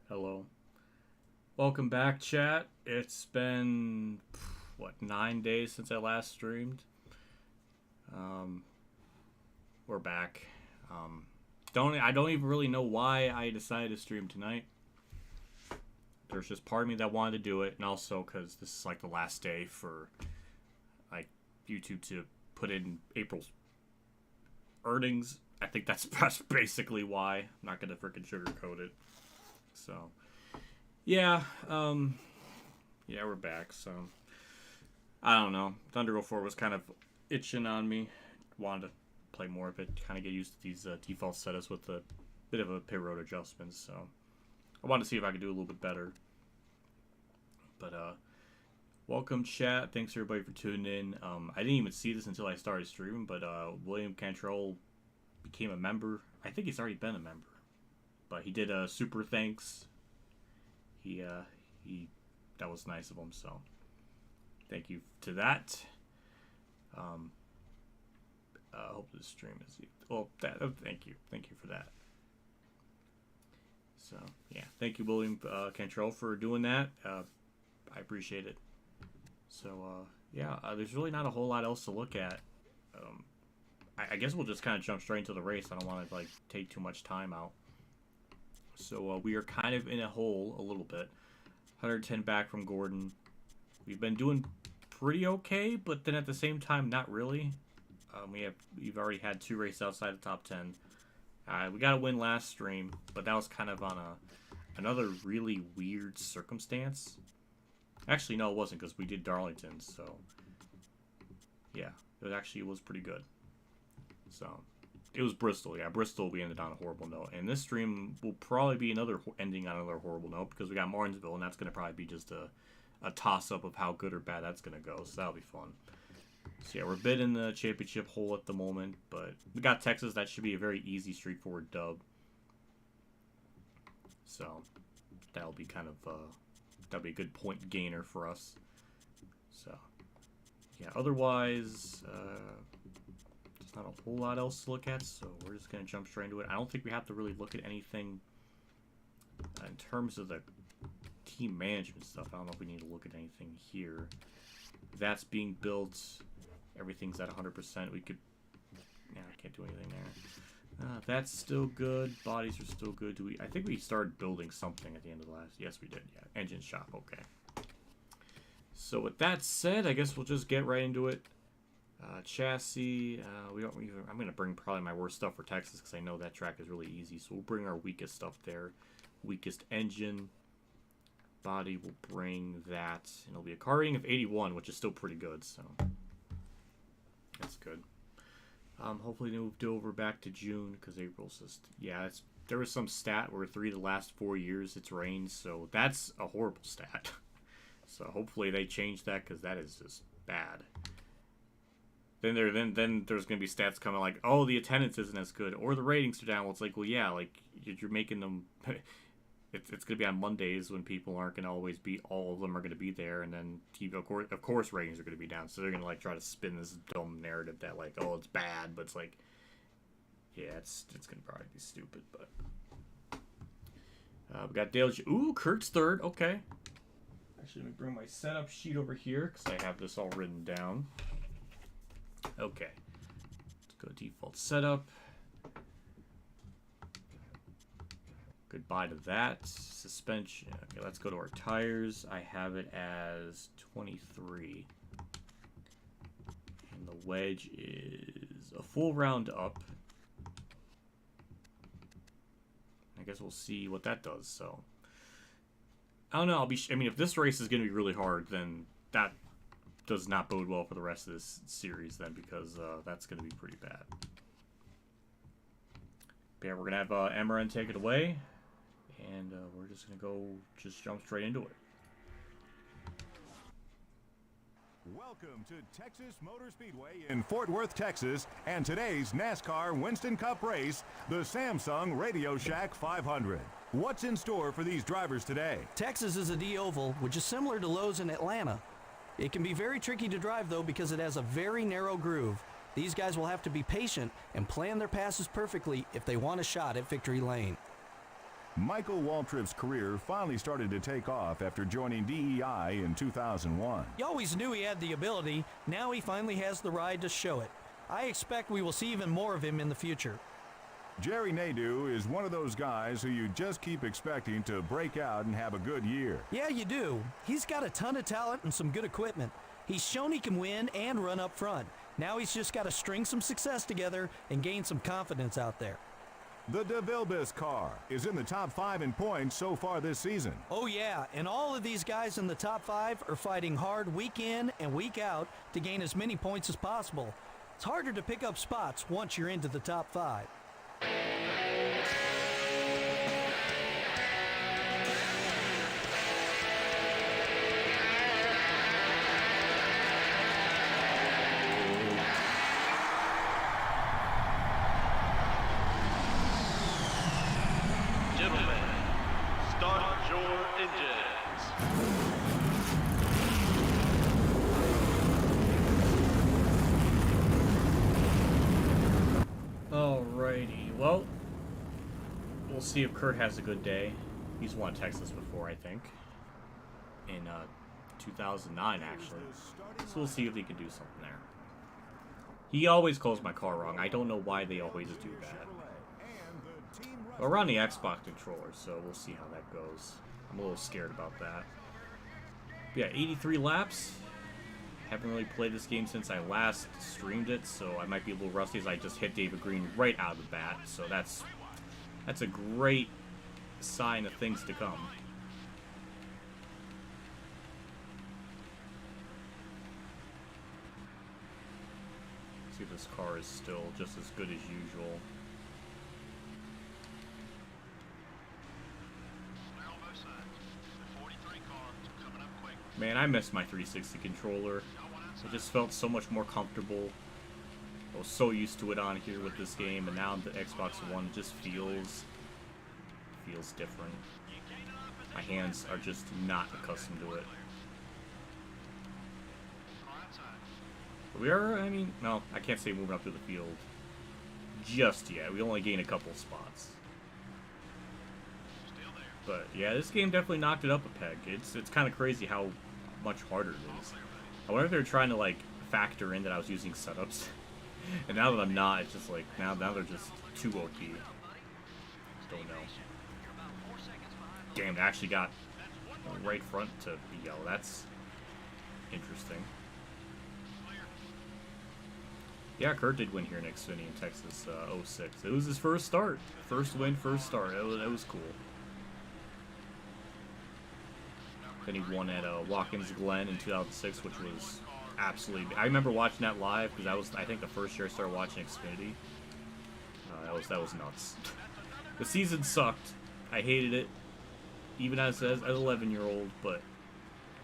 Hello. Welcome back, chat. It's been, what, 9 days since I last streamed? We're back. I don't even really know why I decided to stream tonight. There's just part of me that wanted to do it, and also because this is like the last day for like YouTube to put in April's earnings. I think that's basically why. I'm not gonna freaking sugarcoat it. So, yeah, we're back. So, I don't know. Thunder 04 was kind of itching on me. Wanted to play more of it, kind of get used to these default setups with a bit of a pit road adjustment. So, I wanted to see if I could do a little bit better. But, welcome, chat. Thanks, everybody, for tuning in. I didn't even see this until I started streaming, but William Cantrell became a member. I think he's already been a member. But he did a super thanks. He that was nice of him, so thank you to that. Hope this stream is thank you for that. So yeah, thank you, William Cantrell, for doing that. I appreciate it. So there's really not a whole lot else to look at. I guess we'll just kind of jump straight into the race. I don't want to like take too much time out. So we are kind of in a hole a little bit. 110 back from Gordon. We've been doing pretty okay, but then at the same time, not really. We've already had 2 races outside the top 10. We got a win last stream, but that was kind of on another really weird circumstance. Actually, no, it wasn't, because we did Darlington. So yeah, it was pretty good. So. It was Bristol, yeah. Bristol, we ended on a horrible note. And this stream will probably be ending on another horrible note because we got Martinsville, and that's going to probably be just a toss-up of how good or bad that's going to go. So that'll be fun. So yeah, we're a bit in the championship hole at the moment, but we got Texas. That should be a very easy, straightforward dub. So that'll be that'll be a good point gainer for us. So yeah, otherwise, not a whole lot else to look at, so we're just going to jump straight into it. I don't think we have to really look at anything in terms of the team management stuff. I don't know if we need to look at anything here. That's being built. Everything's at 100%. We could... Yeah, I can't do anything there. That's still good. Bodies are still good. I think we started building something at the end of the last... Yes, we did. Yeah, engine shop. Okay. So with that said, I guess we'll just get right into it. Chassis, I'm going to bring probably my worst stuff for Texas because I know that track is really easy. So we'll bring our weakest stuff there. Weakest engine. Body, we'll bring that. And it'll be a car rating of 81, which is still pretty good. So that's good. Hopefully they moved over back to June because April's just... Yeah, there was some stat where 3 of the last 4 years it's rained. So that's a horrible stat. So hopefully they change that because that is just bad. Then there's going to be stats coming like, oh, the attendance isn't as good, or the ratings are down. Well, it's like, well, yeah, like, you're making them... it's going to be on Mondays when people aren't going to always be... All of them are going to be there, and then, of course, ratings are going to be down. So they're going to, like, try to spin this dumb narrative that, like, oh, it's bad, but it's like... Yeah, it's going to probably be stupid, but... we got Dale... Ooh, Kurt's third, okay. Actually, let me bring my setup sheet over here, because I have this all written down. Okay, let's go default setup. Goodbye to that. Suspension. Okay, let's go to our tires. I have it as 23. And the wedge is a full round up. I guess we'll see what that does, so. I don't know, I mean, if this race is going to be really hard, then that does not bode well for the rest of this series then, because that's going to be pretty bad. But yeah, we're going to have Emran take it away, and we're just going to jump straight into it. Welcome to Texas Motor Speedway in Fort Worth, Texas, and today's NASCAR Winston Cup race, the Samsung Radio Shack 500. What's in store for these drivers today? Texas is a D-oval, which is similar to Lowe's in Atlanta. It can be very tricky to drive, though, because it has a very narrow groove. These guys will have to be patient and plan their passes perfectly if they want a shot at victory lane. Michael Waltrip's career finally started to take off after joining DEI in 2001. You always knew he had the ability. Now he finally has the ride to show it. I expect we will see even more of him in the future. Jerry Nadeau is one of those guys who you just keep expecting to break out and have a good year. Yeah, you do. He's got a ton of talent and some good equipment. He's shown he can win and run up front. Now he's just got to string some success together and gain some confidence out there. The DeVilbiss car is in the top 5 in points so far this season. Oh yeah, and all of these guys in the top 5 are fighting hard week in and week out to gain as many points as possible. It's harder to pick up spots once you're into the top 5. Gentlemen, start your engines. Alrighty, well, we'll see if Kurt has a good day. He's won Texas before, I think. In 2009, actually. So we'll see if he can do something there. He always calls my car wrong. I don't know why they always do that. Well, we're on the Xbox controller, so we'll see how that goes. I'm a little scared about that. But yeah, 83 laps. Haven't really played this game since I last streamed it, so I might be a little rusty as I just hit David Green right out of the bat. So that's a great sign of things to come. See if this car is still just as good as usual. Man, I miss my 360 controller. It just felt so much more comfortable. I was so used to it on here with this game, and now the Xbox One just feels different. My hands are just not accustomed to it. But we are, I mean, no, I can't say moving up to the field just yet. We only gained a couple spots. But yeah, this game definitely knocked it up a peg. It's kind of crazy how much harder it is. I wonder if they're trying to like factor in that I was using setups. And now that I'm not, it's just like now they're just too OP. Don't know. Damn, they actually got right front to be yellow. That's interesting. Yeah, Kurt did win here in Xfinity in Texas 06. It was his first start. First win, first start. It was cool. Then he won at Watkins Glen in 2006, which was absolutely... I remember watching that live because that was, I think, the first year I started watching Xfinity. That was nuts. The season sucked. I hated it, even as an 11-year-old, but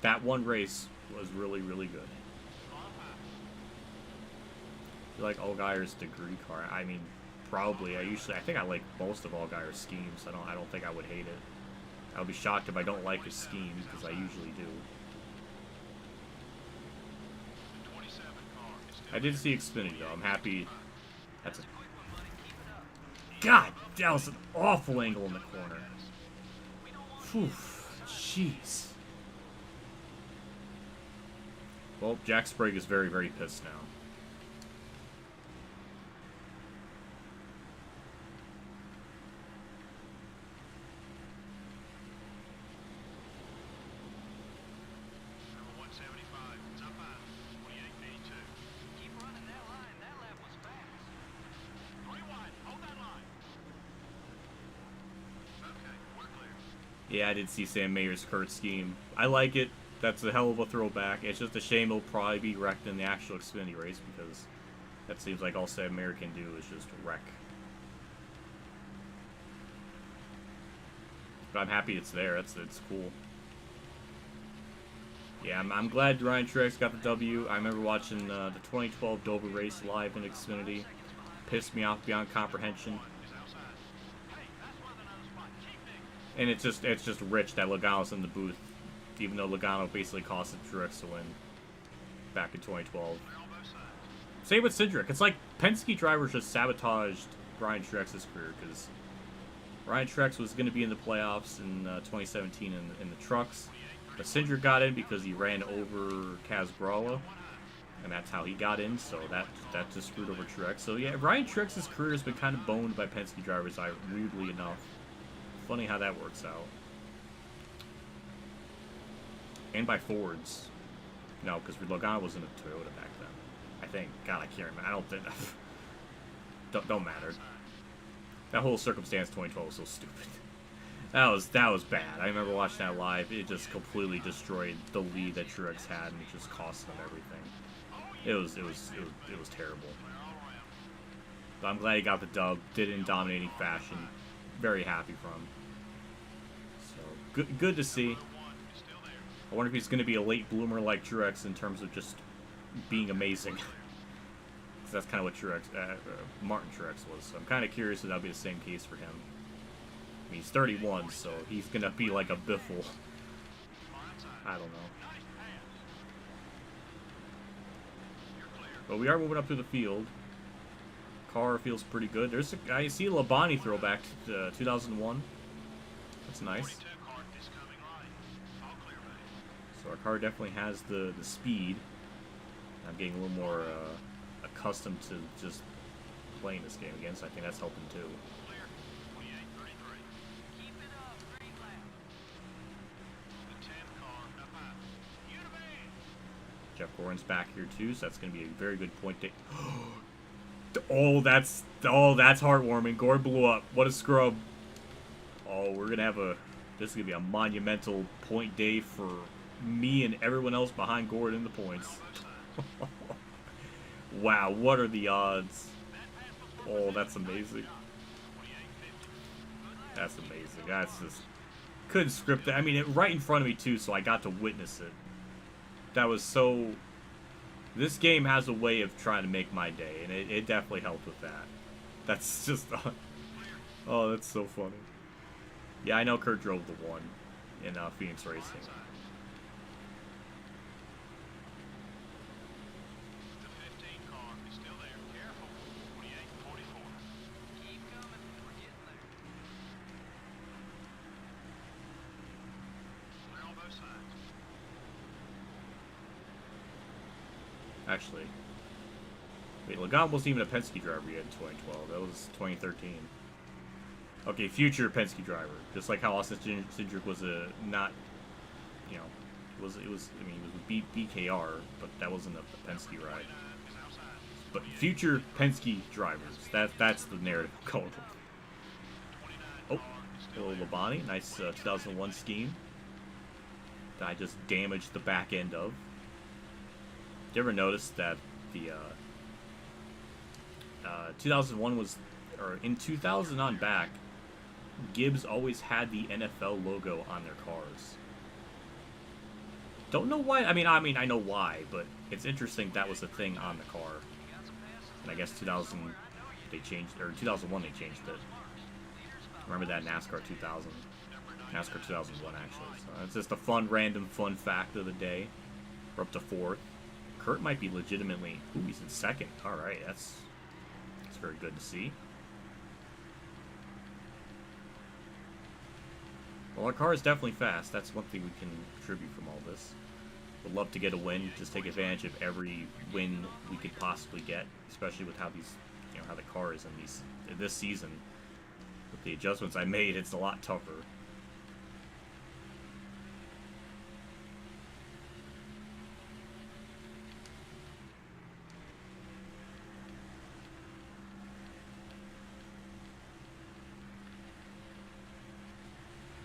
that one race was really, really good. You like Allgaier's degree car? I mean, probably. I think I like most of Allgaier's schemes. I don't think I would hate it. I would be shocked if I don't like his scheme, because I usually do. I did see Xfinity, though. I'm happy. That's a... God, that was an awful angle in the corner. Whew, jeez. Well, Jack Sprague is very, very pissed now. Yeah, I did see Sam Mayer's Kurt scheme. I like it. That's a hell of a throwback. It's just a shame it'll probably be wrecked in the actual Xfinity race, because that seems like all Sam Mayer can do is just wreck. But I'm happy it's there. It's cool. Yeah, I'm glad Ryan Truex got the W. I remember watching the 2012 Dover race live in Xfinity. Pissed me off beyond comprehension. And it's just rich that Logano's in the booth, even though Logano basically costed Truex to win back in 2012. Same with Cindric. It's like Penske drivers just sabotaged Brian Truex's career, because Ryan Truex was going to be in the playoffs in 2017 in the trucks. But Cindric got in because he ran over Kaz Grala, and that's how he got in, so that just screwed over Truex. So yeah, Ryan Truex's career has been kind of boned by Penske drivers, weirdly enough. Funny how that works out. And by Fords. No, because Logano was in a Toyota back then. I think. God, I can't remember. I don't think... don't matter. That whole circumstance 2012 was so stupid. That was bad. I remember watching that live. It just completely destroyed the lead that Truex had, and it just cost them everything. It was terrible. But I'm glad he got the dub. Did it in dominating fashion. Very happy for him. So good to see. I wonder if he's going to be a late bloomer like Truex in terms of just being amazing. Because that's kind of what Martin Truex was. So I'm kind of curious if that'll be the same case for him. I mean, he's 31, so he's going to be like a Biffle. I don't know. But we are moving up through the field. Car feels pretty good. I see a Labonte throwback to 2001. That's nice. So our car definitely has the speed. I'm getting a little more accustomed to just playing this game again, so I think that's helping too. Jeff Gordon's back here too, so that's going to be a very good point day. Oh, that's heartwarming. Gordon blew up. What a scrub. Oh, we're going to have this is going to be a monumental point day for me and everyone else behind Gordon in the points. Wow, what are the odds? Oh, that's amazing. That's amazing. That's just... couldn't script it. I mean, right in front of me too, so I got to witness it. That was so... This game has a way of trying to make my day, and it definitely helped with that. That's just... oh, that's so funny. Yeah, I know Kurt drove the one in Phoenix Racing. Actually, wait, Logano wasn't even a Penske driver yet in 2012. That was 2013. Okay, future Penske driver. Just like how Austin Cindric was a not, you know, it was. I mean, it was with BKR, but that wasn't a Penske ride. But future Penske drivers. That's the narrative going with. Oh, a little Labonte. Nice 2001 scheme that I just damaged the back end of. You ever notice that the 2001 was, or in 2000 on back, Gibbs always had the NFL logo on their cars. Don't know why. I mean, I know why, but it's interesting that was the thing on the car. And I guess 2000 they changed, or 2001 they changed it. Remember that NASCAR 2000, NASCAR 2001 actually. So it's just a random fun fact of the day. We're up to 4th. Kurt might be legitimately... Ooh, he's in 2nd. Alright, that's very good to see. Well, our car is definitely fast. That's one thing we can contribute from all this. Would love to get a win. Just take advantage of every win we could possibly get, especially with how these, you know, how the car is in this season. With the adjustments I made, it's a lot tougher.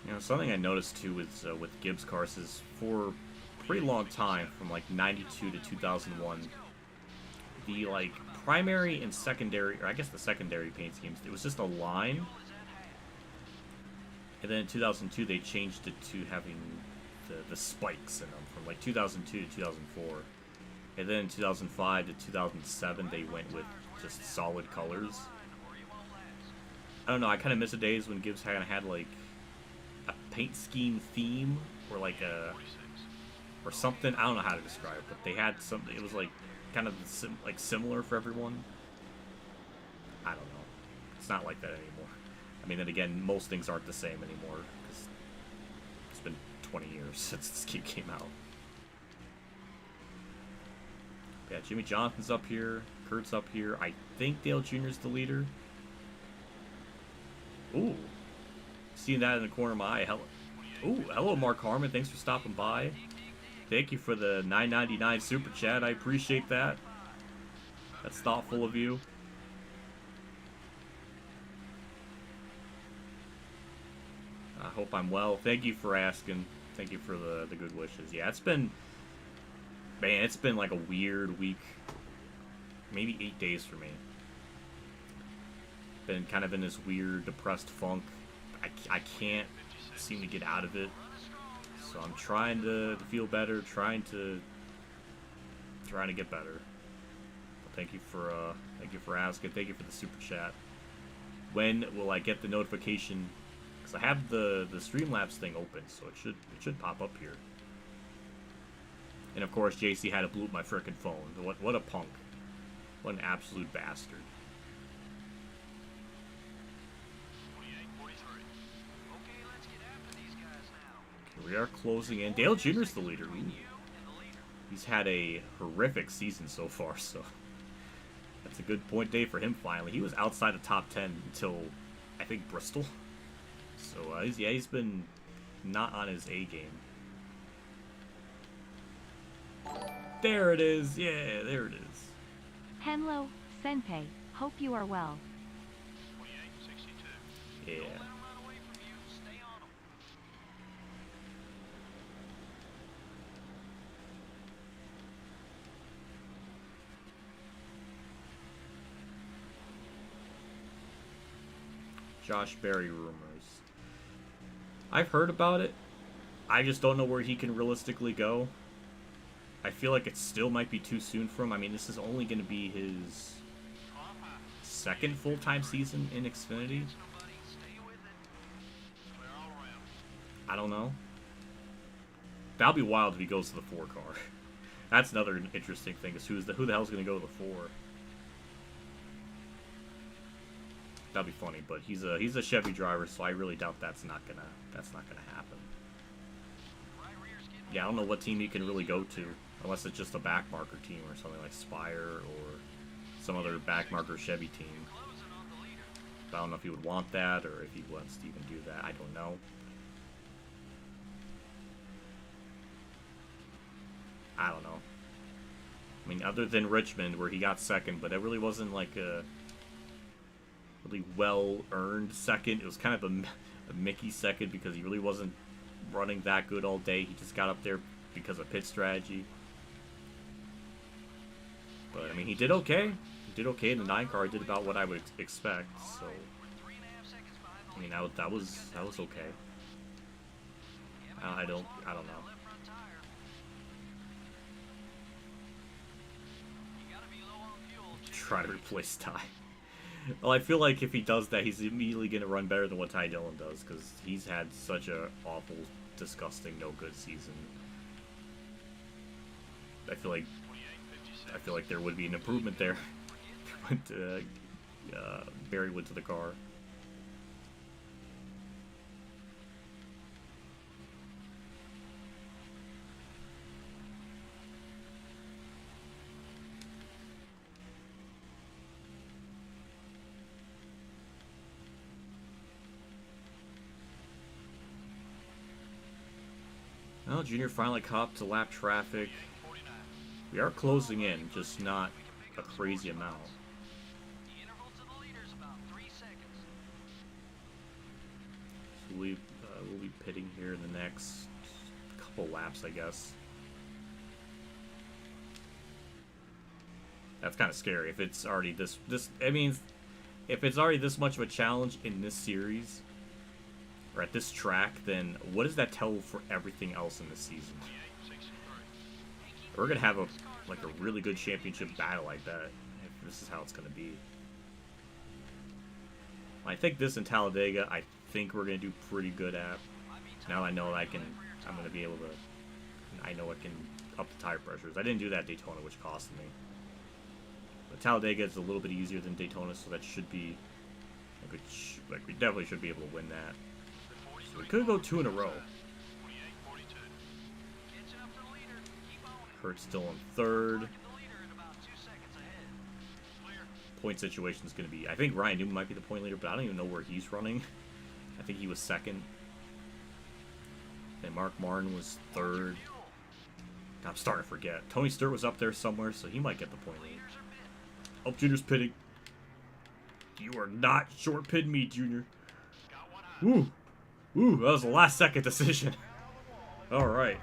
You know, something I noticed too with Gibbs cars is for a pretty long time, from like 92 to 2001, the like primary and secondary, or I guess the secondary paint schemes, it was just a line. And then in 2002 they changed it to having the spikes in them, from like 2002 to 2004. And then in 2005 to 2007 they went with just solid colors. I don't know, I kind of miss the days when Gibbs kind of had like a paint scheme theme, or like or something. I don't know how to describe it, but they had something. It was like kind of similar for everyone. I don't know. It's not like that anymore. I mean, then again, most things aren't the same anymore, because it's been 20 years since this game came out. Yeah, Jimmy Johnson's up here, Kurt's up here. I think Dale Jr.'s the leader. Ooh. Seeing that in the corner of my eye. Ooh, hello, Mark Harmon. Thanks for stopping by. Thank you for the $9.99 super chat. I appreciate that. That's thoughtful of you. I hope I'm well. Thank you for asking. Thank you for the good wishes. Yeah, it's been... Man, it's been like a weird week. Maybe 8 days for me. Been kind of in this weird, depressed funk. I can't seem to get out of it. So I'm trying to feel better, trying to get better. But thank you for asking. Thank you for the super chat. When will I get the notification? Because I have the Streamlabs thing open, so it should pop up here. And of course, JC had to bloop my frickin' phone. What a punk! What an absolute bastard! We are closing in. Dale Jr.'s the leader. Ooh. He's had a horrific season so far, so that's a good point day for him finally. He was outside the top 10 until, I think, Bristol. So, he's been not on his A game. There it is. Yeah, there it is. Hello, Senpai. Hope you are well. Yeah. Josh Berry rumors. I've heard about it. I just don't know where he can realistically go. I feel like it still might be too soon for him. I mean, this is only going to be his second full-time season in Xfinity. I don't know. That'll be wild if he goes to the 4 car. That's another interesting thing, is who the hell's going to go to the 4? That'd be funny, but he's a Chevy driver, so I really doubt that's not gonna happen. Yeah, I don't know what team he can really go to, unless it's just a backmarker team or something like Spire or some other backmarker Chevy team. But I don't know if he would want that or if he wants to even do that. I don't know. I don't know. I mean, other than Richmond, where he got second, but it really wasn't like a really well-earned second. It was kind of a Mickey second because he really wasn't running that good all day. He just got up there because of pit strategy. But, I mean, he did okay. He did okay in the 9 car. He did about what I would expect, so... I mean, that was okay. I don't know. Try to replace Ty. Well, I feel like if he does that, he's immediately going to run better than what Ty Dillon does, because he's had such a awful, disgusting, no good season. I feel like there would be an improvement there. Barry went to the car. Well, Junior finally caught up to lap traffic. We are closing in, just not a crazy amount. So we'll be pitting here in the next couple laps, I guess. That's kind of scary. If it's already if it's already this much of a challenge in this series, or at this track, then what does that tell for everything else in this season? We're gonna have a really good championship battle like that if this is how it's gonna be. I think this in Talladega, I think we're gonna do pretty good at. Now I know I'm gonna be able to. I know I can up the tire pressures. I didn't do that at Daytona, which cost me. But Talladega is a little bit easier than Daytona, so that should be Like we definitely should be able to win that. So we could go 2 in a row. Kurt's still in third. Point situation is going to be... I think Ryan Newman might be the point leader, but I don't even know where he's running. I think he was second. And Mark Martin was third. I'm starting to forget. Tony Stewart was up there somewhere, so he might get the point lead. Oh, Junior's pitting. You are not short pitting me, Junior. Ooh. Ooh, that was a last second decision. Alright.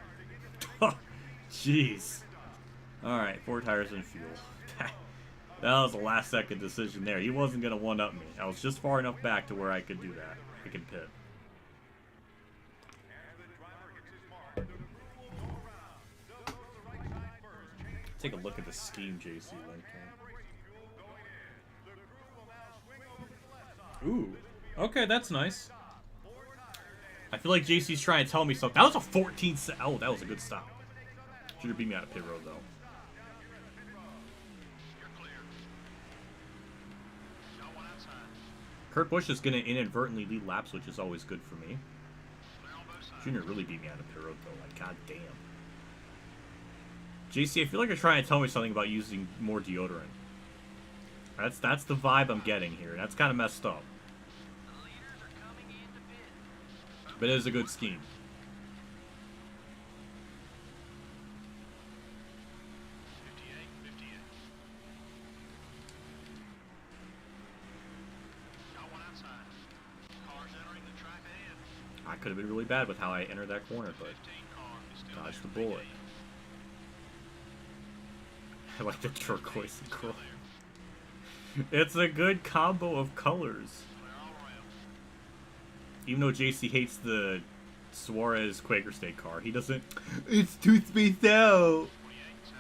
Jeez. Alright, 4 tires and fuel. That was a last second decision there. He wasn't going to one-up me. I was just far enough back to where I could do that. I could pit. Take a look at the scheme JC linked in. Ooh. Okay, that's nice. I feel like JC's trying to tell me something. That was a 14 set. Oh, that was a good stop. Should have beat me out of pit road, though. Kurt Busch is going to inadvertently lead laps, which is always good for me. Junior really beat me out of pit road, though. Like, goddamn. JC, I feel like you're trying to tell me something about using more deodorant. That's the vibe I'm getting here. That's kind of messed up. But it is a good scheme. I could have been really bad with how I entered that corner, but dodged the bullet. I like the turquoise and chrome. It's a good combo of colors. Even though JC hates the Suarez Quaker State car, he doesn't. It's too spaced out.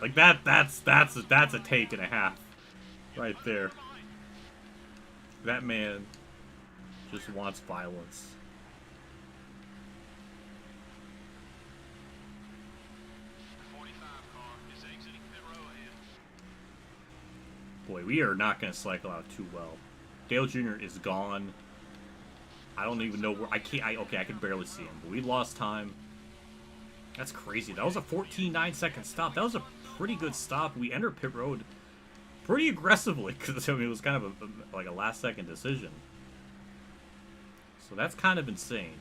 Like that's a take and a half, right there. That man just wants violence. Boy, we are not going to cycle out too well. Dale Jr. is gone. I don't even know where... Okay, I can barely see him. But we lost time. That's crazy. That was a 14.9 second stop. That was a pretty good stop. We entered pit road pretty aggressively. Because I mean, it was kind of like a last second decision. So that's kind of insane.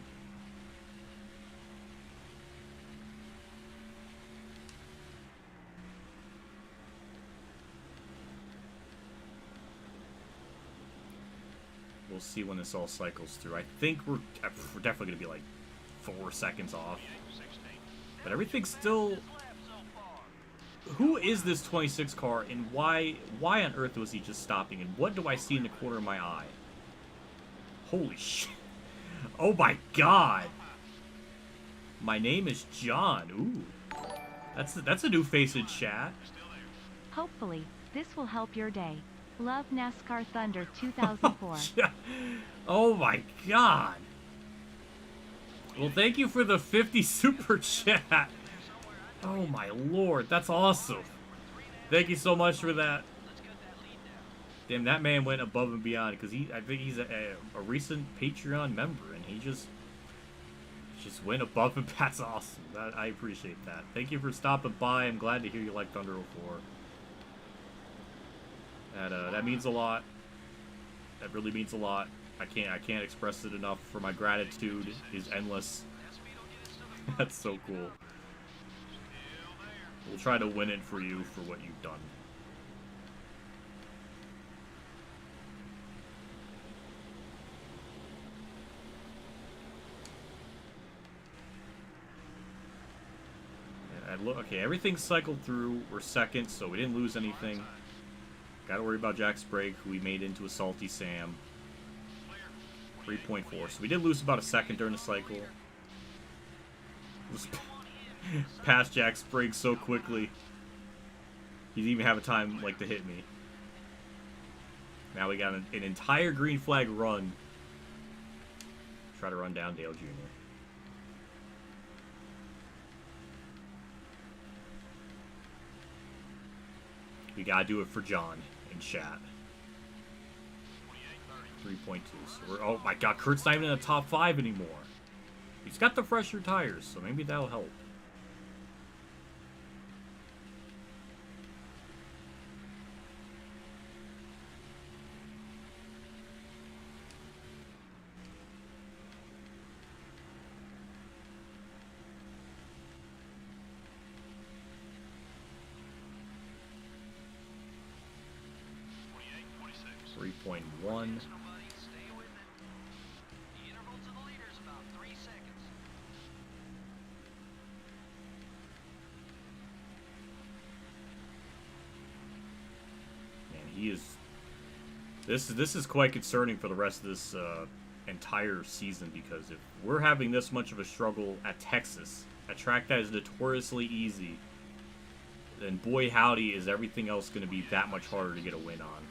We'll see when this all cycles through. I think we're definitely going to be like 4 seconds off. But everything's still... Who is this 26 car and why on earth was he just stopping? And what do I see in the corner of my eye? Holy shit. Oh my god. My name is John. Ooh. That's a new face in chat. Hopefully, this will help your day. Love NASCAR Thunder 2004. Oh my god. Well, thank you for the 50 super chat. Oh my lord, that's awesome. Thank you so much for that. Damn, that man went above and beyond because I think he's a recent Patreon member and he just went above and that's awesome. I appreciate that. Thank you for stopping by. I'm glad to hear you like Thunder 04. That means a lot. That really means a lot. I can't express it enough. For my gratitude is endless. That's so cool. We'll try to win it for you for what you've done. Okay, everything's cycled through. We're second, so we didn't lose anything. Gotta worry about Jack Sprague, who we made into a Salty Sam. 3.4. So we did lose about a second during the cycle. Just past Jack Sprague so quickly. He didn't even have a time like to hit me. Now we got an entire green flag run. Try to run down Dale Jr. We gotta do it for John in chat. 3.2. So we're, oh my god, Kurt's not even in the top 5 anymore. He's got the fresher tires, so maybe that'll help. .1. He is. This is quite concerning for the rest of this entire season, because if we're having this much of a struggle at Texas, a track that is notoriously easy, then boy howdy is everything else going to be that much harder to get a win on.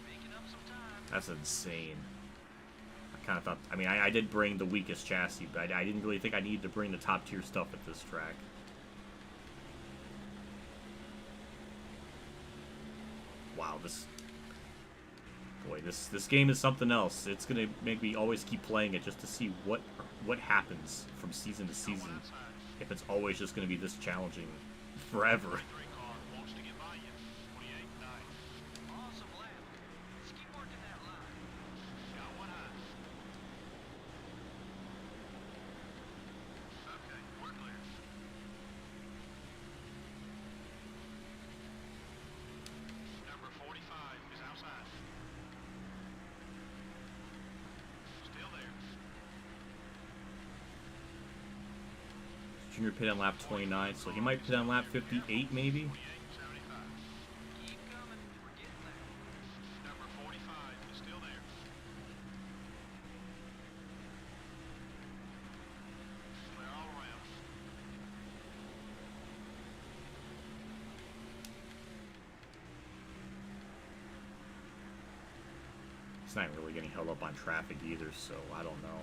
That's insane. I kind of thought. I mean, I did bring the weakest chassis, but I didn't really think I needed to bring the top tier stuff at this track. Wow, this game is something else. It's gonna make me always keep playing it just to see what happens from season to season. If it's always just gonna be this challenging forever. Junior pit on lap 29, so he might pit on lap 58 maybe. He's not really getting held up on traffic either, so I don't know.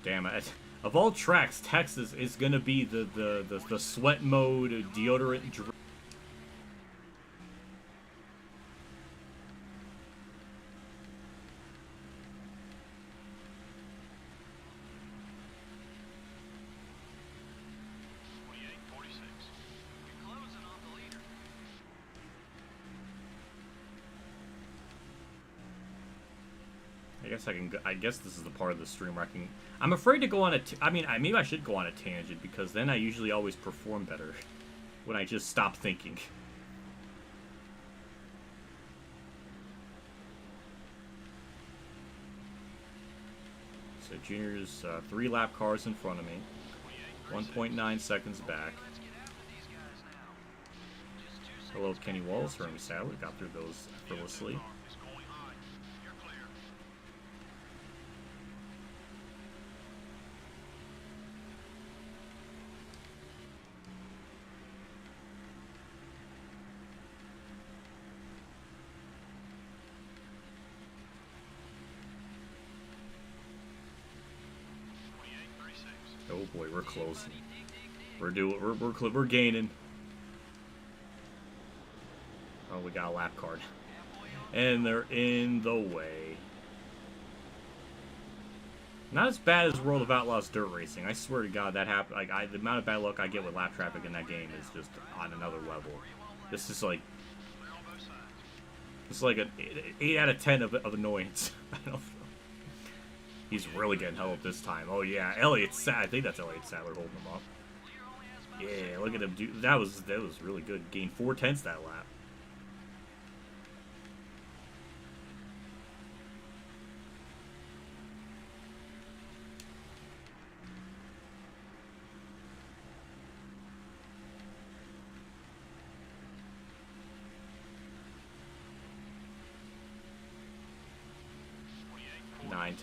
Damn it. Of all tracks, Texas is going to be the sweat mode, deodorant. I guess this is the part of the stream where I'm afraid to go on maybe I should go on a tangent, because then I usually always perform better when I just stop thinking. So Junior's 3 lap cars in front of me, 1.9 seconds back. Hello, Kenny Wallace, Remy Sadler, got through those effortlessly. Oh boy, we're closing. We're gaining. Oh, we got a lap card. And they're in the way. Not as bad as World of Outlaws Dirt Racing. I swear to God, that happened. Like, the amount of bad luck I get with lap traffic in that game is just on another level. This is like... It's like an 8 out of 10 of annoyance. I don't know. He's really getting held up this time. Oh yeah, I think that's Elliott Sadler holding him up. Yeah, look at him do. That was really good. Gained 4/10 that lap.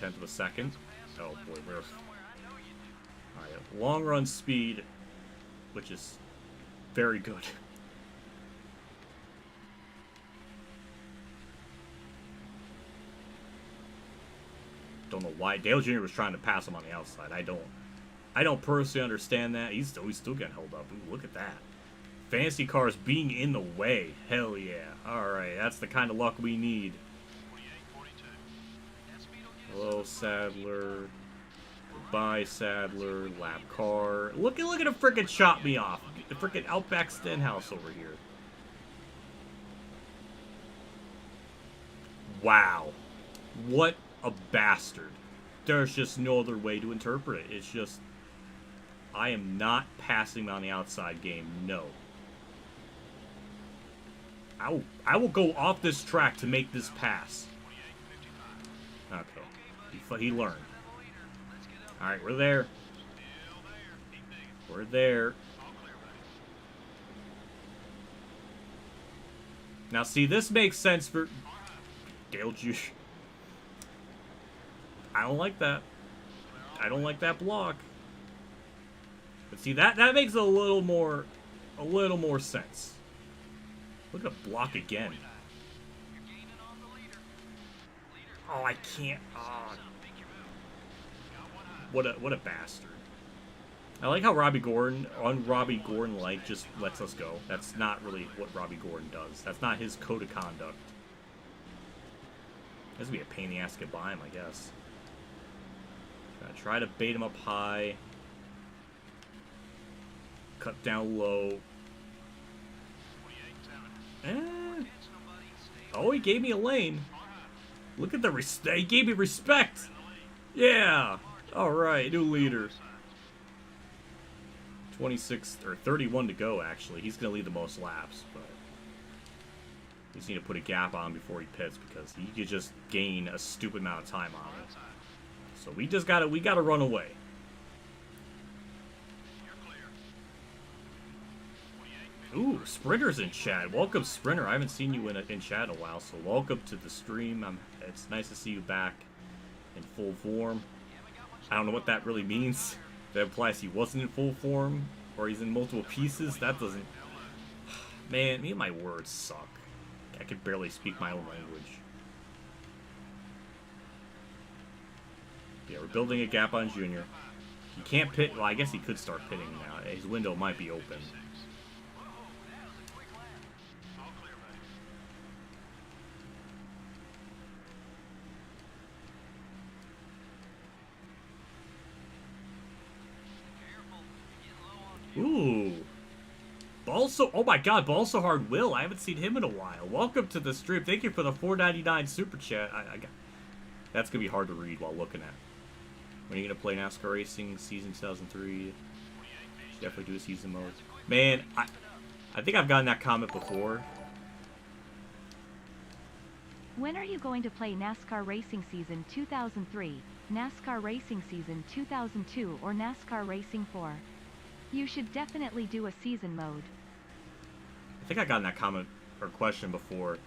Tenth of a second. Oh boy, we're alright. Long run speed, which is very good. Don't know why Dale Jr. was trying to pass him on the outside. I don't personally understand that. He's still getting held up. Ooh, look at that. Fantasy cars being in the way. Hell yeah. Alright, that's the kind of luck we need. Hello, Sadler. Goodbye, Sadler. Lap car. Look at him frickin' chop me off. The frickin' Outback Stenhouse over here. Wow. What a bastard. There's just no other way to interpret it. It's just... I am not passing him on the outside game. No. I will go off this track to make this pass. Okay. He learned. Alright, we're there. We're there. Now, see, this makes sense for... Dale Juice. I don't like that. I don't like that block. But see, that makes a little more sense. Look at the block again. Oh, I can't. Oh. What a bastard. I like how Robbie Gordon, like, just lets us go. That's not really what Robbie Gordon does. That's not his code of conduct. This would be a pain in the ass to get by him, I guess. Gotta try to bait him up high. Cut down low. Oh, he gave me a lane. Look at the respect. He gave me respect. Yeah. All right, new leader. 26 or 31 to go. Actually, he's gonna lead the most laps, but we just need to put a gap on him before he pits because he could just gain a stupid amount of time on it. So we gotta run away. Ooh, Sprinter's in chat. Welcome, Sprinter. I haven't seen you in chat in a while, so welcome to the stream. It's nice to see you back in full form. I don't know what that really means. That implies he wasn't in full form, or he's in multiple pieces. That doesn't... Man, me and my words suck. I could barely speak my own language. Yeah, we're building a gap on Junior. He can't pit... Well, I guess he could start pitting now. His window might be open. Ooh. Oh my god, Ball So Hard Will. I haven't seen him in a while. Welcome to the stream. Thank you for the $4.99 super chat. That's going to be hard to read while looking at. When are you going to play NASCAR Racing Season 2003? Should definitely do a season mode. Man, I think I've gotten that comment before. When are you going to play NASCAR Racing Season 2003, NASCAR Racing Season 2002, or NASCAR Racing 4? You should definitely do a season mode. I think I got in that comment or question before.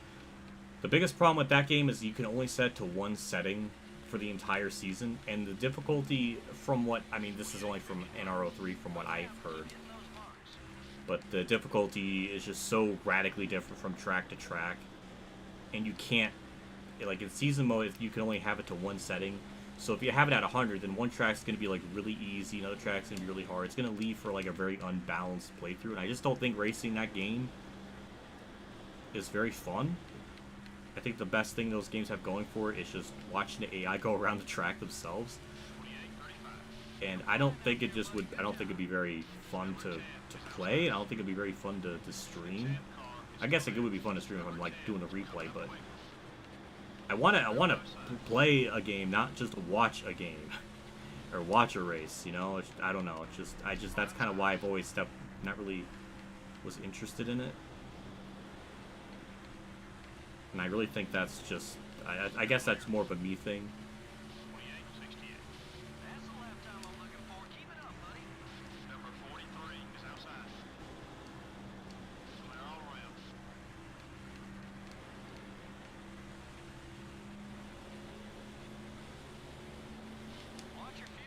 The biggest problem with that game is you can only set to one setting for the entire season, and the difficulty from what, I mean, this is only from NR03 from what I've heard, but the difficulty is just so radically different from track to track, and you can't, like in season mode, you can only have it to one setting. So if you have it at 100, then one track's going to be like really easy, another track's going to be really hard. It's going to leave for like a very unbalanced playthrough, and I just don't think racing that game is very fun. I think the best thing those games have going for it is just watching the AI go around the track themselves. And I don't think it just would, I don't think it'd be very fun to play, and I don't think it'd be very fun to stream. I guess it would be fun to stream if I'm like doing a replay, but I want to play a game, not just watch a game or watch a race. You know, I don't know. It's just that's kind of why I've always not really was interested in it. And I really think that's just, I guess that's more of a me thing.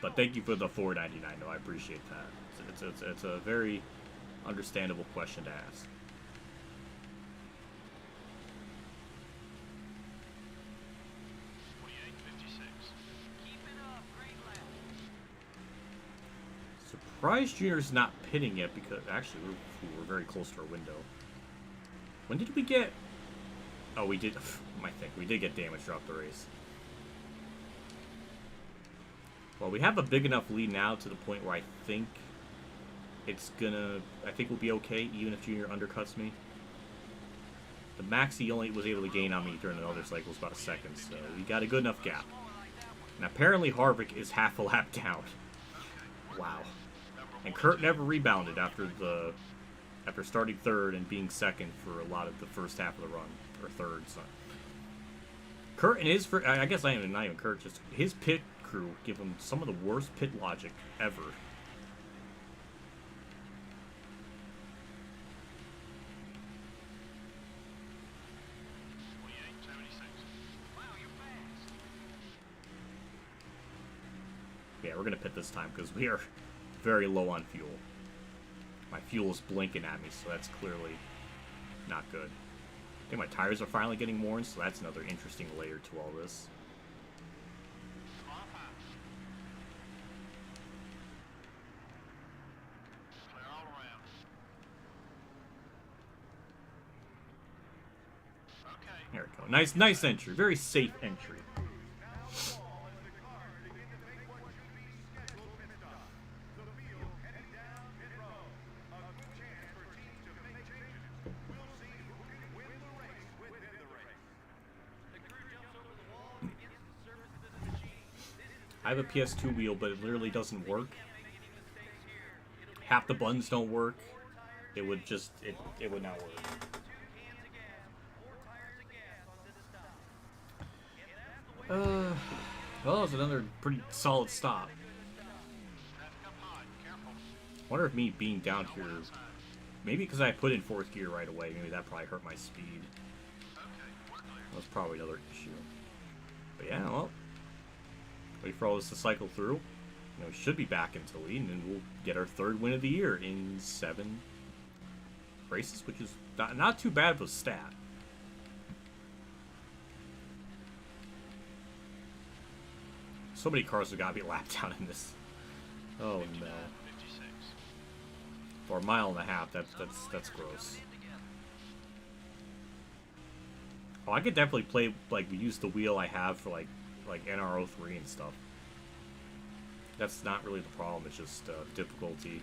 But thank you for the $4.99, though. I appreciate that. It's a very understandable question to ask. Surprised Junior's not pitting yet because actually we're very close to our window. When did we get? Oh, we did. I think we did get damage throughout the race. Well, we have a big enough lead now to the point where I think we'll be okay, even if Junior undercuts me. The max he only was able to gain on me during another cycle was about a second, so we got a good enough gap. And apparently Harvick is half a lap down. Wow. And Kurt never rebounded after starting third and being second for a lot of the first half of the run, or third. So. Kurt and his, I guess not even Kurt, just his pit crew give him some of the worst pit logic ever. Yeah, we're going to pit this time because we are very low on fuel. My fuel is blinking at me, so that's clearly not good. I think my tires are finally getting worn, so that's another interesting layer to all this. There we go. Nice entry. Very safe entry. I have a PS2 wheel, but it literally doesn't work. Half the buttons don't work. It would just, it would not work. Well, it's another pretty solid stop. I wonder if me being down here, maybe because I put in fourth gear right away, maybe that probably hurt my speed. That's probably another issue. But yeah, well, wait for all this to cycle through. You know, we should be back into the lead, and then we'll get our third win of the year in 7 races, which is not too bad of a stat. So many cars have got to be lapped down in this. Oh no! For a mile and a half, that's gross. Oh, I could definitely play, like, use the wheel I have for like NR03 and stuff. That's not really the problem. It's just difficulty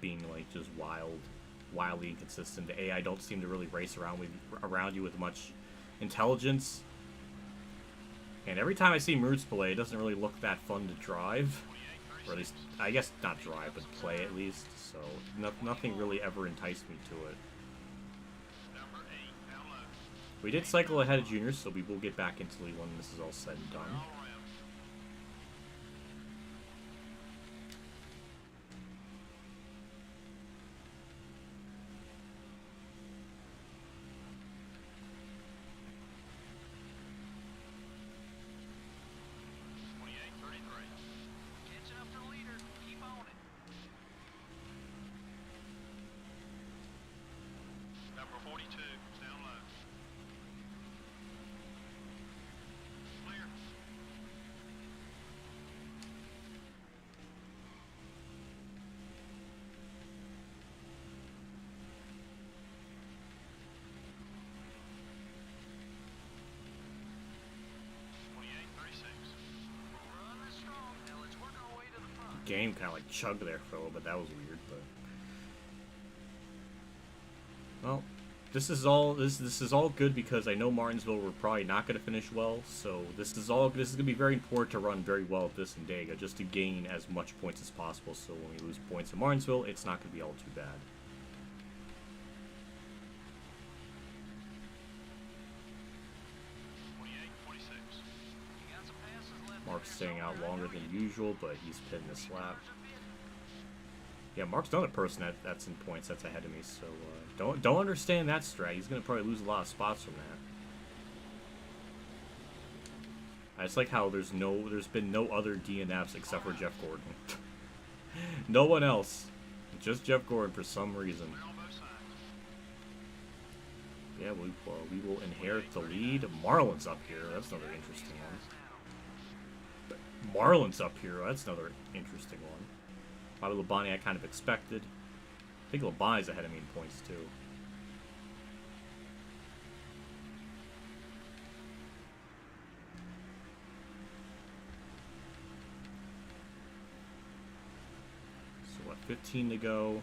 being like just wildly inconsistent. The AI don't seem to really race around you with much intelligence. And every time I see Moods play, it doesn't really look that fun to drive. Or at least, I guess not drive, but play at least. So, nothing really ever enticed me to it. We did cycle ahead of Juniors, so we will get back into the lead when this is all said and done. Game kind of like chugged there for a little bit. That was weird, but well, this is all good because I know Martinsville we're probably not going to finish well. So this is going to be very important to run very well at this in Dega just to gain as much points as possible. So when we lose points in Martinsville, it's not going to be all too bad. Mark's staying out longer than usual, but he's pitting this lap. Yeah, Mark's another person that's in points that's ahead of me, so don't understand that strat. He's gonna probably lose a lot of spots from that. I just like how there's been no other DNFs except for Jeff Gordon. No one else, just Jeff Gordon for some reason. Yeah, we will inherit the lead. Marlin's up here. That's another interesting one. Marlin's up here. That's another interesting one. Probably Labonte I kind of expected. I think Labonte's ahead of me in points too. 15 to go.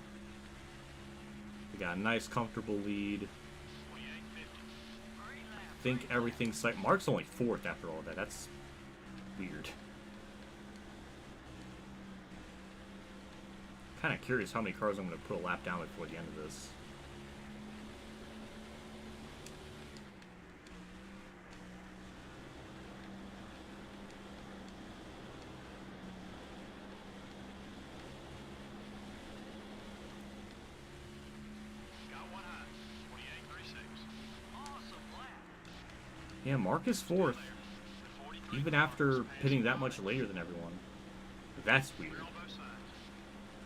We got a nice, comfortable lead. I think everything's like Mark's only 4th after all that. That's weird. Kind of curious how many cars I'm going to put a lap down before the end of this. Yeah, Mark is 4th, even after pitting that much later than everyone. That's weird.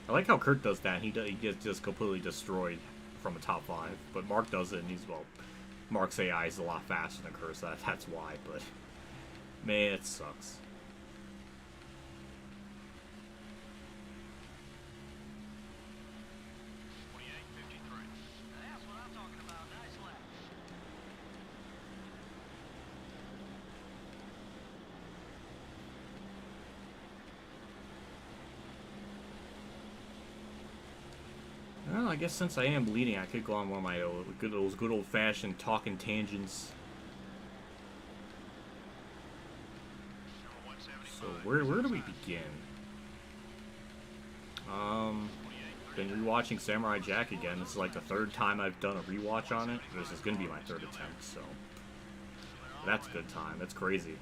I like how Kurt does that. He gets just completely destroyed from a top 5, but Mark does it, and he's, well, Mark's AI is a lot faster than Kurt, so that's why, but man, it sucks. Well, I guess since I am leading, I could go on one of my good old-fashioned talking tangents. So where do we begin? Been rewatching Samurai Jack again. This is like the 3rd time I've done a rewatch on it. This is gonna be my 3rd attempt, so that's a good time. That's crazy.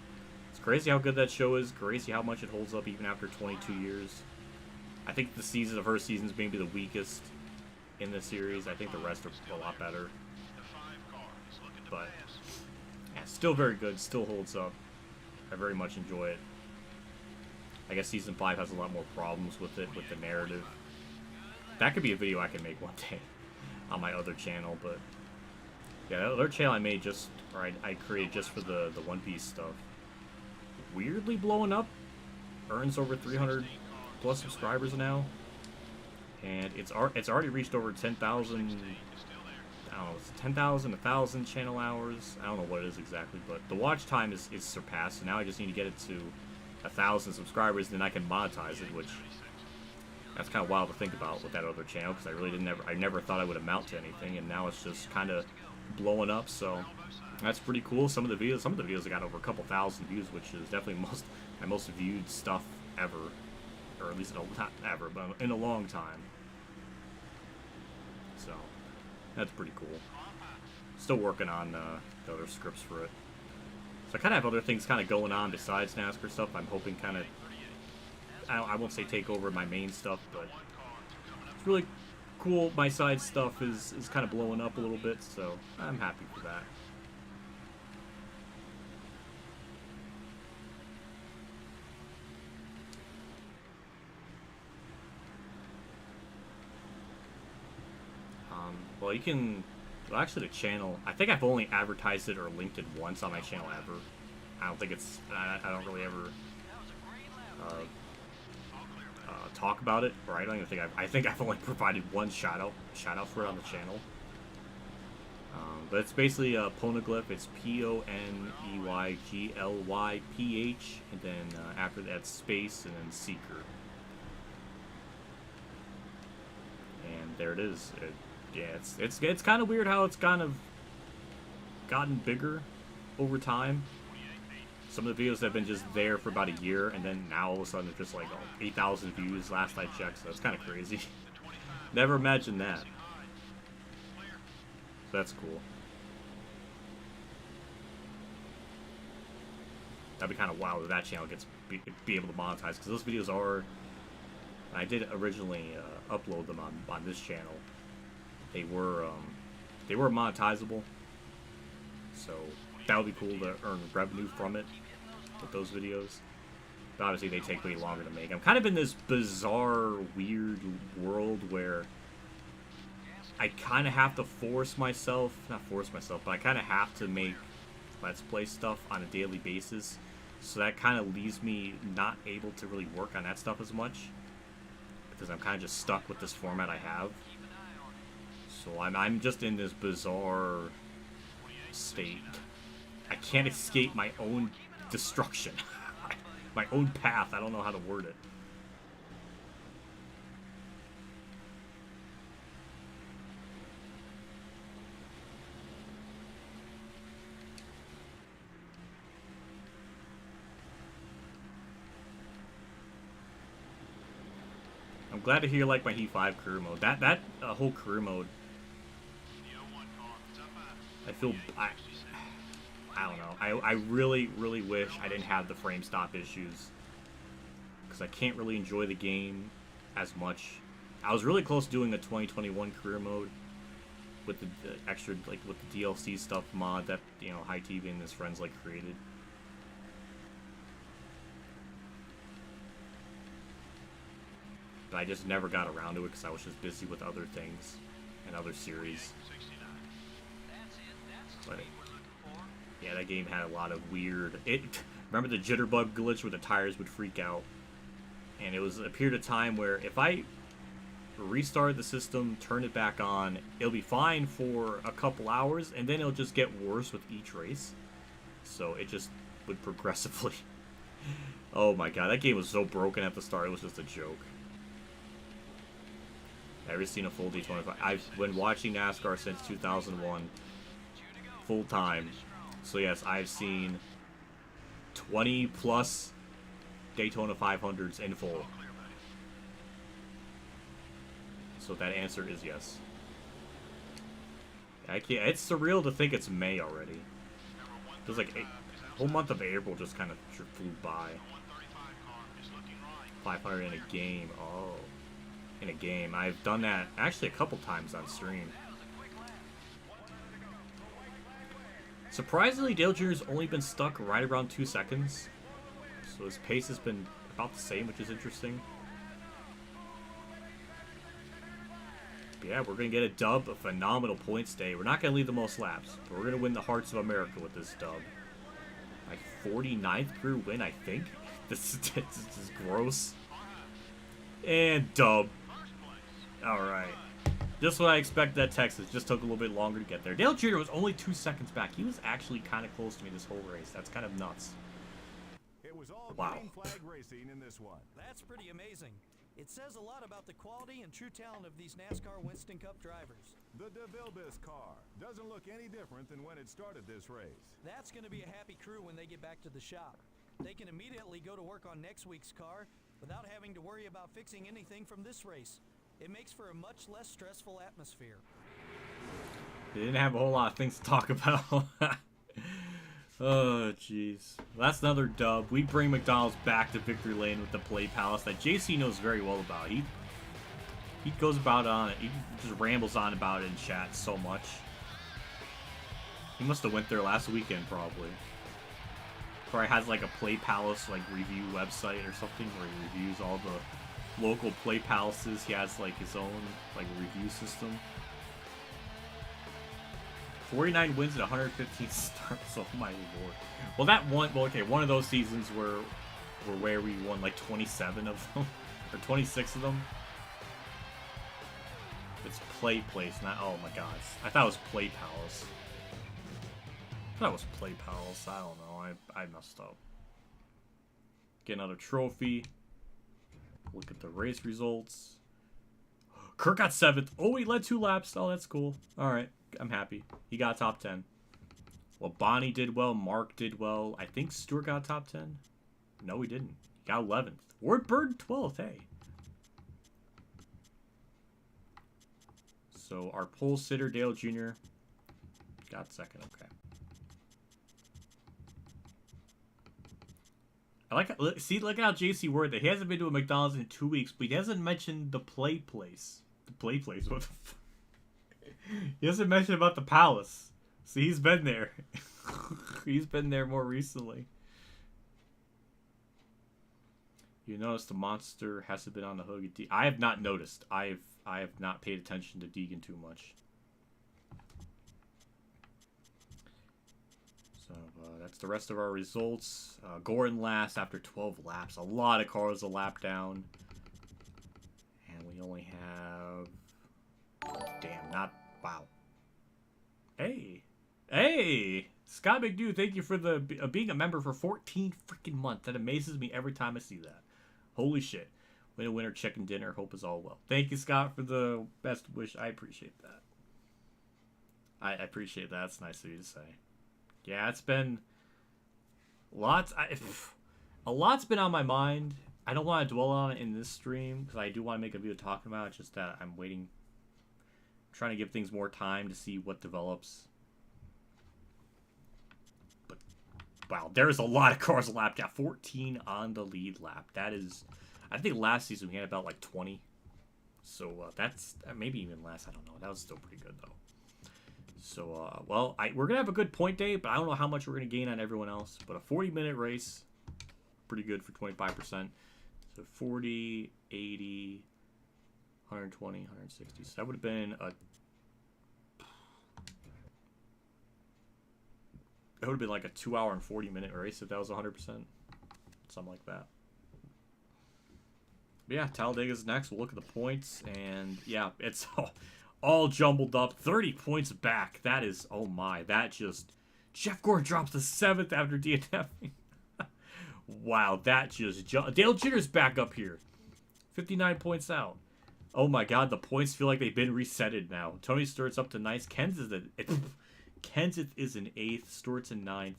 It's crazy how good that show is. Crazy how much it holds up even after 22 years. I think the first season is maybe the weakest in the series. I think the rest are a lot better, but yeah, still very good, still holds up. I very much enjoy it. I guess season 5 has a lot more problems with it, with the narrative. That could be a video I can make one day on my other channel, but yeah, that other channel I made I created just for the One Piece stuff. Weirdly blowing up, earns over 300 plus subscribers now. And it's already reached over 10,000, I don't know, 10,000, 1,000 channel hours. I don't know what it is exactly, but the watch time is surpassed. So now I just need to get it to 1,000 subscribers, then I can monetize it, which that's kind of wild to think about with that other channel, because I never thought I would amount to anything, and now it's just kind of blowing up. So that's pretty cool. Some of the videos I got over a couple thousand views, which is definitely my most viewed stuff ever. Or at least not ever, but in a long time. So that's pretty cool. Still working on the other scripts for it. So I kind of have other things kind of going on besides NASCAR stuff. I'm hoping kind of, I won't say take over my main stuff, but it's really cool. My side stuff is kind of blowing up a little bit, so I'm happy for that. Well, you can, well, actually the channel, I think I've only advertised it or linked it once on my channel ever. I don't think it's, I don't really ever talk about it, or I don't even think I think I've only provided one shout out for it on the channel. But it's basically a poneglyph. It's PONEYGLYPH, and then after that space, and then seeker. And there it is. Yeah, it's kind of weird how it's kind of gotten bigger over time. Some of the videos have been just there for about a year, and then now all of a sudden it's just like 8,000 views last I checked, so it's kind of crazy. Never imagined that. So that's cool. That'd be kind of wild if that channel gets be able to monetize, because those videos are, I did originally upload them on this channel. They were monetizable, so that would be cool to earn revenue from it with those videos. But obviously they take way longer to make. I'm kind of in this bizarre, weird world where I kind of have to force myself, not force myself, but I kind of have to make Let's Play stuff on a daily basis. So that kind of leaves me not able to really work on that stuff as much, because I'm kind of just stuck with this format I have. So I'm just in this bizarre state. I can't escape my own destruction. My own path. I don't know how to word it. I'm glad to hear you like my Heat 5 career mode. That whole career mode, I feel I don't know. I really wish I didn't have the frame stop issues, because I can't really enjoy the game as much. I was really close to doing a 2021 career mode with the extra, like with the DLC stuff mod that, you know, High TV and his friends like created. But I just never got around to it because I was just busy with other things and other series. But yeah, that game had a lot of weird... Remember the jitterbug glitch where the tires would freak out? And it was a period of time where if I restart the system, turn it back on, it'll be fine for a couple hours, and then it'll just get worse with each race. So it just would progressively... Oh my god, that game was so broken at the start, it was just a joke. Ever seen a full D25? I've been watching NASCAR since 2001, full time. So yes, I've seen 20 plus Daytona 500s in full. So that answer is yes. I can't, it's surreal to think it's May already. Feels like the whole month of April just kind of flew by. 500 in a game. Oh. In a game. I've done that actually a couple times on stream. Surprisingly, Dale Jr.'s only been stuck right around 2 seconds. So his pace has been about the same, which is interesting. But yeah, we're going to get a dub, a phenomenal points day. We're not going to lead the most laps, but we're going to win the hearts of America with this dub. My 49th career win, I think. This is gross. And dub. Alright. Just what I expected at Texas. Just took a little bit longer to get there. Dale Jr. was only 2 seconds back. He was actually kind of close to me this whole race. That's kind of nuts. It was all wow. green flag racing in this one. That's pretty amazing. It says a lot about the quality and true talent of these NASCAR Winston Cup drivers. The DeVilbiss car doesn't look any different than when it started this race. That's going to be a happy crew when they get back to the shop. They can immediately go to work on next week's car without having to worry about fixing anything from this race. It makes for a much less stressful atmosphere. They didn't have a whole lot of things to talk about. Oh, jeez. That's another dub. We bring McDonald's back to victory lane with the play palace that JC knows very well about. He goes about on it. He just rambles on about it in chat so much. He must have went there last weekend, probably. Probably has like a Play Palace like review website or something where he reviews all the local Play Palaces. He has like his own like review system. 49 wins at 115 starts. Oh my lord. Well, that one. Well, okay, one of those seasons were where we won like 27 of them or 26 of them. It's Play Place, not. Oh my god. I thought it was Play Palace. I thought it was Play Palace. I don't know. I messed up. Get another trophy. Look at the race results. Kirk got 7th. Oh, he led 2 laps. Oh, that's cool. Alright. I'm happy. He got top 10. Well, Bonnie did well. Mark did well. I think Stewart got top 10. No, he didn't. He got 11th. Ward Bird 12th. Hey. So our pole sitter, Dale Jr., got 2nd. Okay. I like. See, look at how JC worded that. He hasn't been to a McDonald's in 2 weeks, but he hasn't mentioned the Play Place. The Play Place. What the fuck? He hasn't mentioned about the Palace. See, he's been there. He's been there more recently. You notice the monster hasn't been on the hood. I have not noticed. I have not paid attention to Deegan too much. So that's the rest of our results. Gordon last after 12 laps. A lot of cars a lap down. And we only have... Damn, not... Wow. Hey. Hey! Scott McDew, thank you for the being a member for 14 freaking months. That amazes me every time I see that. Holy shit. Winner chicken dinner. Hope is all well. Thank you, Scott, for the best wish. I appreciate that. I appreciate that. That's nice of you to say. Yeah, it's been lots. A lot's been on my mind, I don't want to dwell on it in this stream because I do want to make a video talking about it. Just that I'm waiting, trying to give things more time to see what develops. But wow, there's a lot of cars lapped out. 14 on the lead lap. That is, I think last season we had about like 20. So that's maybe even less. I don't know. That was still pretty good though. So well, we're gonna have a good point day, but I don't know how much we're gonna gain on everyone else. But a 40-minute race, pretty good for 25%. So 40, 80, 120, 160. So that would have been a... It would have been like a 2 hour and 40-minute race if that was 100%. Something like that. But yeah, Talladega's next. We'll look at the points. And yeah, it's all jumbled up. 30 points back. That is... Oh my. That just... Jeff Gordon drops the 7th after DNFing. Wow, that just... Dale Jitter's back up here. 59 points out. Oh my god, the points feel like they've been resetted now. Tony Stewart's up to 9th. Kenseth is in 8th. Stewart's in 9th.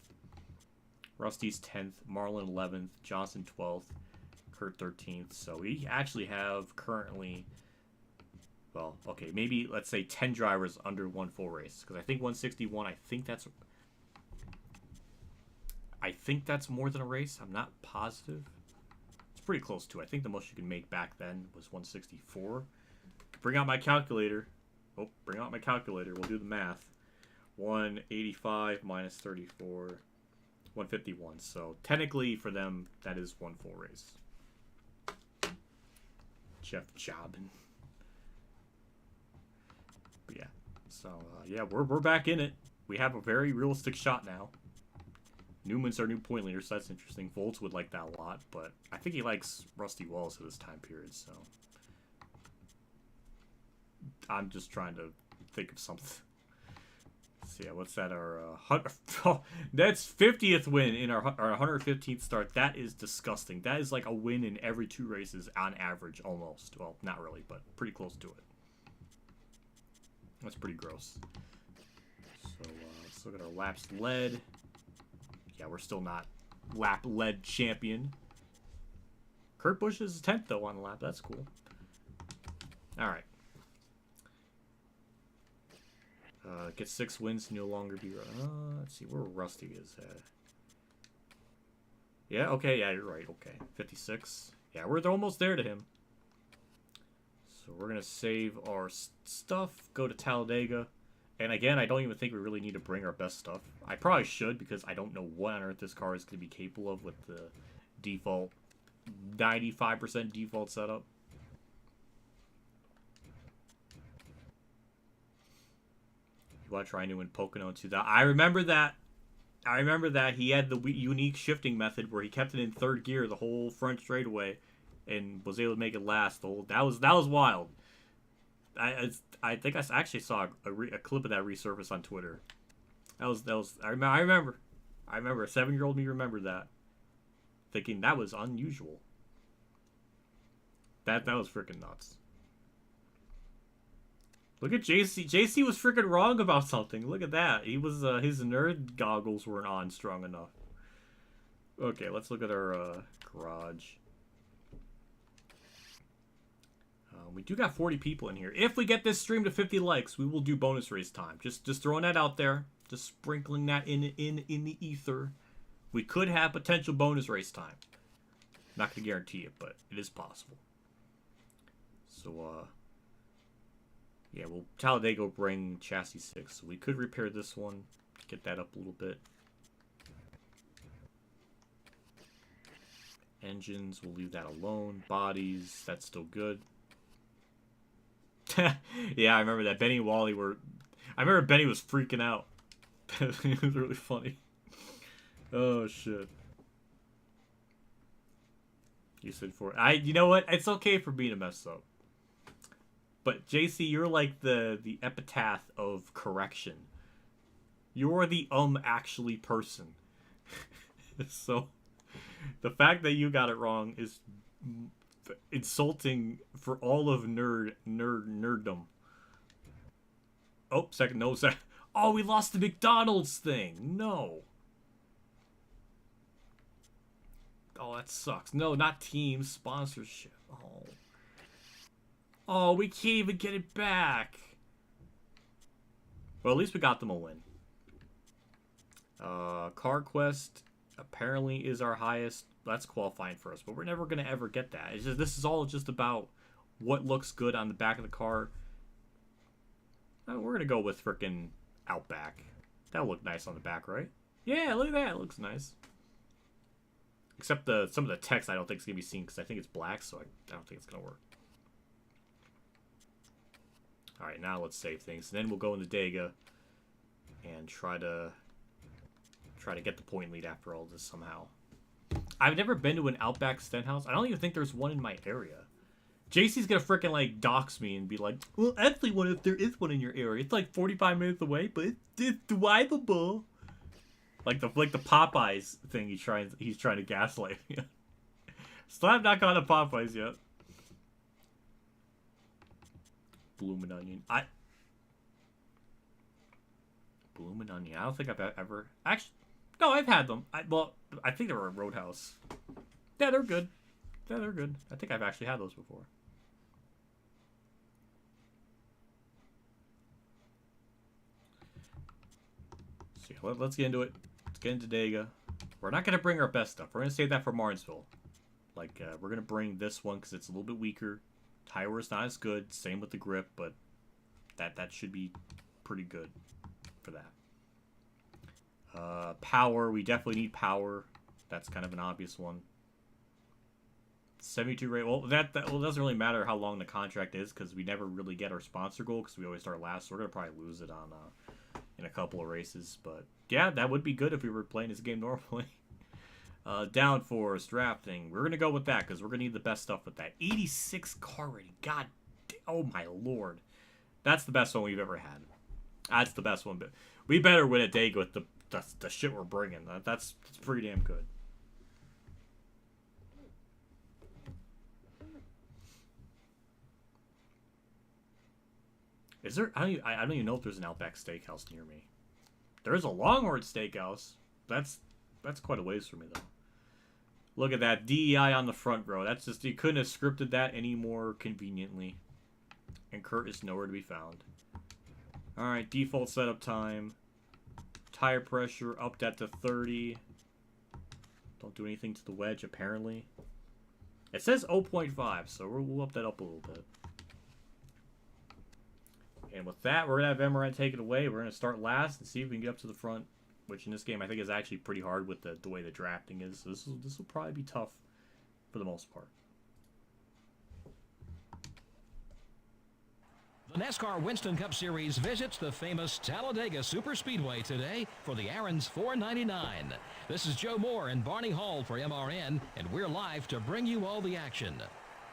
Rusty's 10th. Marlin 11th. Johnson 12th. Kurt 13th. So we actually have currently... Well, okay, maybe let's say 10 drivers under one full race. Because I think 161, I think that's more than a race. I'm not positive. It's pretty close to it. I think the most you can make back then was 164. Bring out my calculator. Oh, bring out my calculator. We'll do the math. 185 minus 34. 151. So technically for them, that is one full race. Jeff Jobin. But yeah. So yeah, we're back in it. We have a very realistic shot now. Newman's our new point leader, so that's interesting. Volts would like that a lot, but I think he likes Rusty Wallace at this time period, so... I'm just trying to think of something. So yeah, what's that? That's 50th win in our 115th start. That is disgusting. That is like a win in every 2 races on average, almost. Well, not really, but pretty close to it. That's pretty gross. So let's look at our laps led. Yeah, we're still not lap lead champion. Kurt Busch is 10th though on the lap. That's cool. All right. Get 6 wins to no longer be... let's see where Rusty is at. Yeah, okay, yeah, you're right. Okay, 56. Yeah, we're almost there to him. So we're going to save our stuff, go to Talladega. And again, I don't even think we really need to bring our best stuff. I probably should because I don't know what on earth this car is going to be capable of with the default 95% default setup. You want to try new in Pocono 2000? I remember that. He had the unique shifting method where he kept it in 3rd gear the whole front straightaway and was able to make it last the whole. That was wild. I think I actually saw a clip of that resurface on Twitter. That was I remember a 7-year-old me remembered that, thinking that was unusual. That was freaking nuts. Look at JC. JC was freaking wrong about something. Look at that. He was his nerd goggles weren't on strong enough. Okay, let's look at our garage. We do got 40 people in here. If we get this stream to 50 likes, we will do bonus race time. Just throwing that out there. Just sprinkling that in the ether. We could have potential bonus race time. Not going to guarantee it, but it is possible. So, yeah, well, Talladega will bring chassis 6. So we could repair this one. Get that up a little bit. Engines, we'll leave that alone. Bodies, that's still good. Yeah, I remember that. Benny and Wally were... I remember Benny was freaking out. It was really funny. Oh, shit. You said 4. You know what? It's okay for me to mess up. But, JC, you're like the epitaph of correction. You're the actually person. So, the fact that you got it wrong is... insulting for all of nerddom. Oh, second. Oh, we lost the McDonald's thing. No. Oh, that sucks. No, not team sponsorship. Oh. Oh, we can't even get it back. Well, at least we got them a win. CarQuest apparently is our highest. That's qualifying for us, but we're never going to ever get that. It's just, this is all just about what looks good on the back of the car. We're going to go with frickin' Outback. That'll look nice on the back, right? Yeah, look at that. It looks nice. Except some of the text I don't think is going to be seen because I think it's black, so I don't think it's going to work. Alright, now let's save things. And then we'll go into Dega and try to get the point lead after all this somehow. I've never been to an Outback Stenhouse. I don't even think there's one in my area. JC's gonna frickin' like dox me and be like, well, actually, what if there is one in your area? It's like 45 minutes away, but it's drivable. Like the Popeyes thing he's trying to gaslight me. Still have not gone to Popeyes yet. Bloomin' Onion. Bloomin' Onion. I don't think I've ever actually. No, I've had them. I think they were a Roadhouse. Yeah, they're good. Yeah, they're good. I think I've actually had those before. So yeah, let's get into it. Let's get into Dega. We're not gonna bring our best stuff. We're gonna save that for Martinsville. Like we're gonna bring this one because it's a little bit weaker. Tire wear's not as good. Same with the grip, but that should be pretty good for that. Power, we definitely need power. That's kind of an obvious one. 72 rate. Well, well, it doesn't really matter how long the contract is because we never really get our sponsor goal because we always start last. So we're gonna probably lose it on in a couple of races. But yeah, that would be good if we were playing this game normally. Downforce drafting. We're gonna go with that because we're gonna need the best stuff with that. 86 car rating. God, oh my lord, that's the best one we've ever had. That's the best one. But we better win a Dega with the shit we're bringing. That's pretty damn good. Is there? I don't even know if there's an Outback Steakhouse near me. There is a Longhorn Steakhouse. That's quite a ways for me though. Look at that DEI on the front row. That's just, you couldn't have scripted that any more conveniently. And Kurt is nowhere to be found. All right, default setup time. Tire pressure up that to 30. Don't do anything to the wedge apparently. It says 0.5, so we'll up that up a little bit. And with that, we're going to have Emran take it away. We're going to start last and see if we can get up to the front, which in this game I think is actually pretty hard with the way the drafting is. So this will probably be tough for the most part. The NASCAR Winston Cup Series visits the famous Talladega Superspeedway today for the R7-8-9. This is Joe Moore and Barney Hall for MRN, and we're live to bring you all the action.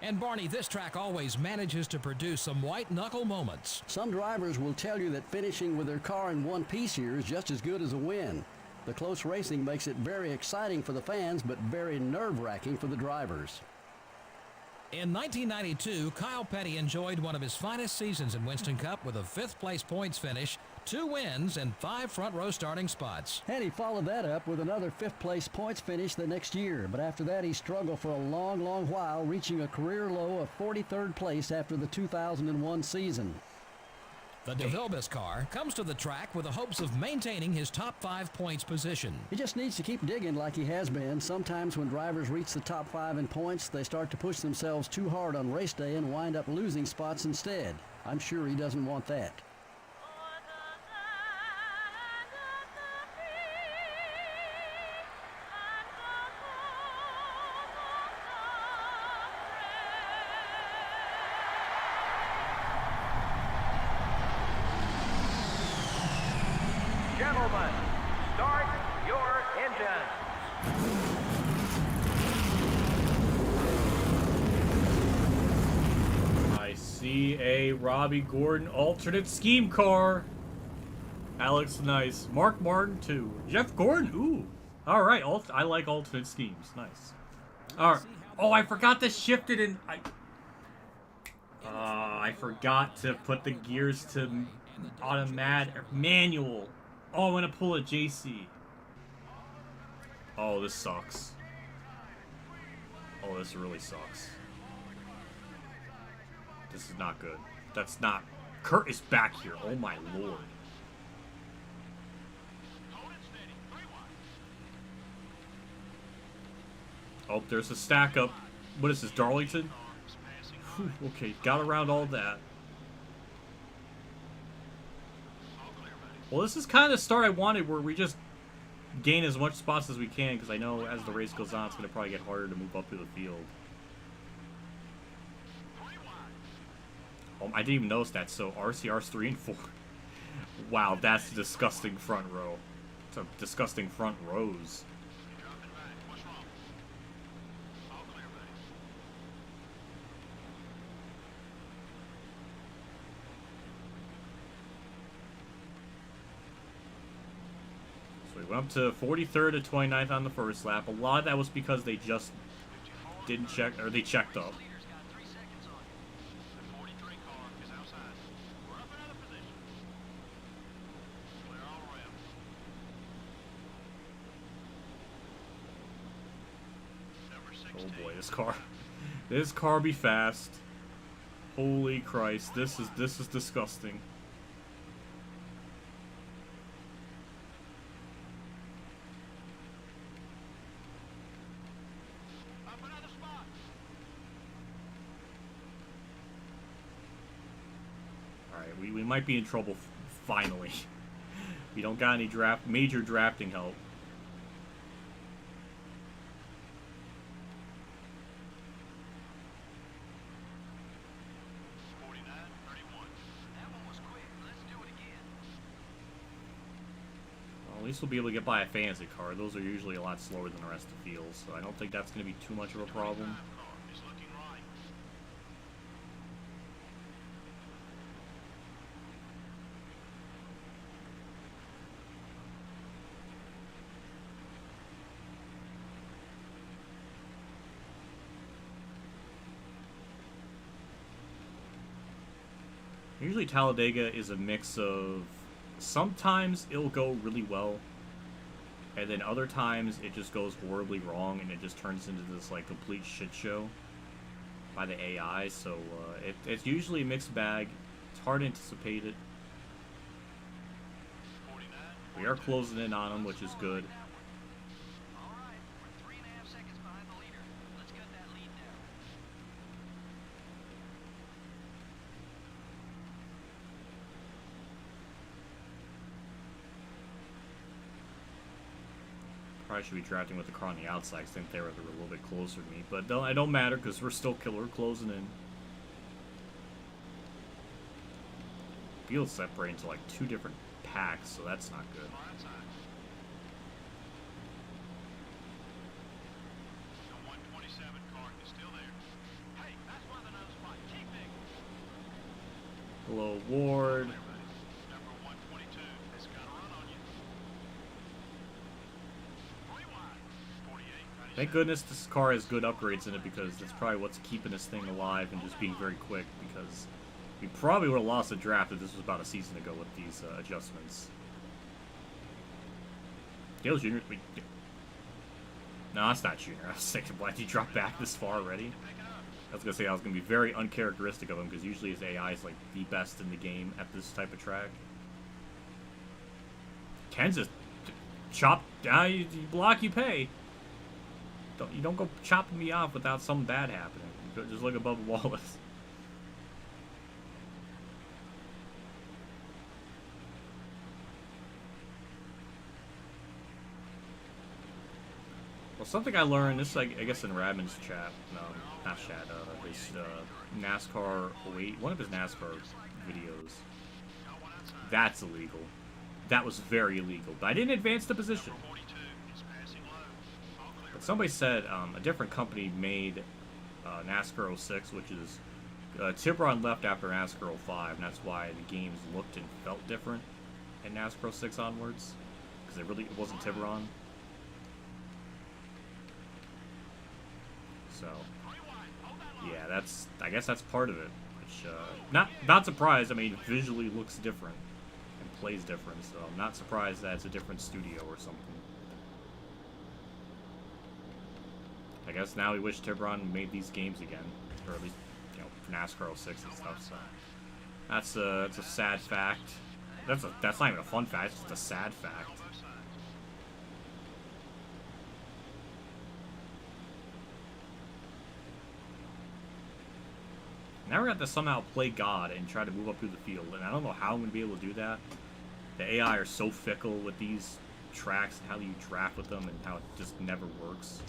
And Barney, this track always manages to produce some white-knuckle moments. Some drivers will tell you that finishing with their car in one piece here is just as good as a win. The close racing makes it very exciting for the fans, but very nerve-wracking for the drivers. In 1992, Kyle Petty enjoyed one of his finest seasons in Winston Cup with a 5th-place points finish, 2 wins, and 5 front-row starting spots. And he followed that up with another 5th-place points finish the next year. But after that, he struggled for a long, long while, reaching a career low of 43rd place after the 2001 season. The DeVilbiss car comes to the track with the hopes of maintaining his top 5 points position. He just needs to keep digging like he has been. Sometimes when drivers reach the top 5 in points, they start to push themselves too hard on race day and wind up losing spots instead. I'm sure he doesn't want that. Gentlemen, start your engines. I see a Robbie Gordon alternate scheme car. That looks nice. Mark Martin too. Jeff Gordon. Ooh. All right. I like alternate schemes. Nice. All right. Oh, I forgot to shift it in. I forgot to put the gears to automatic manual. Oh, I'm gonna pull a JC. Oh, this sucks. Oh, this really sucks. This is not good. That's not... Kurt is back here. Oh my lord. Oh, there's a stack up. What is this, Darlington? Whew, okay, got around all that. Well, this is kind of the start I wanted, where we just gain as much spots as we can, because I know as the race goes on, it's going to probably get harder to move up through the field. Oh, I didn't even notice that. So RCR's 3 and 4. Wow, that's a disgusting front row. It's a disgusting front rows. So we went up to 43rd to 29th on the first lap. A lot of that was because they just didn't check, or they checked up. Oh boy, this car be fast. Holy Christ, this is disgusting. All right, we might be in trouble finally. We don't got any major drafting help. At least we'll be able to get by a fantasy car. Those are usually a lot slower than the rest of the field, so I don't think that's going to be too much of a problem. Usually Talladega is a mix of... Sometimes it'll go really well, and then other times it just goes horribly wrong, and it just turns into this like complete shit show by the AI. So it's usually a mixed bag. It's hard to anticipate it. We are closing in on them, which is good. Probably should be drafting with the car on the outside. I think they were a little bit closer to me, but it don't matter because we're still closing in. Field separating to like 2 different packs, so that's not good. Hello, Ward. Thank goodness this car has good upgrades in it, because that's probably what's keeping this thing alive and just being very quick, because we probably would have lost the draft if this was about a season ago with these adjustments. Dale Jr. No, that's not Jr. I was thinking, why did he drop back this far already? I was going to say I was going to be very uncharacteristic of him, because usually his AI is like the best in the game at this type of track. Ken's just chop down, you block, you pay. You don't go chopping me off without something bad happening. Just look above Wallace. Well, something I learned, this I guess in Radman's chat, no, not chat, this NASCAR 08, one of his NASCAR videos. That's illegal. That was very illegal. But I didn't advance the position. But somebody said a different company made NASCAR 06, which is Tiburon left after NASCAR 05, and that's why the games looked and felt different in NASCAR 06 onwards, because it wasn't Tiburon. So yeah, I guess that's part of it. Which not surprised. I mean, visually looks different and plays different, so I'm not surprised that it's a different studio or something. I guess now we wish Tiburon made these games again, or at least, you know, for NASCAR 06 and stuff. So that's a sad fact. That's not even a fun fact. It's just a sad fact. Now we're going to have to somehow play God and try to move up through the field, and I don't know how I'm going to be able to do that. The AI are so fickle with these tracks and how you draft with them and how it just never works.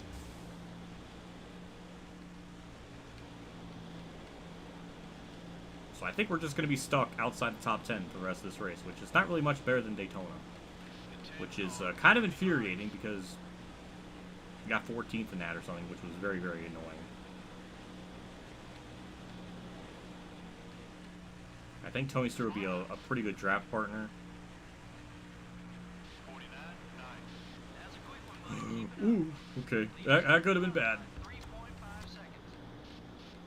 So I think we're just going to be stuck outside the top 10 for the rest of this race, which is not really much better than Daytona. Which is kind of infuriating because we got 14th in that or something, which was very, very annoying. I think Tony Stewart would be a pretty good draft partner. Ooh, okay. That could have been bad.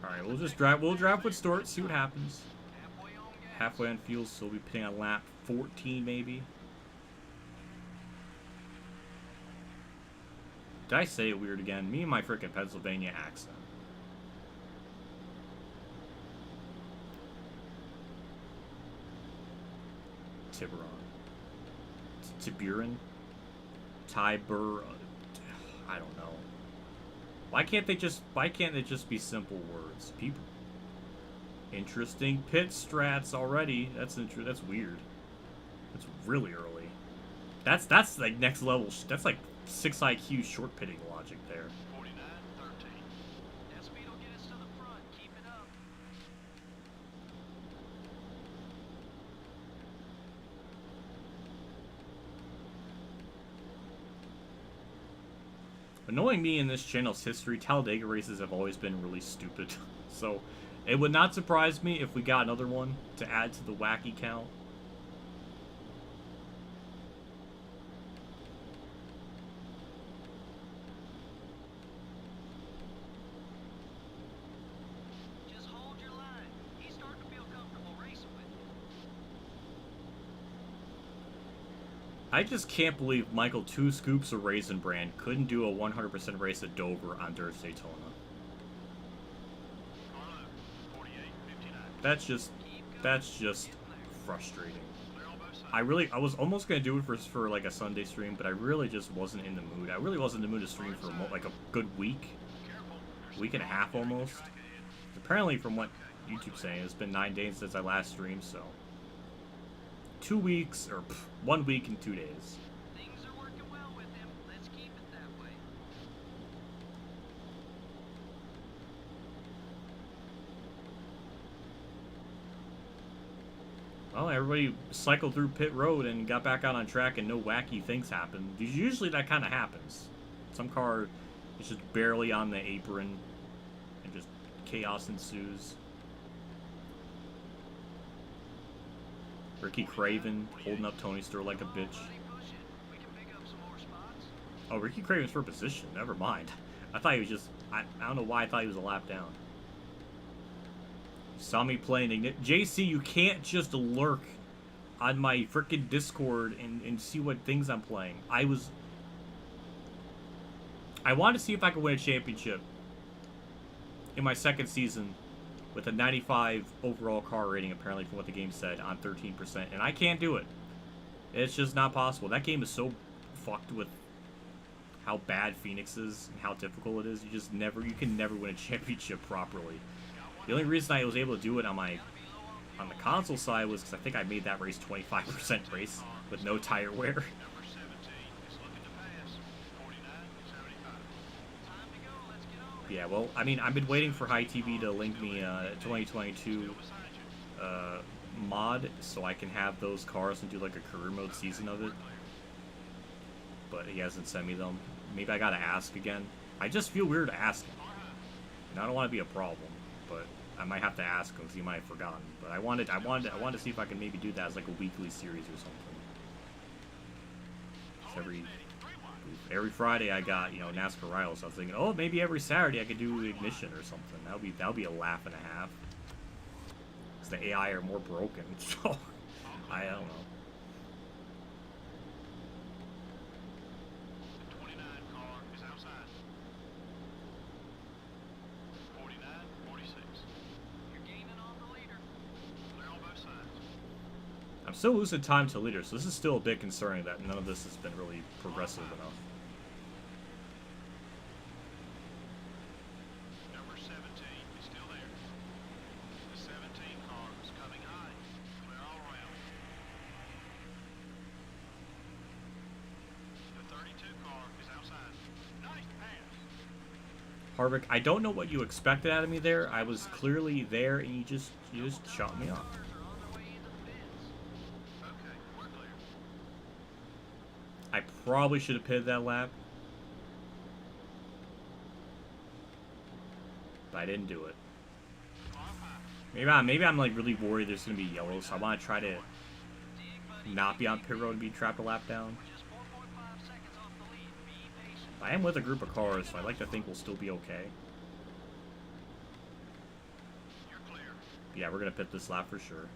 Alright, we'll draft with Stewart, see what happens. Halfway on fuel, so we'll be pitting on lap 14 maybe. Did I say it weird again? Me and my frickin' Pennsylvania accent. Tiburon. Tiburon? Tiber. I don't know. Why can't they just be simple words? People. Interesting pit strats already. That's weird. That's really early. That's like next level. That's like 6 IQ short pitting logic there. 49-13. That speed will get us to the front. Keep it up. Knowing me in this channel's history, Talladega races have always been really stupid. So, it would not surprise me if we got another one to add to the wacky count. Just hold your line. He's starting to feel comfortable racing with you. I just can't believe Michael Two Scoops of Raisin Brand couldn't do a 100% race at Dover on Dirt Daytona. That's just frustrating. I was almost gonna do it for like a Sunday stream, but I really just wasn't in the mood. I really wasn't in the mood to stream for like a good week and a half almost. Apparently, from what YouTube's saying, it's been 9 days since I last streamed, so 2 weeks or 1 week and 2 days. Things are working well with him. Let's keep it that way. Well, everybody cycled through pit road and got back out on track, and no wacky things happened. Usually that kind of happens. Some car is just barely on the apron, and just chaos ensues. Ricky Craven holding up Tony Stewart like a bitch. Oh, Ricky Craven's for position. Never mind. I thought he was just... I don't know why I thought he was a lap down. Saw me playing Ignite. JC, you can't just lurk on my frickin' Discord and see what things I'm playing. I wanted to see if I could win a championship in my second season with a 95 overall car rating, apparently, from what the game said, on 13%. And I can't do it. It's just not possible. That game is so fucked with how bad Phoenix is and how difficult it is. You can never win a championship properly. The only reason I was able to do it on the console side was because I think I made that race 25% race with no tire wear. Yeah, well, I mean, I've been waiting for High TV to link me a 2022 mod so I can have those cars and do like a career mode season of it. But he hasn't sent me them. Maybe I gotta ask again. I just feel weird asking. And I don't want to be a problem, but I might have to ask him because he might have forgotten. But I wanted to see if I can maybe do that as like a weekly series or something. Every Friday I got, you know, NASCAR Rivals. So I was thinking, oh, maybe every Saturday I could do Ignition or something. That'll be a laugh and a half. Because the AI are more broken, so I don't know. still losing time to leaders, so this is still a bit concerning that none of this has been really progressive enough. Number 17 is still there. The 17 car is coming high. Clear all around. The 32 car is outside. Nice pass. Harvick, I don't know what you expected out of me there. I was clearly there, and you just shot me off. Cars are on their way into the pits. Okay, we're clear. I probably should have pitted that lap, but I didn't do it. Maybe I'm like really worried there's gonna be yellow, so I want to try to not be on pit road and be trapped a lap down. Just 4.5 seconds off the lead. Be patient. I am with a group of cars, so I like to think we'll still be okay. You're clear. Yeah, we're gonna pit this lap for sure.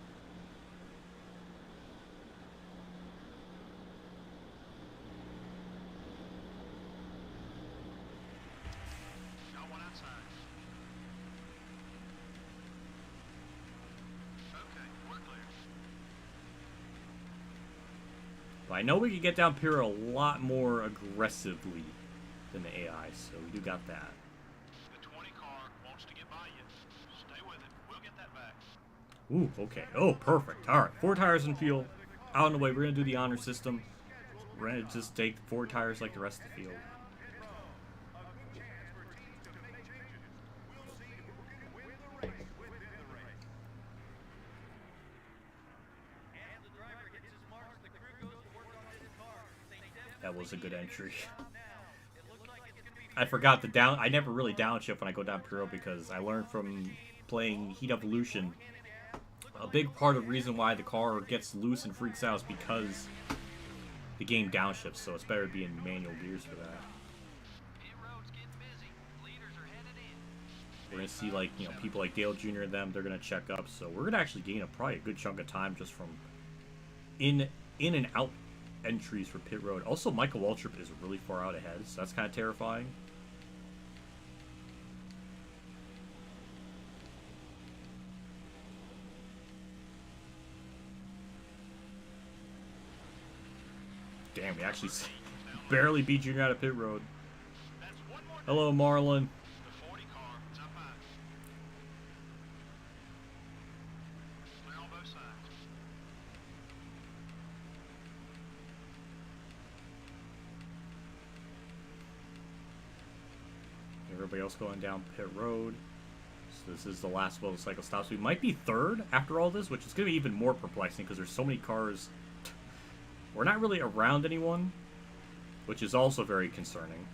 Got one outside. Okay, we're clear. But I know we can get down pit road a lot more aggressively than the AI, so we do got that. The 20 car wants to get by you. Stay with it. We'll get that back. Ooh, okay. Oh, perfect. All right, 4 tires in field. Out in the way. We're gonna do the honor system. We're gonna just take 4 tires like the rest of the field. That was a good entry. I forgot the down. I never really downshift when I go down pit road because I learned from playing Heat Evolution. A big part of the reason why the car gets loose and freaks out is because the game downshifts, so it's better to be in manual gears for that. Pit road's getting busy. Leaders are headed in. We're gonna see, like, you know, people like Dale Jr. and them, they're gonna check up, so we're gonna actually gain probably a good chunk of time just from in and out entries for pit road. Also, Michael Waltrip is really far out ahead, so that's kind of terrifying. Damn, we actually barely beat Junior out of pit road. Hello, Marlon. The 40 car is up high. Clear on both sides. Everybody else going down pit road. So this is the last motorcycle stops. We might be third after all this, which is going to be even more perplexing because there's so many cars. We're not really around anyone, which is also very concerning.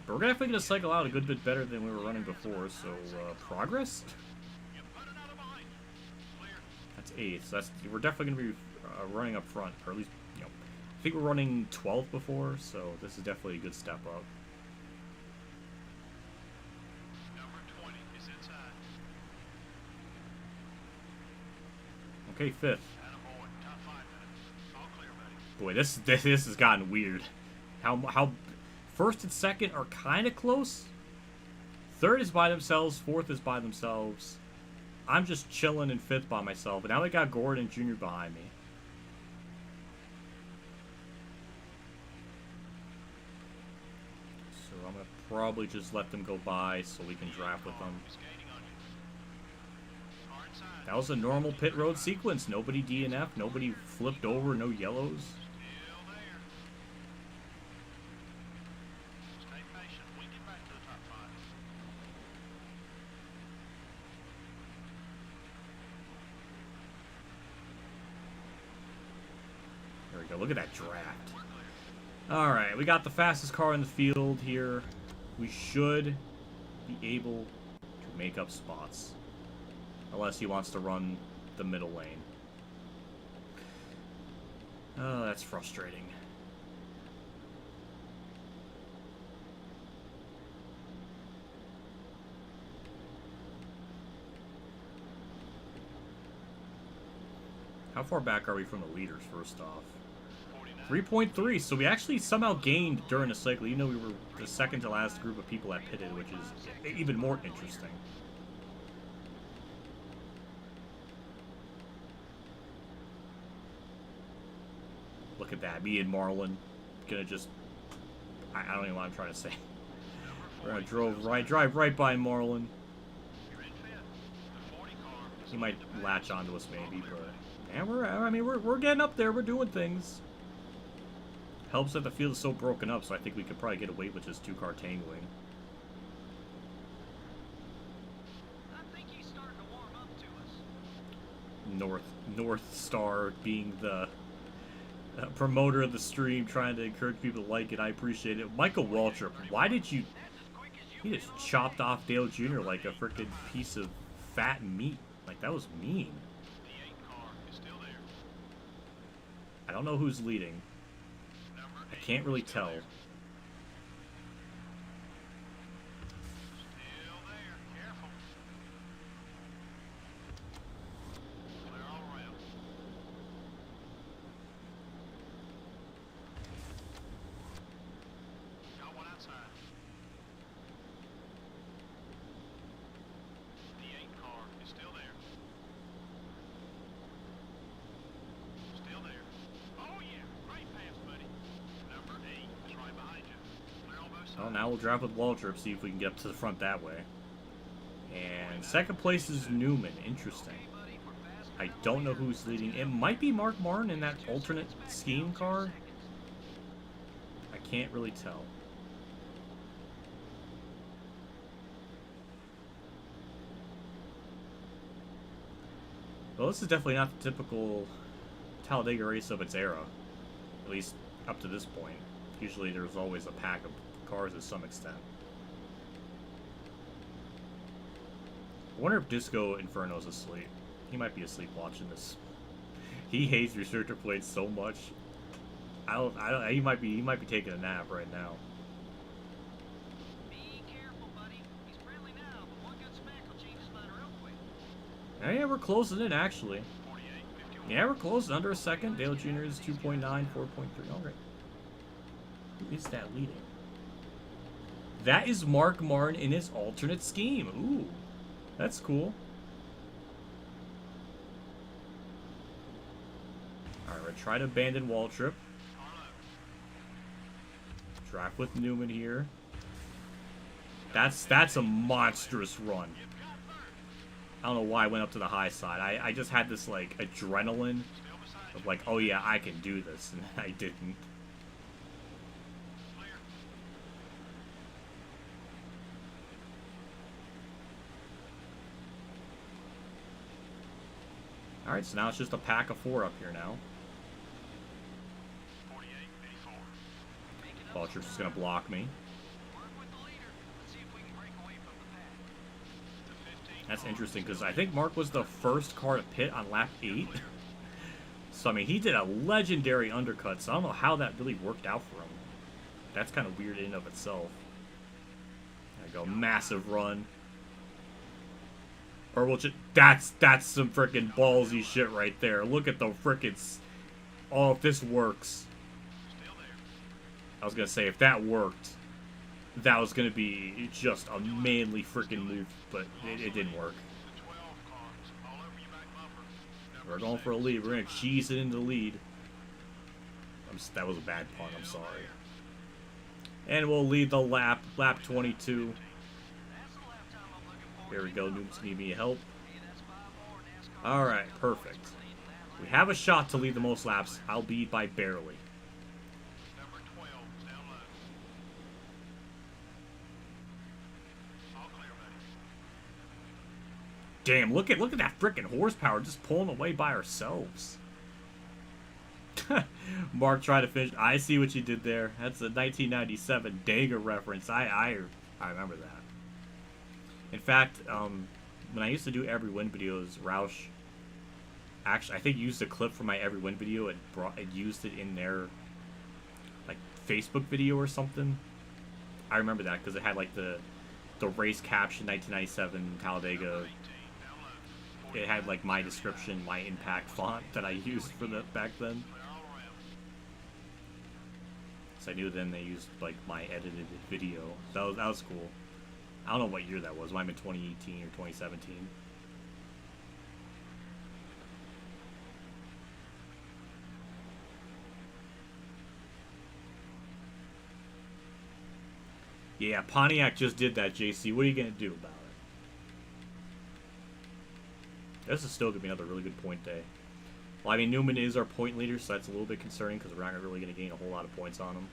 But we're definitely going to cycle out a good bit better than we were running before, so progress? That's 8th, so we're definitely going to be running up front, or at least, you know, I think we're running 12th before, so this is definitely a good step up. Number 20 is inside. Okay, 5th. Attaboy, top 5 minutes. All clear, buddy. Boy, this has gotten weird. How first and second are kind of close. Third is by themselves. 4th is by themselves. I'm just chilling in 5th by myself. But now they got Gordon Jr. behind me. So I'm gonna probably just let them go by so we can draft with them. That was a normal pit road sequence. Nobody DNF. Nobody flipped over. No yellows. There we go. Look at that draft. Alright, we got the fastest car in the field here. We should be able to make up spots. Unless he wants to run the middle lane. Oh, that's frustrating. How far back are we from the leaders, first off? 3.3, so we actually somehow gained during the cycle, even though we were the second to last group of people that pitted, which is even more interesting. look at that. Me and Marlon gonna just... I don't even know what I'm trying to say. We're gonna drive right by Marlon. He might latch onto us maybe, but... Yeah, we're getting up there. We're doing things. Helps that the field is so broken up, so I think we could probably get away with just two-car tangling. I think he's starting to warm up to us. North Star being the promoter of the stream, trying to encourage people to like it. I appreciate it. Michael Waltrip, why did you... He just chopped off Dale Jr. like a freaking piece of fat meat. Like, that was mean. I don't know who's leading. I can't really tell. Well, now we'll drive with Waltrip, see if we can get up to the front that way. And second place is Newman. Interesting. I don't know who's leading. It might be Mark Martin in that alternate scheme car. I can't really tell. Well, this is definitely not the typical Talladega race of its era. At least up to this point. Usually there's always a pack of cars to some extent. I wonder if Disco Inferno's asleep. He might be asleep watching this. He hates restrictor plates so much. He might be taking a nap right now. Be careful, buddy. He's friendly now, but one good smack will change his mind real quick. Yeah, we're closing in actually. Yeah, we're closing under a second. Dale Jr. is 2.9, 4.3. All right. Who is that leading? That is Mark Martin in his alternate scheme. Ooh, that's cool. Alright, we're going to try to abandon Waltrip. Drive with Newman here. That's a monstrous run. I don't know why I went up to the high side. I just had this, like, adrenaline of, like, oh yeah, I can do this, and I didn't. Alright, so now it's just a pack of 4 up here now. Waltrip's just going to block me. That's interesting, because I think Mark was the first car to pit on lap 8. So, I mean, he did a legendary undercut, so I don't know how that really worked out for him. That's kind of weird in and of itself. There we go, massive run. Or we'll just... That's some freaking ballsy shit right there. Look at the freaking... Oh, if this works. I was going to say, if that worked, that was going to be just a manly freaking move, but it didn't work. We're going for a lead. We're going to cheese it into the lead. That was a bad pun. I'm sorry. And we'll lead the lap 22. There we go. Newman's need me help. Alright, perfect. We have a shot to lead the most laps, albeit by barely. Damn, look at that freaking horsepower just pulling away by ourselves. Mark tried to finish. I see what you did there. That's a 1997 Dega reference. I remember that. In fact, when I used to do every win videos, Roush actually, I think, used a clip from my every win video and used it in their like Facebook video or something. I remember that because it had like the race caption 1997 Talladega. It had like my description, my impact font that I used for the back then. So I knew then they used like my edited video. That was cool. I don't know what year that was. It might have been 2018 or 2017. Yeah, Pontiac just did that, JC. What are you going to do about it? This is still going to be another really good point day. Well, I mean, Newman is our point leader, so that's a little bit concerning because we're not really going to gain a whole lot of points on him.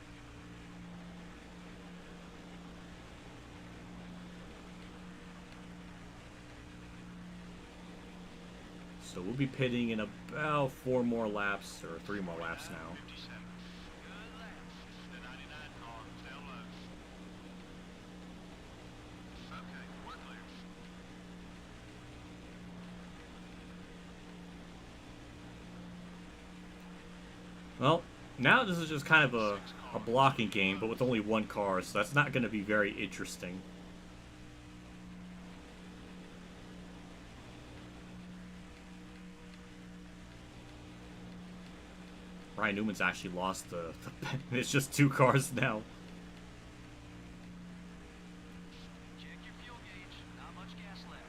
So we'll be pitting in about 4 more laps, or 3 more laps now. Well, now this is just kind of a blocking game, but with only 1 car, so that's not going to be very interesting. Ryan Newman's actually lost the it's just 2 cars now. Check your fuel gauge. Not much gas left.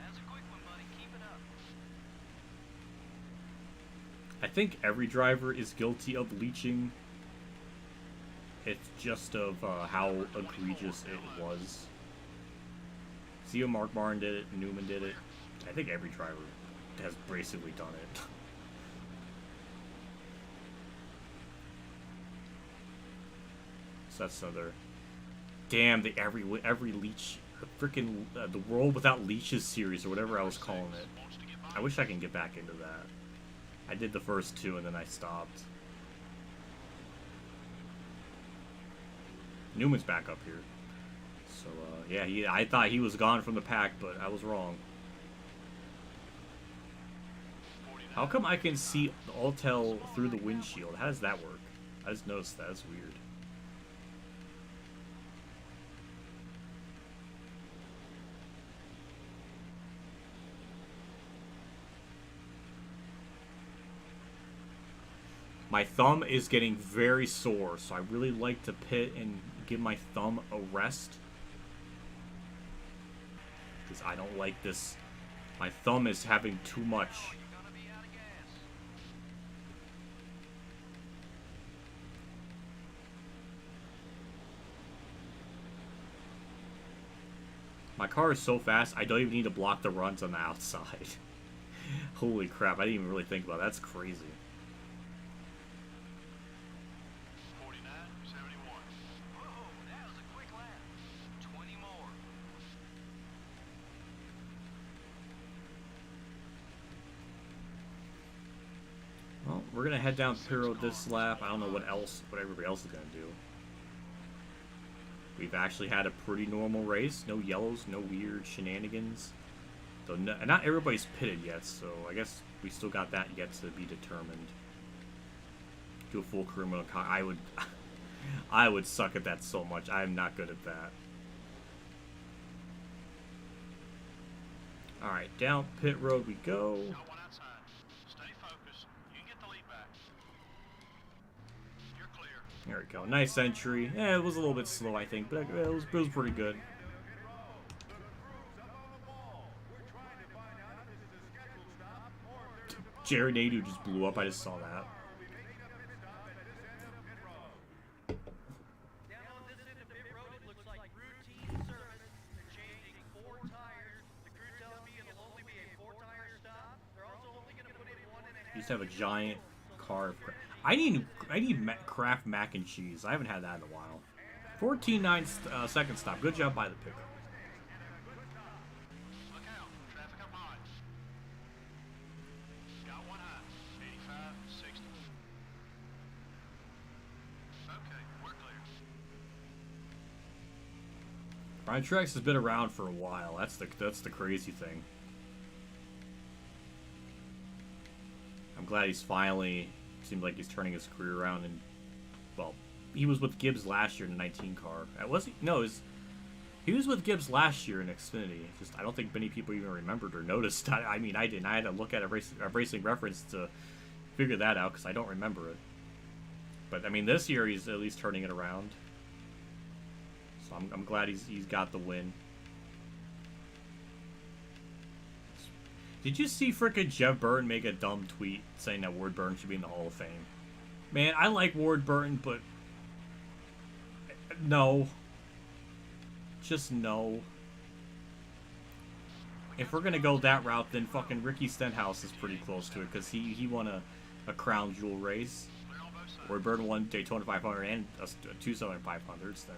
That's a quick one, buddy. Keep it up. I think every driver is guilty of leaching. It's just of how egregious it was. See, Mark Martin did it, Newman did it. I think every driver has basically done it. So that's another. Damn, the every leech, freaking the World Without Leeches series or whatever I was calling it. I wish I can get back into that. I did the first 2 and then I stopped. Newman's back up here. So, yeah, I thought he was gone from the pack, but I was wrong. How come I can see the Altel through the windshield? How does that work? I just noticed that. That's weird. My thumb is getting very sore, so I really like to pit and give my thumb a rest. Because I don't like this. My thumb is having too much. My car is so fast, I don't even need to block the runs on the outside. Holy crap, I didn't even really think about that. That's crazy. Well, we're gonna head down pit road this lap. I don't know what everybody else is gonna do. We've actually had a pretty normal race. No yellows, no weird shenanigans. Though not everybody's pitted yet, so I guess we still got that yet to be determined. Do a full career mode. I would suck at that so much. I'm not good at that. All right, down pit road we go. There we go. Nice entry. Yeah, it was a little bit slow, I think, but it was pretty good. Jerry Nadeau just blew up. I just saw that. Used to have a giant car of I need Kraft mac and cheese. I haven't had that in a while. 14.9 second stop. Good job by the picker. Look out. Traffic up high. Got one high. 85, 60. Okay, we're clear. Brian Truex has been around for a while. That's the crazy thing. I'm glad he's finally seems like he's turning his career around. And well, he was with Gibbs last year in the 19 car. Was he? No, he was with Gibbs last year in Xfinity. Just I don't think many people even remembered or noticed. I mean, I didn't. I had to look at a racing reference to figure that out because I don't remember it. But I mean, this year he's at least turning it around. So I'm glad he's got the win. Did you see frickin' Jeff Burton make a dumb tweet saying that Ward Burton should be in the Hall of Fame? Man, I like Ward Burton, but no. Just no. If we're gonna go that route, then fucking Ricky Stenhouse is pretty close to it, because he won a crown jewel race. Ward Burton won Daytona 500 and two Southern 500s. Then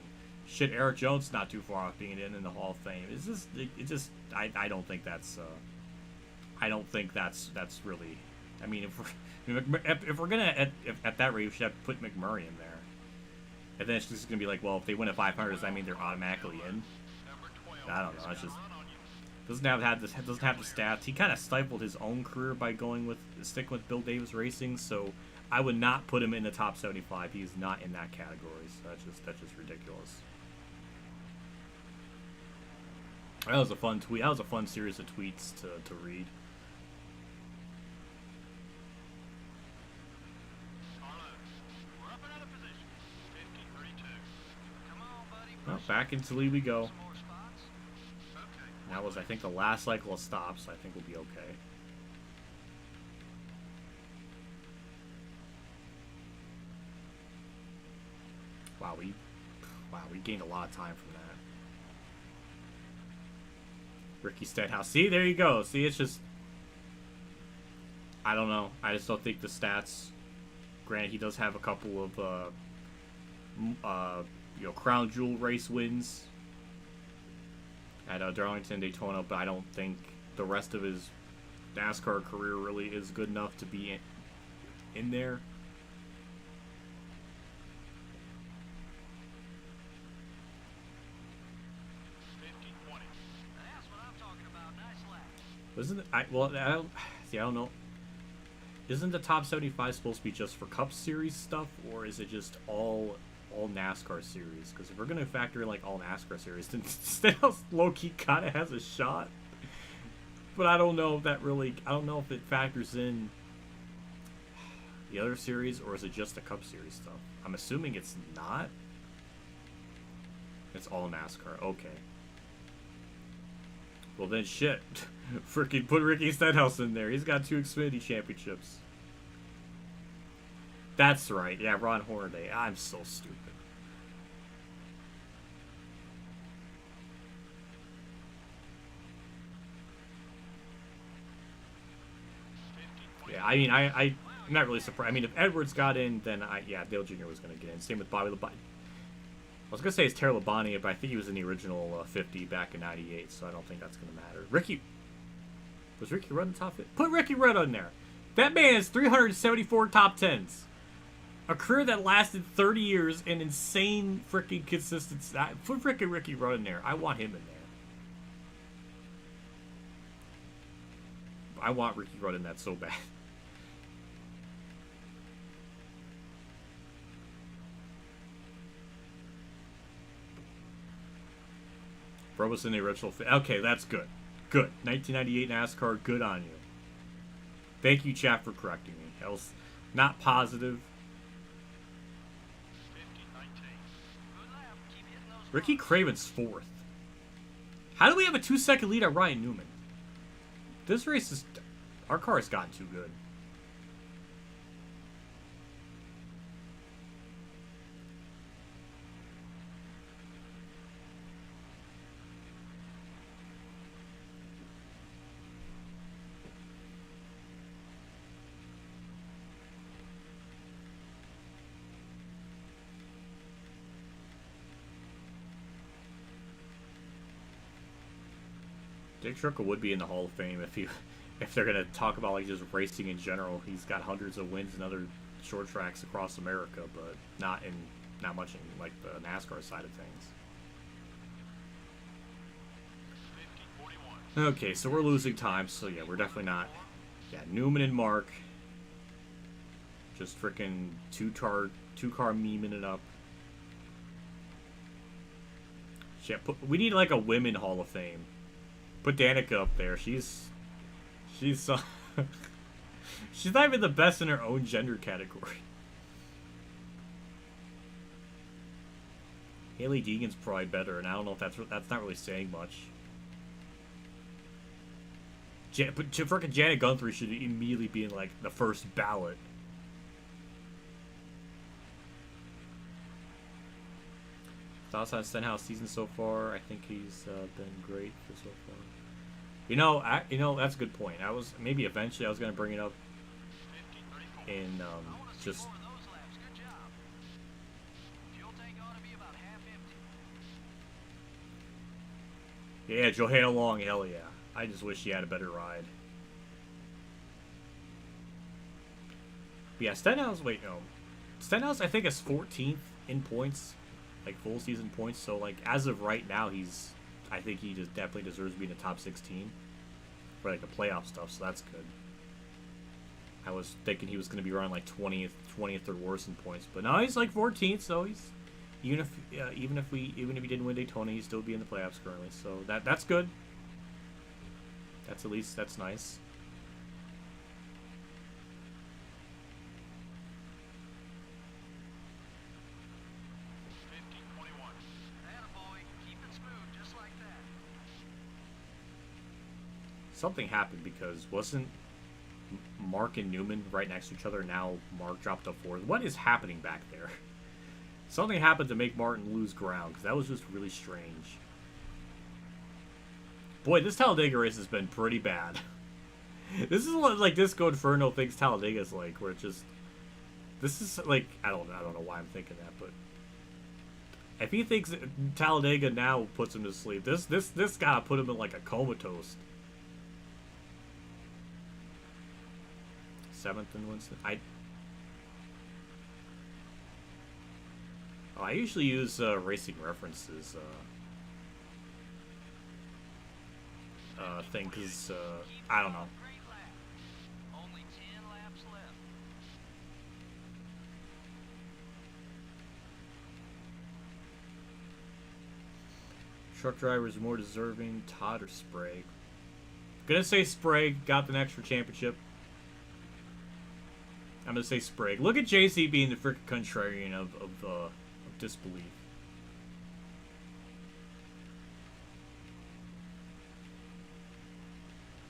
shit, Eric Jones not too far off being in the Hall of Fame. I don't think that's really. I mean, if we're gonna at that rate, we should have to put McMurray in there. And then it's just gonna be like, well, if they win a 500, does that mean they're automatically in? I don't know. It's just doesn't have the stats. He kind of stifled his own career by sticking with Bill Davis Racing. So I would not put him in the top 75. He's not in that category. So that's just ridiculous. That was a fun tweet. That was a fun series of tweets to read. Well, back into the lead we go. That was, I think, the last cycle of stops. So I think we'll be okay. Wow, we gained a lot of time from that. Ricky Stenhouse. See, there you go. See, it's just, I don't know. I just don't think the stats. Granted, he does have a couple of crown jewel race wins at Darlington, Daytona, but I don't think the rest of his NASCAR career really is good enough to be in there. Isn't it? I don't know. Isn't the top 75 supposed to be just for Cup Series stuff, or is it just all NASCAR series? Because if we're gonna factor in like all NASCAR series, then Stenhouse low-key kind of has a shot. But I don't know if that really. I don't know if it factors in the other series, or is it just the Cup Series stuff? I'm assuming it's not. It's all NASCAR. Okay. Well then, shit. Freaking put Ricky Stenhouse in there. He's got 2 Xfinity championships. That's right. Yeah, Ron Hornaday. I'm so stupid. Yeah, I mean, I'm not really surprised. I mean, if Edwards got in, then Dale Jr. was going to get in. Same with Bobby Labonte. I was going to say it's Terry Labonte, but I think he was in the original 50 back in '98, so I don't think that's going to matter. Was Ricky Rudd in the top 50? Put Ricky Rudd on there. That man has 374 top 10s. A career that lasted 30 years and insane freaking consistency. Put freaking Ricky Rudd in there. I want him in there. I want Ricky Rudd in that so bad. Bro was in the original. Okay, that's good. Good. 1998 NASCAR, good on you. Thank you, chat, for correcting me. That was not positive. Ricky Craven's 4th. How do we have a 2-second lead on Ryan Newman? This race is... Our car has gotten too good. Dick Trickle would be in the Hall of Fame if they're gonna talk about like just racing in general. He's got hundreds of wins in other short tracks across America, but not much in like the NASCAR side of things. Okay, so we're losing time. So yeah, we're definitely not. Yeah, Newman and Mark just freaking two-car memeing it up. Shit, we need like a women Hall of Fame. Put Danica up there. She's she's not even the best in her own gender category. Haley Deegan's probably better, and I don't know if that's not really saying much. But frickin' Janet Guthrie should immediately be in, like, the first ballot. Thoughts on Stenhouse season so far? I think he's been great for so far. You know, that's a good point. Maybe eventually I was gonna bring it up in just. Yeah, Johanna Long, hell yeah. I just wish he had a better ride. But yeah, Stenhouse, wait, no. Stenhouse, I think, is 14th in points. Like, full season points. So, like, as of right now, I think he just definitely deserves to be in the top 16. For, like, the playoff stuff, so that's good. I was thinking he was going to be around, like, 20th or worse in points. But now he's, like, 14th, so he's... Even if he didn't win Daytona, he'd still be in the playoffs currently. So that's good. That's nice. Something happened because wasn't Mark and Newman right next to each other? Now Mark dropped to 4th. What is happening back there? Something happened to make Martin lose ground, because that was just really strange. Boy, this Talladega race has been pretty bad. This is what, like, Disco Inferno thinks Talladega is like, where it just... This is, like, I don't know why I'm thinking that, but... If he thinks Talladega now puts him to sleep, this gotta put him in, like, a comatose. 7th in Winston. I usually use racing references thing because I don't know. Only 10 laps left. Truck drivers more deserving, Todd or Sprague? Gonna say Sprague got the next for championship. I'm gonna say Sprague. Look at JC being the frickin' contrarian of disbelief.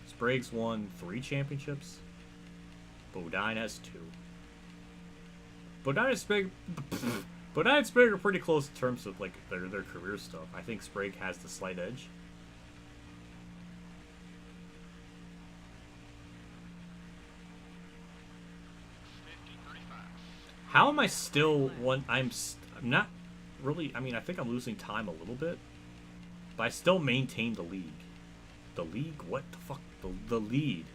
Sprague's won 3 championships. Bodine has 2. Bodine and Sprague are pretty close in terms of like their career stuff. I think Sprague has the slight edge. How am I still one? I'm not really. I mean, I think I'm losing time a little bit, but I still maintain the lead. The league? What the fuck? The lead.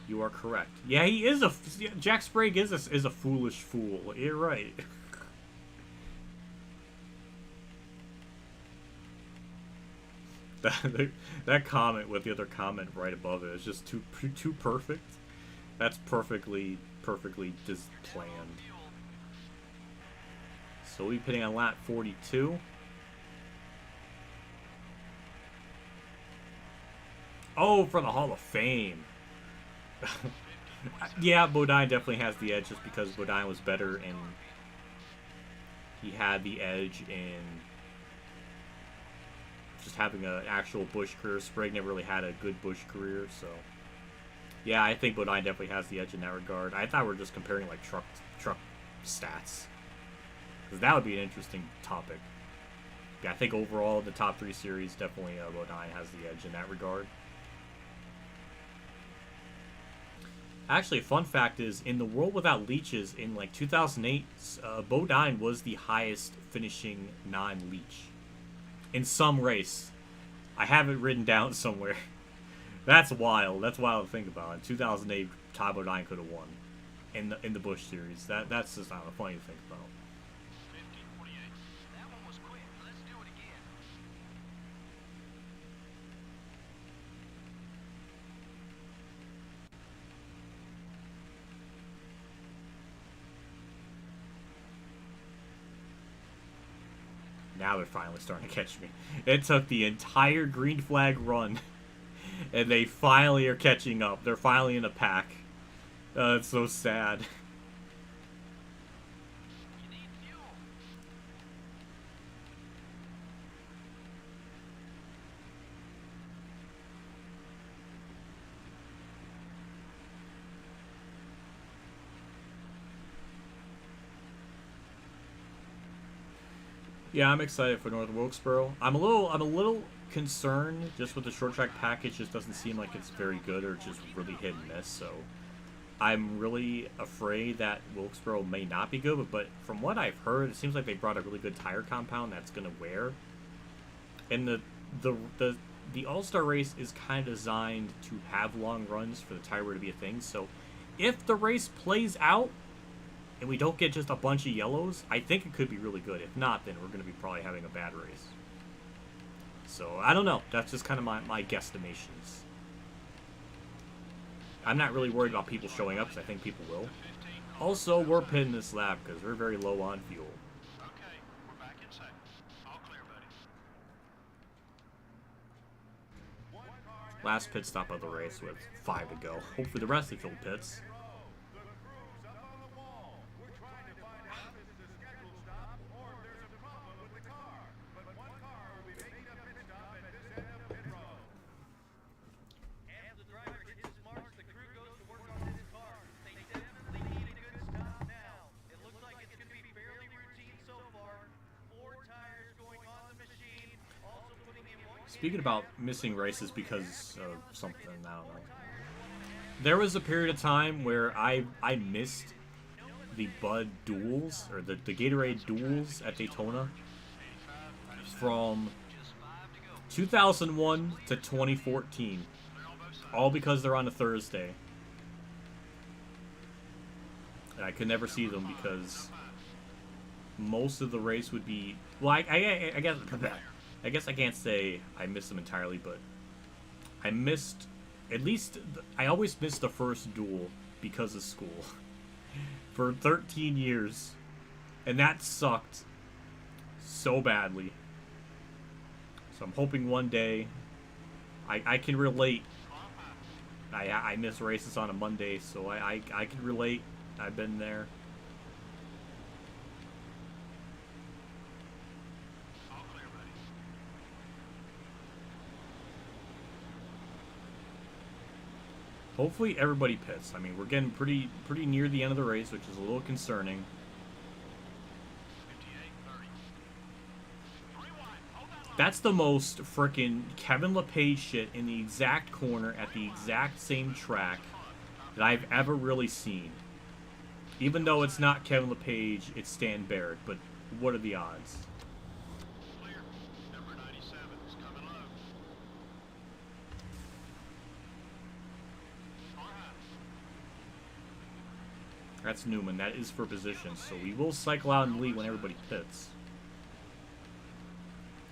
You are correct. Yeah, he is a. Jack Sprague is a foolish fool. You're right. That comment with the other comment right above it is just too perfect. That's perfectly just planned. So we'll be pitting on lap 42. Oh, for the Hall of Fame. Yeah, Bodine definitely has the edge just because Bodine was better and he had the edge in just having an actual Busch career. Sprague never really had a good Busch career, so yeah, I think Bodine definitely has the edge in that regard. I thought we were just comparing like truck stats, because that would be an interesting topic. Yeah, I think overall the top 3 series definitely Bodine has the edge in that regard. Actually, a fun fact is, in the World Without Leeches in like 2008, Bodine was the highest finishing non-leech in some race. I have it written down somewhere. That's wild. That's wild to think about. In 2008, Todd Bodine could have won in the Busch Series. That's just not funny to think about. That one was quick. Let's do it again. Now they're finally starting to catch me. It took the entire green flag run, and they finally are catching up. They're finally in a pack. It's so sad. Yeah, I'm excited for North Wilkesboro. I'm a little concerned just with the short track package. Just doesn't seem like it's very good or just really hit and miss. So I'm really afraid that Wilkesboro may not be good. But from what I've heard, it seems like they brought a really good tire compound that's gonna wear. And the All-Star race is kind of designed to have long runs for the tire wear to be a thing. So if the race plays out and we don't get just a bunch of yellows, I think it could be really good. If not, then we're going to be probably having a bad race. So, I don't know. That's just kind of my guesstimations. I'm not really worried about people showing up, because I think people will. Also, we're pitting this lap, because we're very low on fuel. Okay, we're back in second. All clear, buddy. Last pit stop of the race with 5 to go. Hopefully the rest of the field pits. Speaking about missing races because of something, I don't know. There was a period of time where I missed the Bud duels, or the Gatorade duels at Daytona from 2001 to 2014. All because they're on a Thursday. And I could never see them because most of the race would be... Well, I guess I can't say I missed them entirely, but I missed at least... I always missed the first duel because of school for 13 years, and that sucked so badly. So I'm hoping one day I can relate. I miss races on a Monday, so I can relate. I've been there. Hopefully everybody pits. I mean, we're getting pretty near the end of the race, which is a little concerning. That's the most frickin' Kevin LePage shit in the exact corner at the exact same track that I've ever really seen. Even though it's not Kevin LePage, it's Stan Barrett, but what are the odds? That's Newman. That is for position. So we will cycle out in the lead when everybody pits.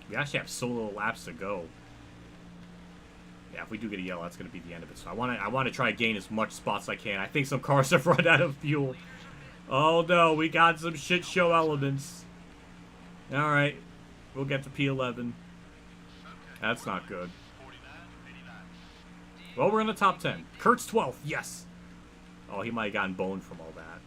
We actually have so little laps to go. Yeah, if we do get a yellow, that's going to be the end of it. So I want to try to gain as much spots as I can. I think some cars have run out of fuel. Oh no, we got some shit show elements. All right, we'll get to P11. That's not good. Well, we're in the top 10. Kurt's 12th. Yes. Oh, he might have gotten boned from all that.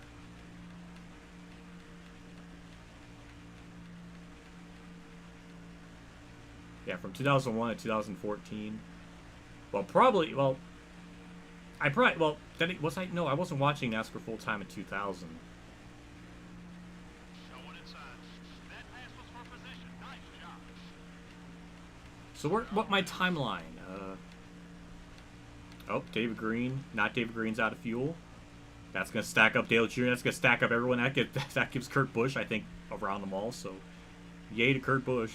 Yeah, from 2001 to 2014. Well, probably, well, then it was no, I wasn't watching NASCAR full time in 2000. So what my timeline? Oh, David Green. Not David Green's out of fuel. That's going to stack up Dale Jr. That's going to stack up everyone. That gives Kurt Busch, I think, around them all. So, yay to Kurt Busch.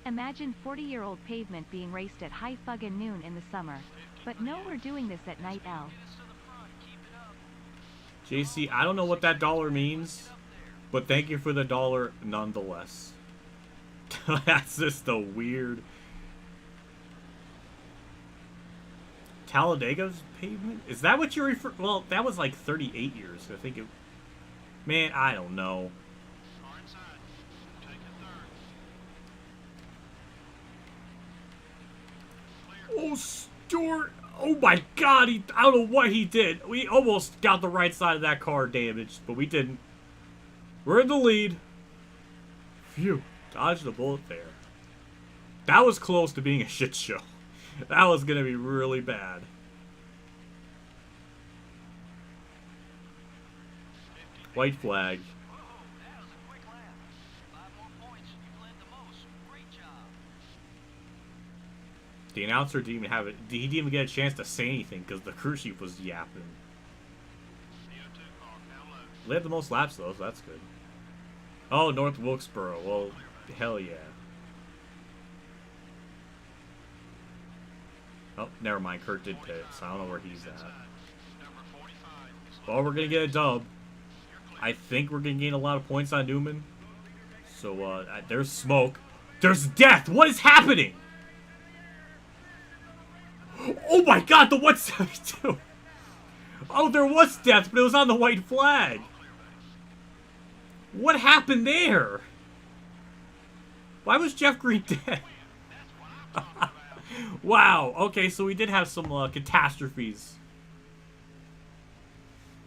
Imagine 40-year-old pavement being raced at high fucking noon in the summer. But no, we're doing this at night, L. JC, I don't know what that dollar means, but thank you for the dollar nonetheless. That's just a weird... Talladega's pavement? Is that what you refer? Well, that was like 38 years. I think it... Man, I don't know. Oh, Stewart! Oh my God! I don't know what he did. We almost got the right side of that car damaged, but we didn't. We're in the lead. Phew. Dodged a bullet there. That was close to being a shit show. That was going to be really bad. White flag. Whoa, that was a quick lap. 5 more points. You've led the most. Great job. The announcer didn't even have it. He didn't even get a chance to say anything because the crew chief was yapping. CO2 car down low. They had the most laps though, so that's good. Oh, North Wilkesboro. Well, hell yeah. Oh, never mind. Kurt did pit, so I don't know where he's at. Number 45 is Well, we're gonna get a dub. I think we're gonna gain a lot of points on Newman. So, there's smoke. There's death! What is happening? Oh my god, the 172! Oh, there was death, but it was on the white flag. What happened there? Why was Jeff Green dead? Wow, okay, so we did have some catastrophes.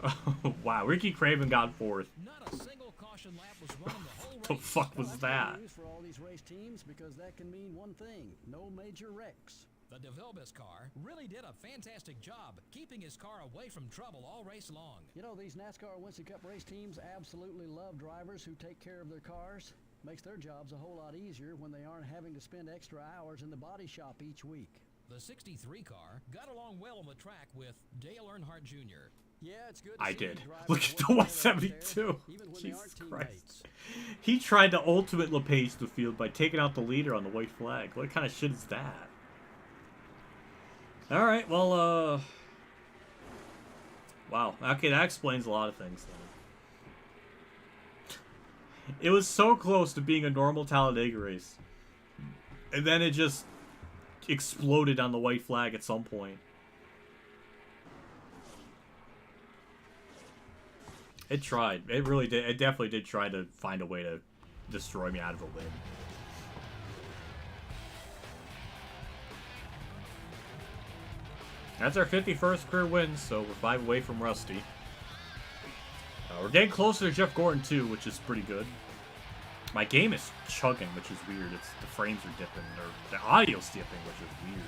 Oh, wow, Ricky Craven got fourth. Not a single caution lap was run in the whole The race. fuck was That's that? good news for all these race teams because that can mean one thing: no major wrecks. The DeVilbiss car really did a fantastic job keeping his car away from trouble all race long. You know, these NASCAR Winston Cup race teams absolutely love drivers who take care of their cars. Makes their jobs a whole lot easier when they aren't having to spend extra hours in the body shop each week. The 63 car got along well on the track with Dale Earnhardt Jr. Yeah, it's good to I see did. drivers Look at the work together out there, 172. even when they Jesus aren't Christ. teammates. He tried to ultimate LePage the field by taking out the leader on the white flag. What kind of shit is that? Alright, well, wow. Okay, that explains a lot of things, then. It was so close to being a normal Talladega race. And then it just exploded on the white flag at some point. It tried. It really did. It definitely did try to find a way to destroy me out of the win. That's our 51st career win, so we're 5 away from Rusty. We're getting closer to Jeff Gordon, too, which is pretty good. My game is chugging, which is weird. It's the frames are dipping, or the audio's dipping, which is weird.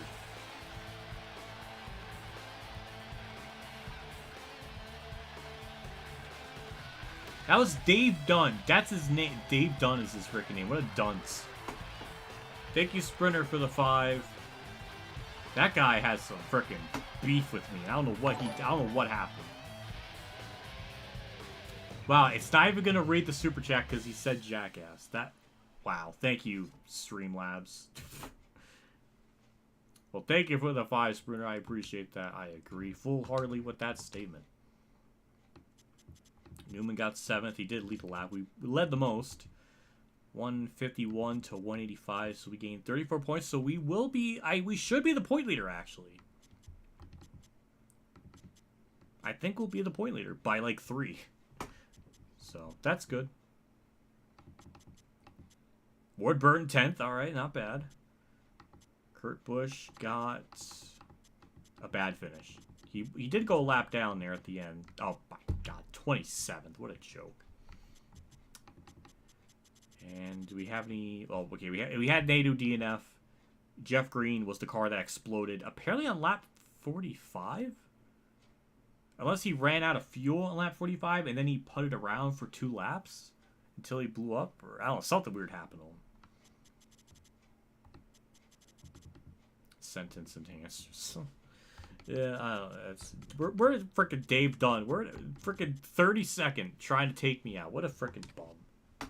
That was Dave Dunn. That's his name. Dave Dunn is his freaking name. What a dunce. Thank you, Sprinter, for the 5. That guy has some freaking beef with me. I don't know what happened. Wow, it's not even gonna read the super chat because he said jackass. Wow. Thank you, Streamlabs. Well, thank you for the 5, Sprinter. I appreciate that. I agree full-heartedly with that statement. Newman got 7th. He did lead the lap. We led the most. 151 to 185, so we gained 34 points. So we will be... we should be the point leader, actually. I think we'll be the point leader by, like, 3. So, that's good. Ward Burton 10th. All right, not bad. Kurt Busch got a bad finish. He did go a lap down there at the end. Oh, my God. 27th. What a joke. And do we have any... Oh, okay. We had NATO DNF. Jeff Green was the car that exploded. Apparently on lap 45? Unless he ran out of fuel on lap 45 and then he putted around for 2 laps until he blew up. Or, I don't know. Something weird happened to him. Sentence enhancers. Yeah, I don't know. We're freaking Dave Dunn. We're freaking 32nd trying to take me out. What a freaking bum.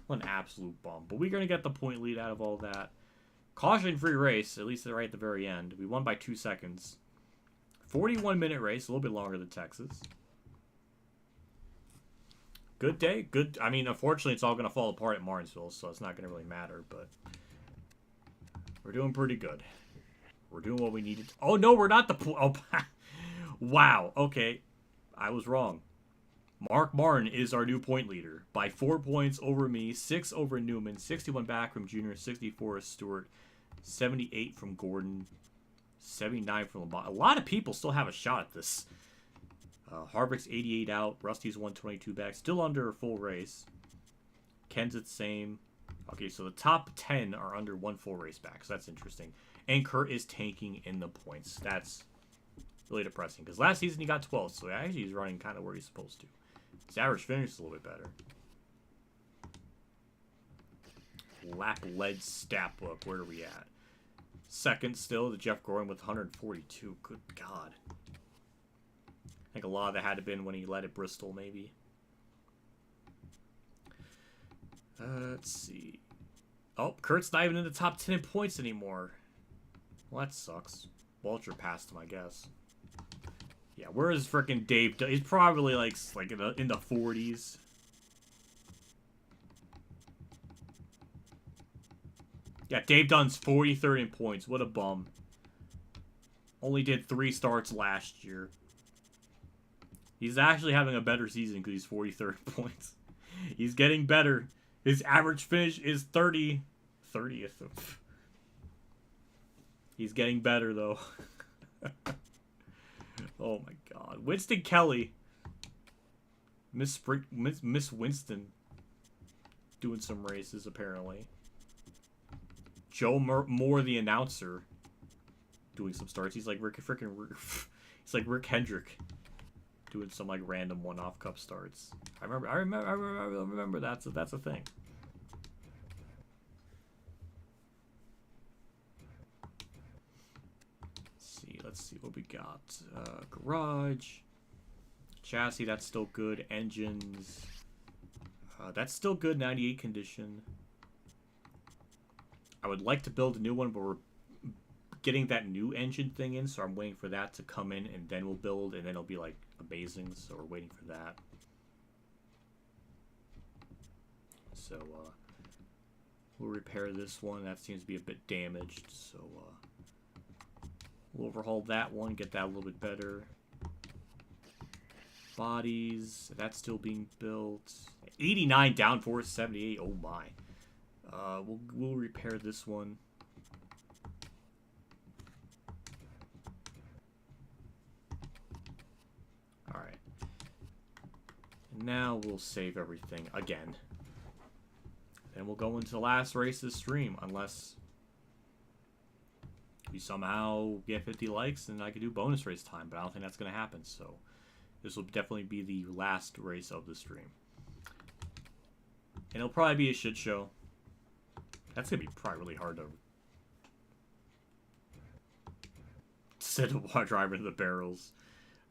What an absolute bum. But we're going to get the point lead out of all that. Caution-free race, at least right at the very end. We won by 2 seconds. 41-minute race, a little bit longer than Texas. Good day. Good. I mean, unfortunately, it's all going to fall apart at Martinsville, so it's not going to really matter. But we're doing pretty good. We're doing what we needed. Oh, no, we're not the... Oh, wow. Okay. I was wrong. Mark Martin is our new point leader by 4 points over me, 6 over Newman, 61 back from Junior, 64 Stewart, 78 from Gordon, 79 from Lamont. A lot of people still have a shot at this. Harvick's 88 out, Rusty's 122 back, still under a full race. Ken's the same. Okay, so the top 10 are under 1 full race back, so that's interesting. And Kurt is tanking in the points. That's really depressing because last season he got 12, so actually he's running kind of where he's supposed to. His average finish is a little bit better. Lap lead stat book. Where are we at? Second still to Jeff Gordon with 142. Good God. I think a lot of that had to have been when he led at Bristol, maybe. Let's see. Oh, Kurt's not even in the top 10 in points anymore. Well, that sucks. Walter passed him, I guess. Yeah, where is frickin' Dave? He's probably like in the 40s. Yeah, Dave Dunn's 43rd in points. What a bum. Only did 3 starts last year. He's actually having a better season because he's 43rd in points. He's getting better. His average finish is 30th. He's getting better, though. Oh, my God. Winston Kelly. Miss Winston. Doing some races, apparently. Joe Moore, the announcer. Doing some starts. He's like he's like Rick Hendrick. Doing some like random one-off cup starts. I remember that's a thing. Let's see what we got. Garage. Chassis, that's still good. Engines. That's still good, 98 condition. I would like to build a new one, but we're getting that new engine thing in, so I'm waiting for that to come in, and then we'll build, and then it'll be, like, amazing, so we're waiting for that. So, we'll repair this one. That seems to be a bit damaged, so, we'll overhaul that one, get that a little bit better. Bodies, that's still being built. 89 downforce, 78, oh my. We'll repair this one. Alright. Now we'll save everything again. Then we'll go into the last race of the stream, unless we somehow get 50 likes and I could do bonus race time, but I don't think that's going to happen, so this will definitely be the last race of the stream. And it'll probably be a shit show. That's going to be probably really hard to send a water driver into the barrels.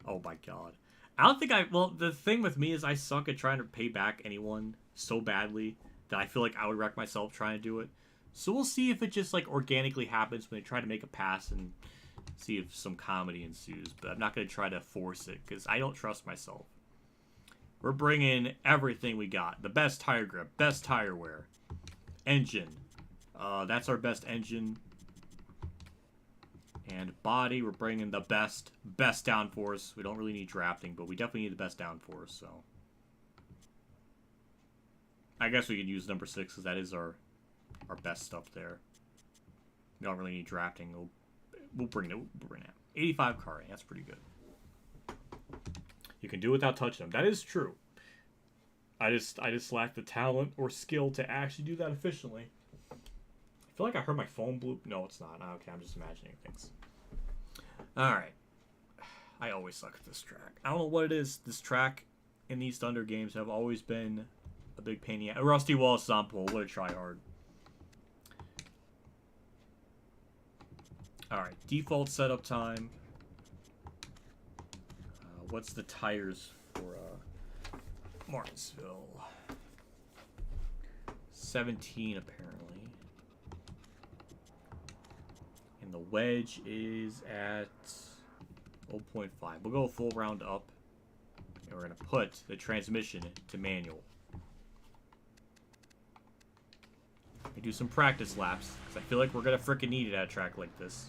Oh my God. I don't think well, the thing with me is I suck at trying to pay back anyone so badly that I feel like I would wreck myself trying to do it. So we'll see if it just like organically happens when they try to make a pass and see if some comedy ensues. But I'm not going to try to force it because I don't trust myself. We're bringing everything we got. The best tire grip, best tire wear, engine. That's our best engine. And body, we're bringing the best downforce. We don't really need drafting, but we definitely need the best downforce. So I guess we could use number 6 because that is our best stuff there. We don't really need drafting. We'll bring it. We'll bring it. 85 car rank. That's pretty good. You can do it without touching them. That is true. I just lack the talent or skill to actually do that efficiently. I feel like I heard my phone bloop. No, it's not. Okay, I'm just imagining things. Alright. I always suck at this track. I don't know what it is. This track in these Thunder games have always been a big pain in the ass. Rusty Wallace on pole. What a tryhard. Alright, default setup time. What's the tires for Martinsville? 17 apparently. And the wedge is at 0.5. We'll go a full round up. And we're going to put the transmission to manual. And do some practice laps. Because I feel like we're going to frickin' need it at a track like this.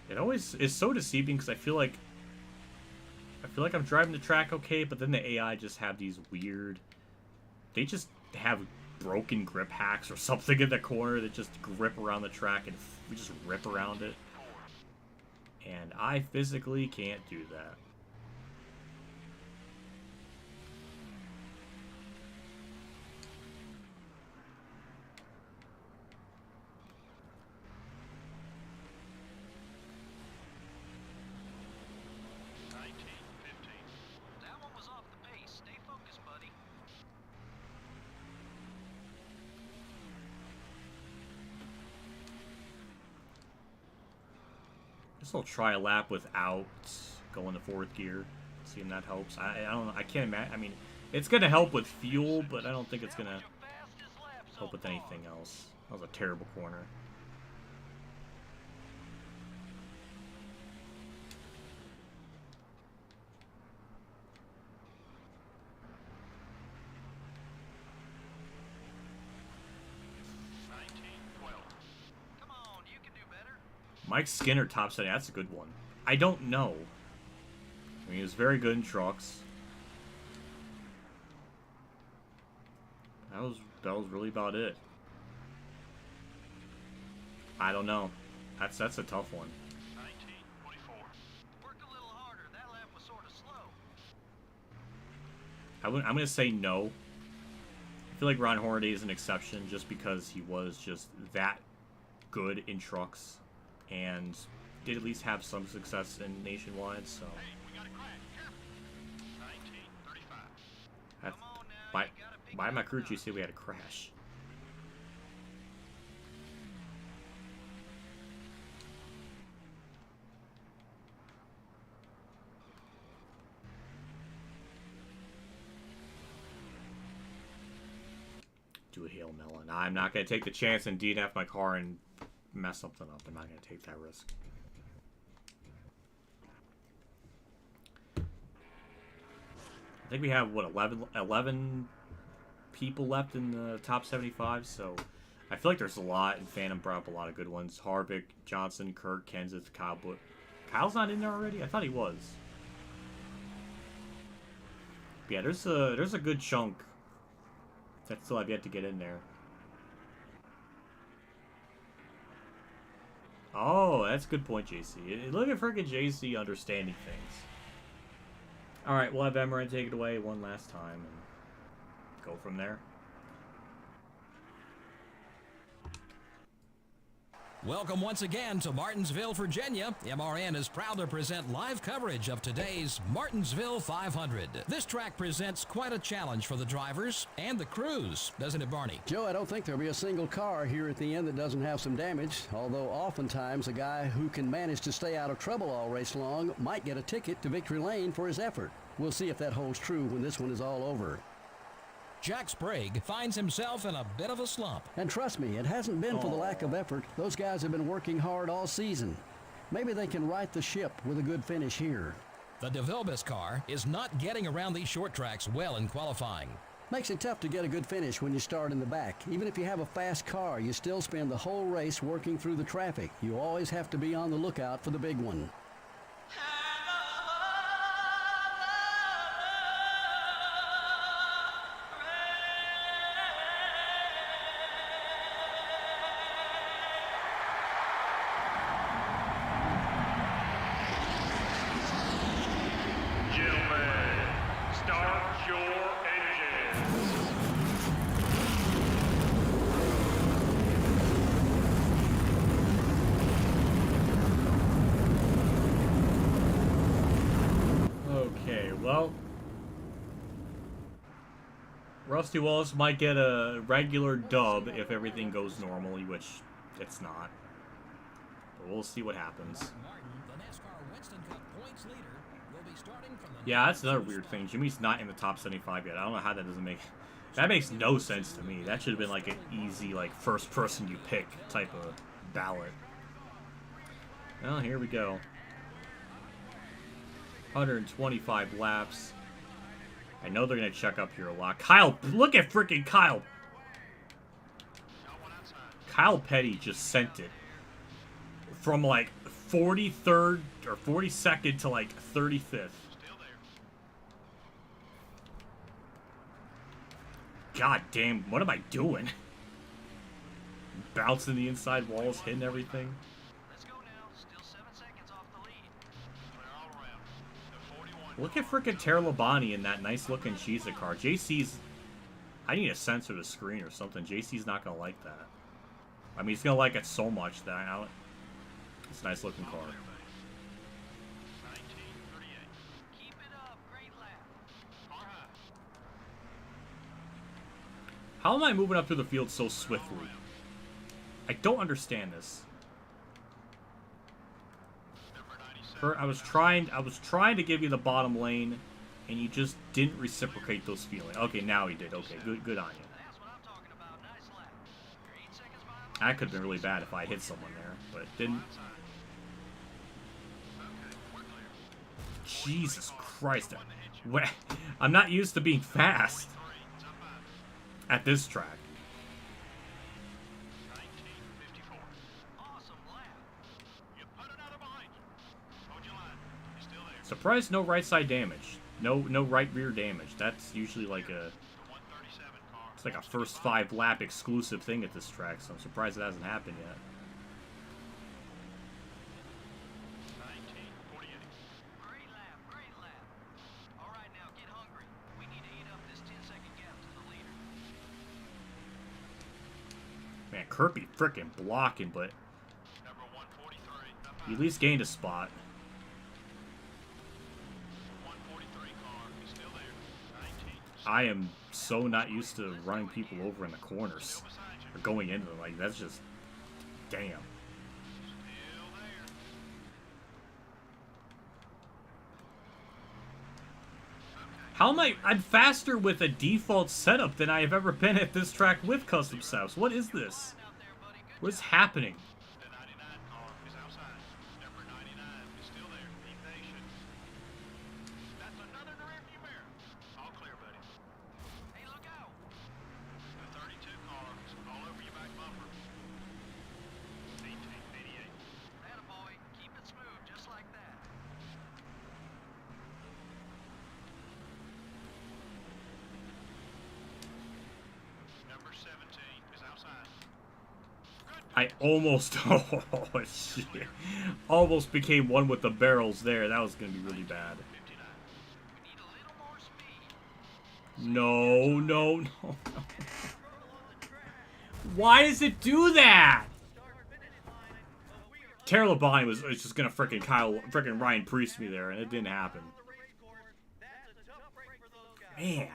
It always is so deceiving because I feel like I'm driving the track okay, but then the AI just have these weird. They just have broken grip hacks or something in the corner that just grip around the track and we just rip around it. And I physically can't do that. That one was off the pace. Stay focused, buddy. Guess I'll try a lap without going to fourth gear. See if that helps. I don't know. I can't imagine. I mean, it's gonna help with fuel, but I don't think it's gonna help with anything else. That was a terrible corner. Mike Skinner top setting. That's a good one. I don't know. I mean, he was very good in trucks. That was really about it. I don't know. That's a tough one. 19:24. Work a little harder. That lap was sort of slow. I'm gonna say no. I feel like Ron Hornaday is an exception just because he was just that good in trucks and did at least have some success in nationwide. So. Hey, we got a crash. Careful. 19:35. That's, by my crew chief said we had a crash. Do a Hail Melon. I'm not going to take the chance and DNF my car and mess something up. I'm not going to take that risk. I think we have, what, 11 people left in the top 75, so I feel like there's a lot, and Phantom brought up a lot of good ones. Harvick, Johnson, Kirk, Kenseth, Kyle Busch. Kyle's not in there already? I thought he was. But yeah, there's a good chunk that still have yet to get in there. Oh, that's a good point, JC. Look at freaking JC understanding things. Alright, we'll have Emran take it away one last time and go from there. Welcome once again to Martinsville, Virginia. MRN is proud to present live coverage of today's Martinsville 500. This track presents quite a challenge for the drivers and the crews, doesn't it, Barney? Joe, I don't think there'll be a single car here at the end that doesn't have some damage, although oftentimes a guy who can manage to stay out of trouble all race long might get a ticket to victory lane for his effort. We'll see if that holds true when this one is all over. Jack Sprague finds himself in a bit of a slump. And trust me, it hasn't been for the lack of effort. Those guys have been working hard all season. Maybe they can right the ship with a good finish here. The DeVilbiss car is not getting around these short tracks well in qualifying. Makes it tough to get a good finish when you start in the back. Even if you have a fast car, you still spend the whole race working through the traffic. You always have to be on the lookout for the big one. Well, Rusty Wallace might get a regular dub if everything goes normally, which it's not. But we'll see what happens. Yeah, that's another weird thing. Jimmy's not in the top 75 yet. I don't know how that doesn't make... That makes no sense to me. That should have been like an easy, like, first person you pick type of ballot. Well, here we go. 125 laps. I know they're going to check up here a lot. Kyle, look at freaking Kyle. Kyle Petty just sent it from like 43rd or 42nd to like 35th. God damn, what am I doing? Bouncing the inside walls, hitting everything. Let's go now. Still 7 seconds off the lead. Look at frickin' Terlabani in that nice looking Cheez-It car. JC's... I need to censor the screen or something. JC's not gonna like that. I mean, he's gonna like it so much that I know it's a nice looking car. Keep it up. Great lap. How am I moving up through the field so swiftly? I don't understand this. Kurt, I was trying to give you the bottom lane, and you just didn't reciprocate those feelings. Okay, now he did. Okay, good on you. That's what I'm talking about. Nice lap. You're 8 seconds behind. That could have been really bad if I hit someone there, but it didn't. Jesus Christ. I'm not used to being fast at this track. Surprised no right side damage. No right rear damage. That's usually like a... It's like a first 5 lap exclusive thing at this track, so I'm surprised it hasn't happened yet. Great lap. Great lap. All right, now get hungry. We need to eat up this 10-second gap to the leader. Man, Kirby frickin' blocking, but he at least gained a spot. I am so not used to running people over in the corners or going into them. Like, that's just damn. How am I'm faster with a default setup than I have ever been at this track with custom setups. What is this? What is happening? I almost, oh shit, almost became one with the barrels there. That was going to be really bad. No, no, no, no. Why does it do that? Terlabani was just going to frickin' Ryan Priest me there, and it didn't happen. Man.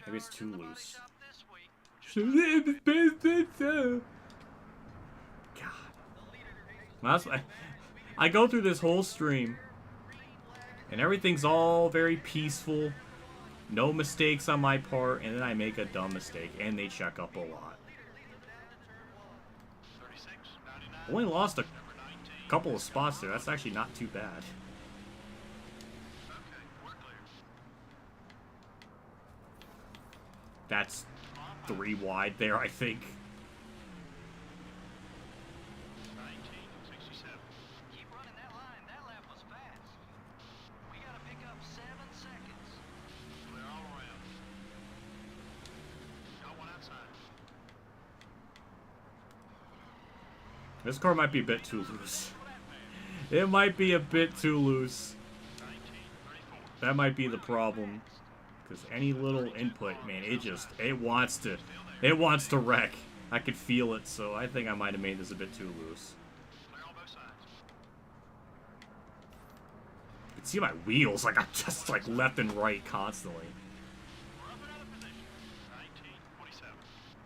Maybe it's too loose. God. I go through this whole stream, and everything's all very peaceful. No mistakes on my part, and then I make a dumb mistake, and they check up a lot. Only lost a couple of spots there. That's actually not too bad. That's 3 wide there, I think. Keep running that line. That lap was fast. We gotta pick up 7 seconds. Clear all around. Got one outside. This car might be a bit too loose. It might be a bit too loose. That might be the problem. Because any little input, man, it wants to wreck. I could feel it, so I think I might have made this a bit too loose. You can see my wheels, like I'm just like left and right constantly.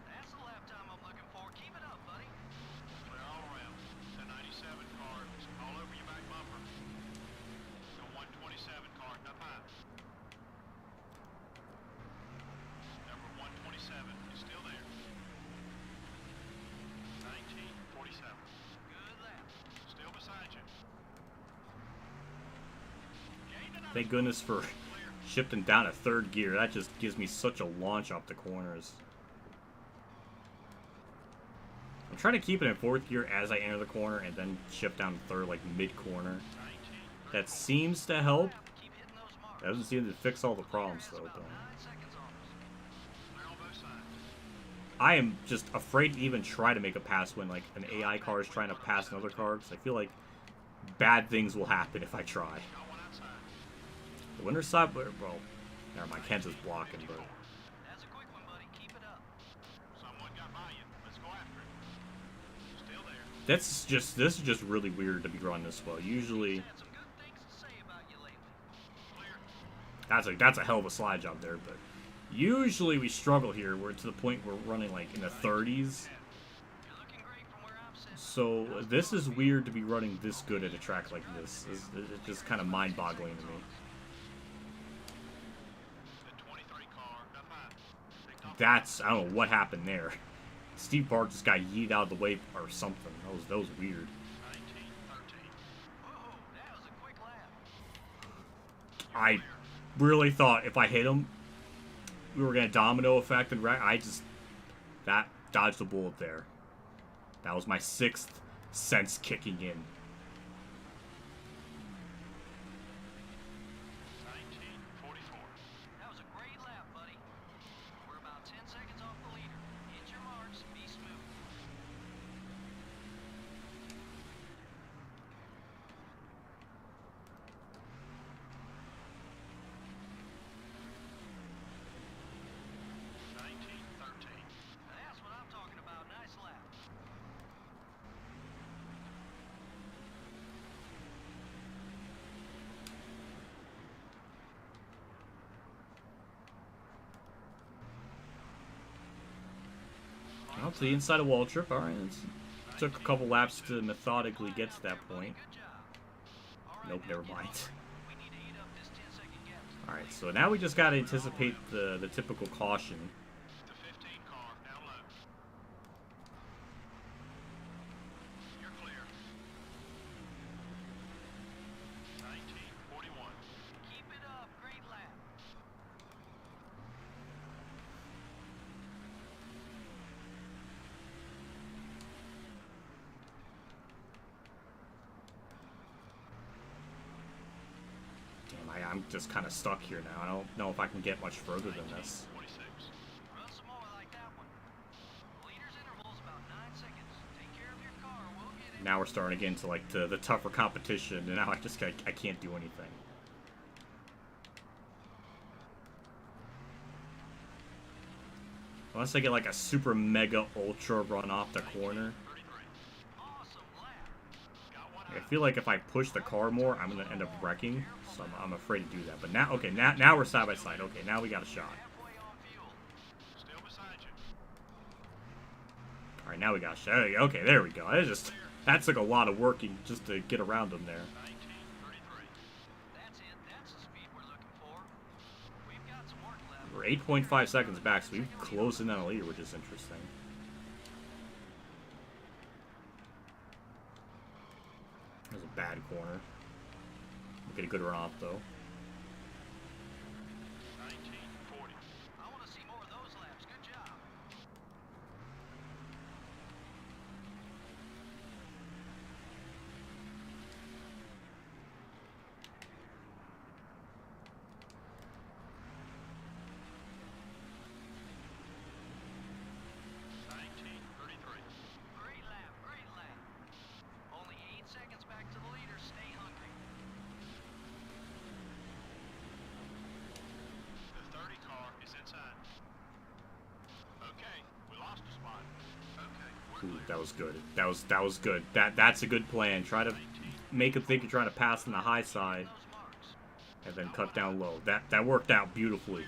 That's the lap time I'm looking for. Keep it up, buddy. Clear all around. 1097 car is all over your back bumper. The 127 car up high. Number 127 is still there. 1947. Good lap. Still beside you. Thank goodness for shifting down to 3rd gear. That just gives me such a launch off the corners. I'm trying to keep it in 4th gear as I enter the corner and then shift down to 3rd, like mid-corner. That seems to help. Keep hitting those marks. That doesn't seem to fix all the problems, though. 9 seconds on us. Clear on both sides. I am just afraid to even try to make a pass when, like, an AI car is trying to pass another car, because I feel like bad things will happen if I try. Got one outside. The winner's side, well, never mind. Kent is blocking, but That's a quick one, buddy. Keep it up. Someone got by you. Let's go after it. Still there. this is just really weird to be run this well. Usually, Had some good things to say about you lately. that's a hell of a slide job there, but usually we struggle here. We're to the point we're running like in the 30s. You're looking great from where I'm sitting. So this is weird to be running this good at a track like this. It's just kind of mind-boggling to me. The 23 car got by. That's, I don't know what happened there. Steve Park just got yeeted out of the way or something. That was weird. 19, 13. Whoa, that was a quick lap. I really thought if I hit him, we were gonna domino effect and that dodged a bullet there. That was my 6th sense kicking in. 1944. That was a great lap, buddy. We're about 10 seconds off the leader. Hit your marks and be smooth. That's what I'm talking about. Nice lap. Well, to the inside of wall trip. All right, it took a couple laps to methodically get to that point. Good job. Nope, never mind. We need to eat up this 10-second gap. All right, so now we just gotta anticipate the typical caution. The 15 car down low. You're clear. 1941. Keep it up. Great lap. Damn, I'm just kind of stuck here now. I don't know if I can get much further than this. 46. Run some more like that one. Leader's interval's about 9 seconds. Take care of your car. We'll get it. Now we're starting to get into like the tougher competition, and now I can't do anything. Unless I get like a super mega ultra run off the corner. 33. Awesome lap. Got one I out. feel like if I push the car more, I'm gonna end up wrecking. So I'm afraid to do that. But now, okay, now we're side by side. Okay, now we got a shot. Halfway on fuel. Still beside you. All right, now we got a shot. Okay, there we go. That took a lot of working just to get around them there. 1933. That's it. That's the speed we're looking for. We've got some work left. We're 8.5 seconds back, so we've closed in on a lead, which is interesting. That was a bad corner. We'll get a good run off though. 1940. I want to see more of those laps. Good job. Great lap. Great lap. Only 8 seconds back to the leader. Stay hungry. The 30 car is inside. Okay, we lost a spot. Okay, we're Ooh, clear. that was good. That was good. That's a good plan. Try to make him think you're trying to pass on the high side, Those marks. and then cut down low. That worked out beautifully.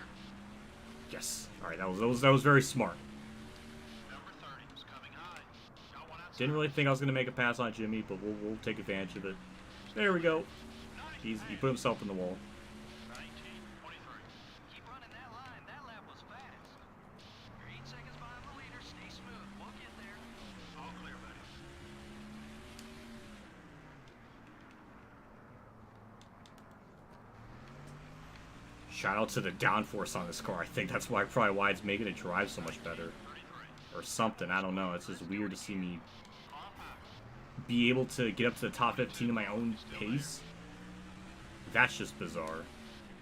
Yes. All right. That was very smart. Number 30 is coming high. Got one outside. Didn't really think I was gonna make a pass on Jimmy, but we'll take advantage of it. There we go. He put himself in the wall. 1923. Keep running that line. That lap was fast. You're 8 seconds behind the leader. Stay smooth. We'll get there. All clear, buddy. Shout out to the downforce on this car. I think that's probably why it's making it drive so much better. 33. Or something. I don't know. It's just weird to see me Car power. be able to get up to the top 15 at my own pace. That's just bizarre.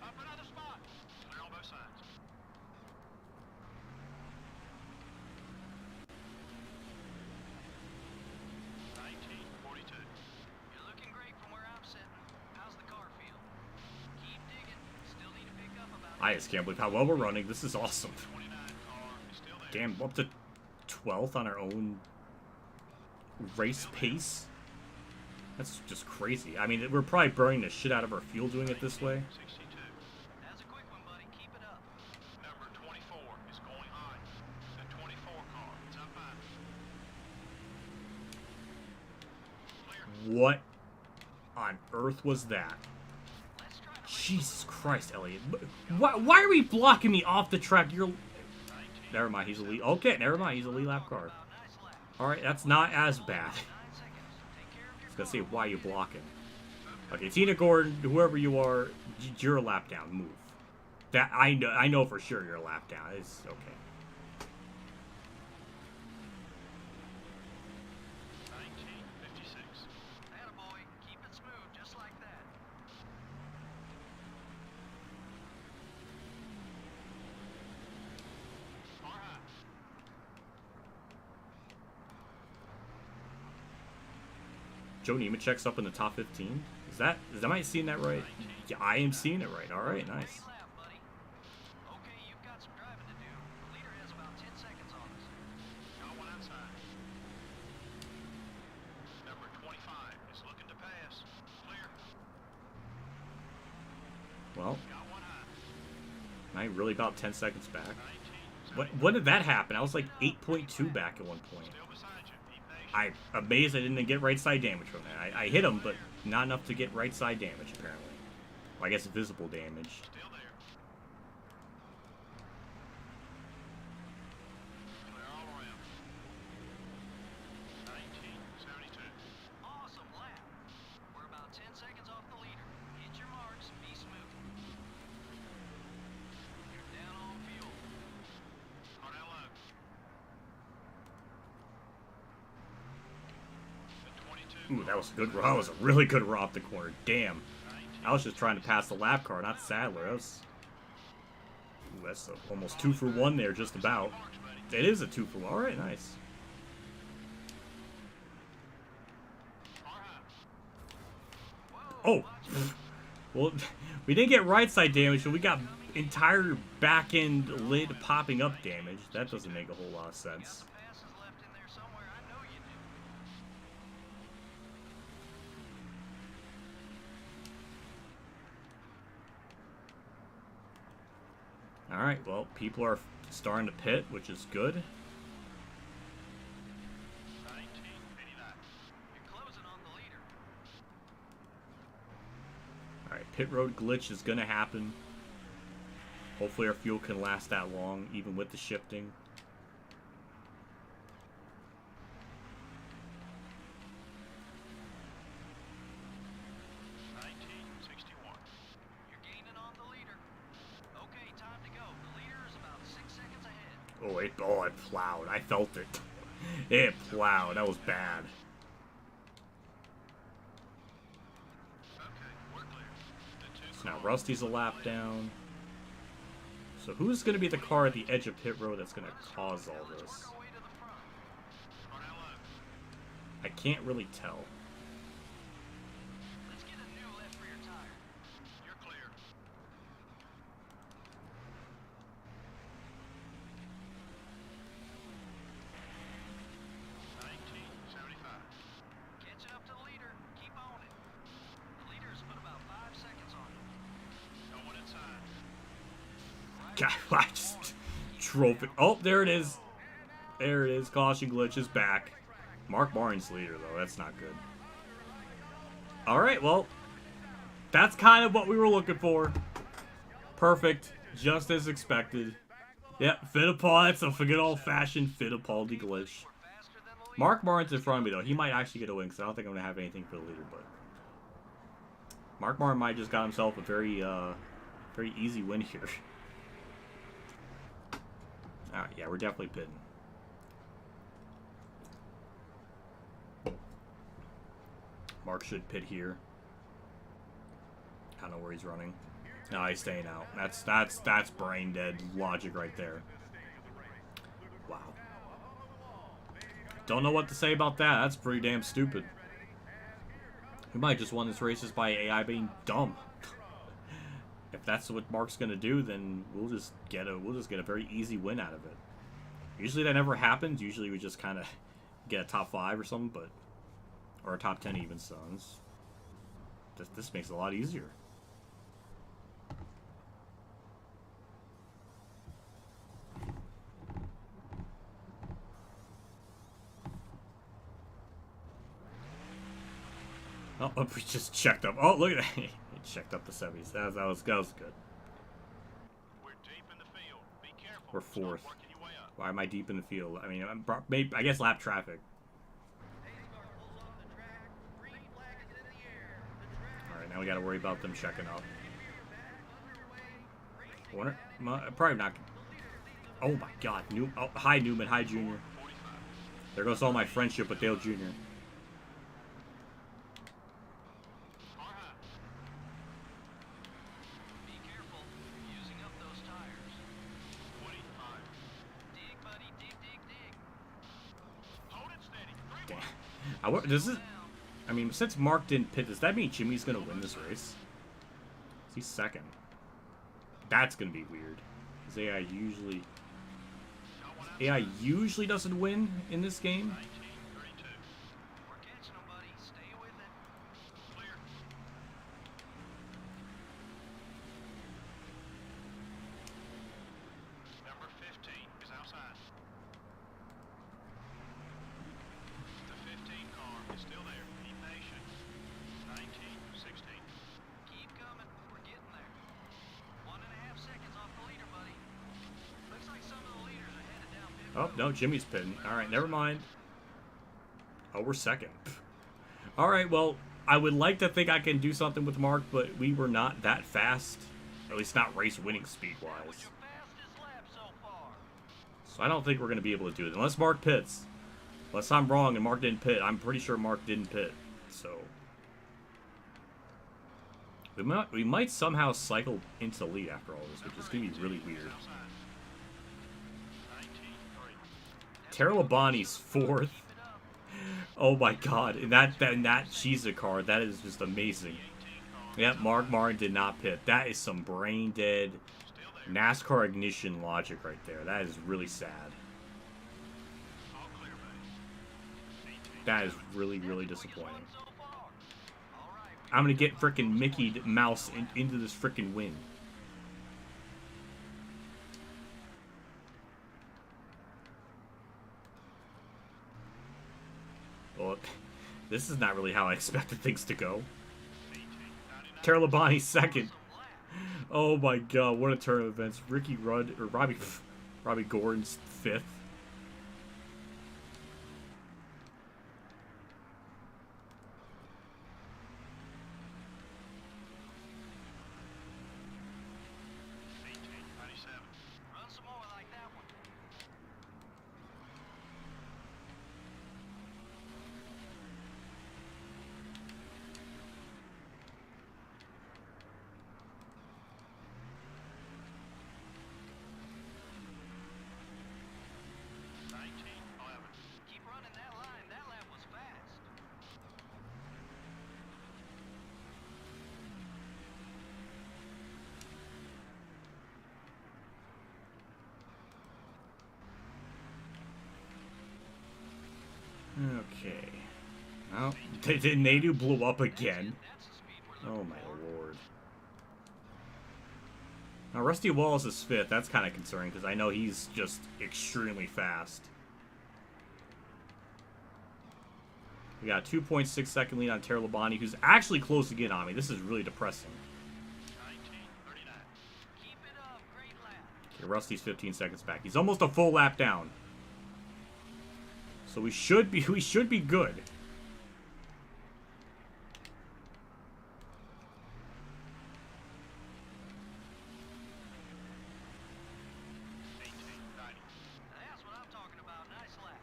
Up another spot. Clear on both sides. 1942. You're looking great from where I'm sitting. How's the car feel? Keep digging. I just can't believe how well we're running. This is awesome. 29 car is still there. Damn, up to 12th on our own race pace. That's just crazy. I mean, we're probably burning the shit out of our fuel doing it this way. 62. That's a quick one, buddy. Keep it up. Number 24 is going high. The 24 car is up high. Clear. What on earth was that? Jesus Christ, Elliot. Why are we blocking me off the track? You're... Never mind, he's a lead. Okay, never mind, he's a lead lap car. Alright, that's not as bad. I was gonna say, why are you blocking? Okay, Tina Gordon, whoever you are, you're a lap down. Move. That I know for sure you're a lap down. It's okay. 1956. Attaboy. Keep it smooth, just like that. Car high. Joe Nemechek's up in the top 15. Am I seeing that right? Yeah, I am seeing it right. Alright, nice. Lap, buddy. Okay, you've got some driving to do. The leader has about 10 seconds on us. Got one outside. Number 25 is looking to pass. Clear. Well, Got one high. I really about 10 seconds back. 19. When did that happen? I was like 8.2 back at one point. Still beside you. Be patient. I'm amazed I didn't get right side damage from that. I hit him, but not enough to get right side damage, apparently. Well, I guess visible damage. Still there. Clear all around. 1972. Awesome lap. We're about 10 seconds off the leader. Hit your marks. Be smooth. You're down on fuel. Car down low. The 22. Ooh, that was a good. That was a really good raw up the corner. Damn. I was just trying to pass the lap car, not Sadler. That's almost 2 for 1 there, just about. It is a 2 for 1. All right, nice. Oh, well, we didn't get right side damage, but we got entire back end lid popping up damage. That doesn't make a whole lot of sense. Passes left in there somewhere. I know you do. All right, well, people are starting to pit, which is good. 1989. You're closing on the leader. All right, pit road glitch is going to happen. Hopefully our fuel can last that long, even with the shifting. You're gaining on the leader. Okay, time to go. The leader is about 6 seconds ahead. Oh, it plowed. I felt it. It plowed. That was bad. So now Rusty's a lap down. So who's going to be the car at the edge of pit road that's going to cause all this? Our way to the front. I can't really tell. Let's get a new left rear tire. You're clear. Catching up to the leader. Keep on it. The leader's put about 5 seconds on it. No one inside. God, I just drove it. Oh, there it is. There it is. Caution glitch is back. Mark Barnes leader, though. That's not good. All right, well, that's kind of what we were looking for. Perfect. Just as expected. Yep, Fittipaldi. That's a good old-fashioned Fittipaldi glitch. Mark Barnes in front of me, though. He might actually get a win, because I don't think I'm going to have anything for the leader, but Mark Barnes might just got himself a very easy win here. Alright, yeah, we're definitely pitting. Mark should pit here. I don't know where he's running. No, he's staying out. That's brain dead logic right there. Wow. Don't know what to say about that. That's pretty damn stupid. We might just won this race just by AI being dumb. if that's what Mark's gonna do, then we'll just get a very easy win out of it. Usually that never happens. Usually we just kind of get a top 5 or something, but or a top 10 even. So this makes it a lot easier. Oh, we just checked up. Oh, look at that. It checked up the 70s. That was good. We're deep in the field. Be careful. We're 4th. Start working your way up. Why am I deep in the field? I mean, I guess lap traffic. Alright, now we gotta worry about them checking up. Probably not. Oh my god. Hi, Newman. Hi, Junior. There goes all my friendship with Dale Jr. I mean, since Mark didn't pit, does that mean Jimmy's gonna win this race? He's 2nd. That's gonna be weird. Because AI usually doesn't win in this game. Number 15 is outside. The 15 car is still there. Be patient. 19, 16. Keep coming. We're getting there. 1.5 seconds off the leader, buddy. Looks like some of the leaders are headed down pit Oh, road. no, Jimmy's pitting. Alright, never mind. Oh, we're 2nd. Alright, well, I would like to think I can do something with Mark, but we were not that fast. At least not race-winning speed-wise. Your fastest lap so far. So I don't think we're going to be able to do it. Unless Mark pits. Unless I'm wrong and Mark didn't pit. I'm pretty sure Mark didn't pit. So we might somehow cycle into the lead after all this, which is going to be really weird. Tara Labonte's 4th. Oh my god. And that Shiza car, that is just amazing. Yep, Mark Martin did not pit. That is some brain dead NASCAR ignition logic right there. That is really sad. That is really, really disappointing. I'm gonna get frickin' Mickey Mouse into this frickin' win. Well, this is not really how I expected things to go. Tara Labonte's 2nd. Oh my god, what a turn of events. Ricky Rudd, or Robbie Gordon's 5th. Run some more like that one. Keep running that line. That lap was fast. Okay. Well, did Nadu blow up again? That's the speed we're Oh looking my for. lord. Now, Rusty Wallace is 5th. That's kind of concerning because I know he's just extremely fast. We got a 2.6 second lead on Tara Labonte, who's actually closing in on me. This is really depressing. Keep it up. Great lap. Okay, Rusty's 15 seconds back. He's almost a full lap down. So we should be good. That's what I'm talking about. Nice lap.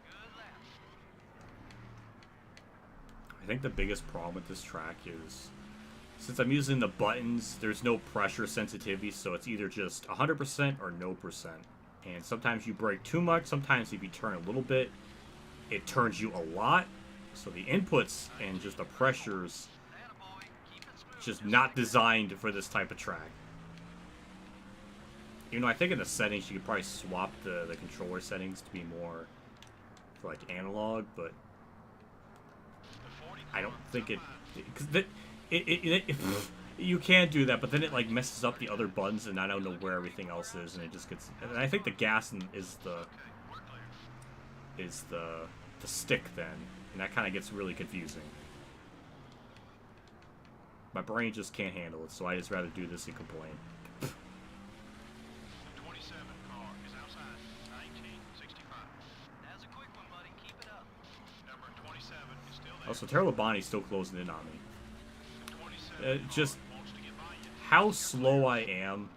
Good lap. I think the biggest problem with this track is since I'm using the buttons, there's no pressure sensitivity, so it's either just 100% or no percent. And sometimes you brake too much, sometimes if you turn a little bit, it turns you a lot. So the inputs and just the pressures just not designed for this type of track. You know, I think in the settings you could probably swap the controller settings to be more for like analog, but I don't think because you can do that, but then it like messes up the other buttons, and I don't know where everything else is, and it just gets. And I think the gas is the stick then, and that kind of gets really confusing. My brain just can't handle it, so I just rather do this and complain. The 27 car is outside. 1965. That's a quick one, buddy. Keep it up. Number 27 is still there. Also, Terra Labonte's still closing in on me. The 27 Just wants to get by you. how slow I am,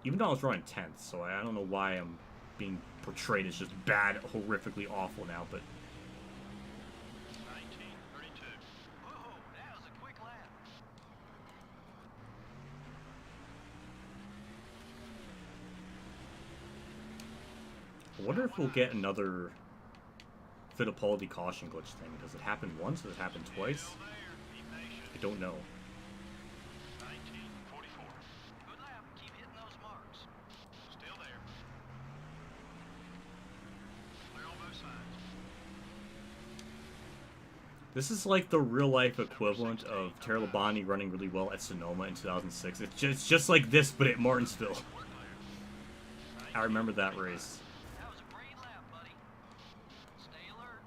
even though I was running 10th, so I don't know why I'm being portrayed as just bad, horrifically awful now, but 1932. Whoa, that was a quick lap. I wonder if we'll get another Fittipaldi caution glitch thing. Does it happen once? Does it happen twice? Still there. Be patient. I don't know. 1944. Good lap. Keep hitting those marks. Still there. Clear on both sides. This is like the real-life equivalent of Terra Labonte running really well at Sonoma in 2006. It's just like this, but at Martinsville. I remember that race. That was a great lap, buddy. Stay alert.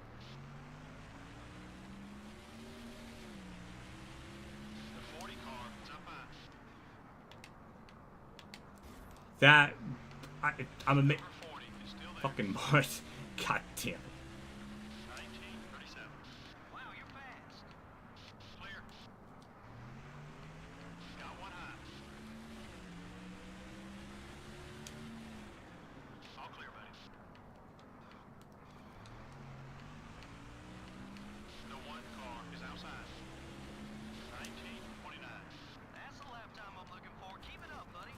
The 40 car is up high. I'm Number 40 is still there. fucking much. God damn it. 1937. Wow, you're fast. Clear. Got one high. All clear, buddy. The 1 car is outside. 1929. That's the lap time I'm looking for. Keep it up, buddy.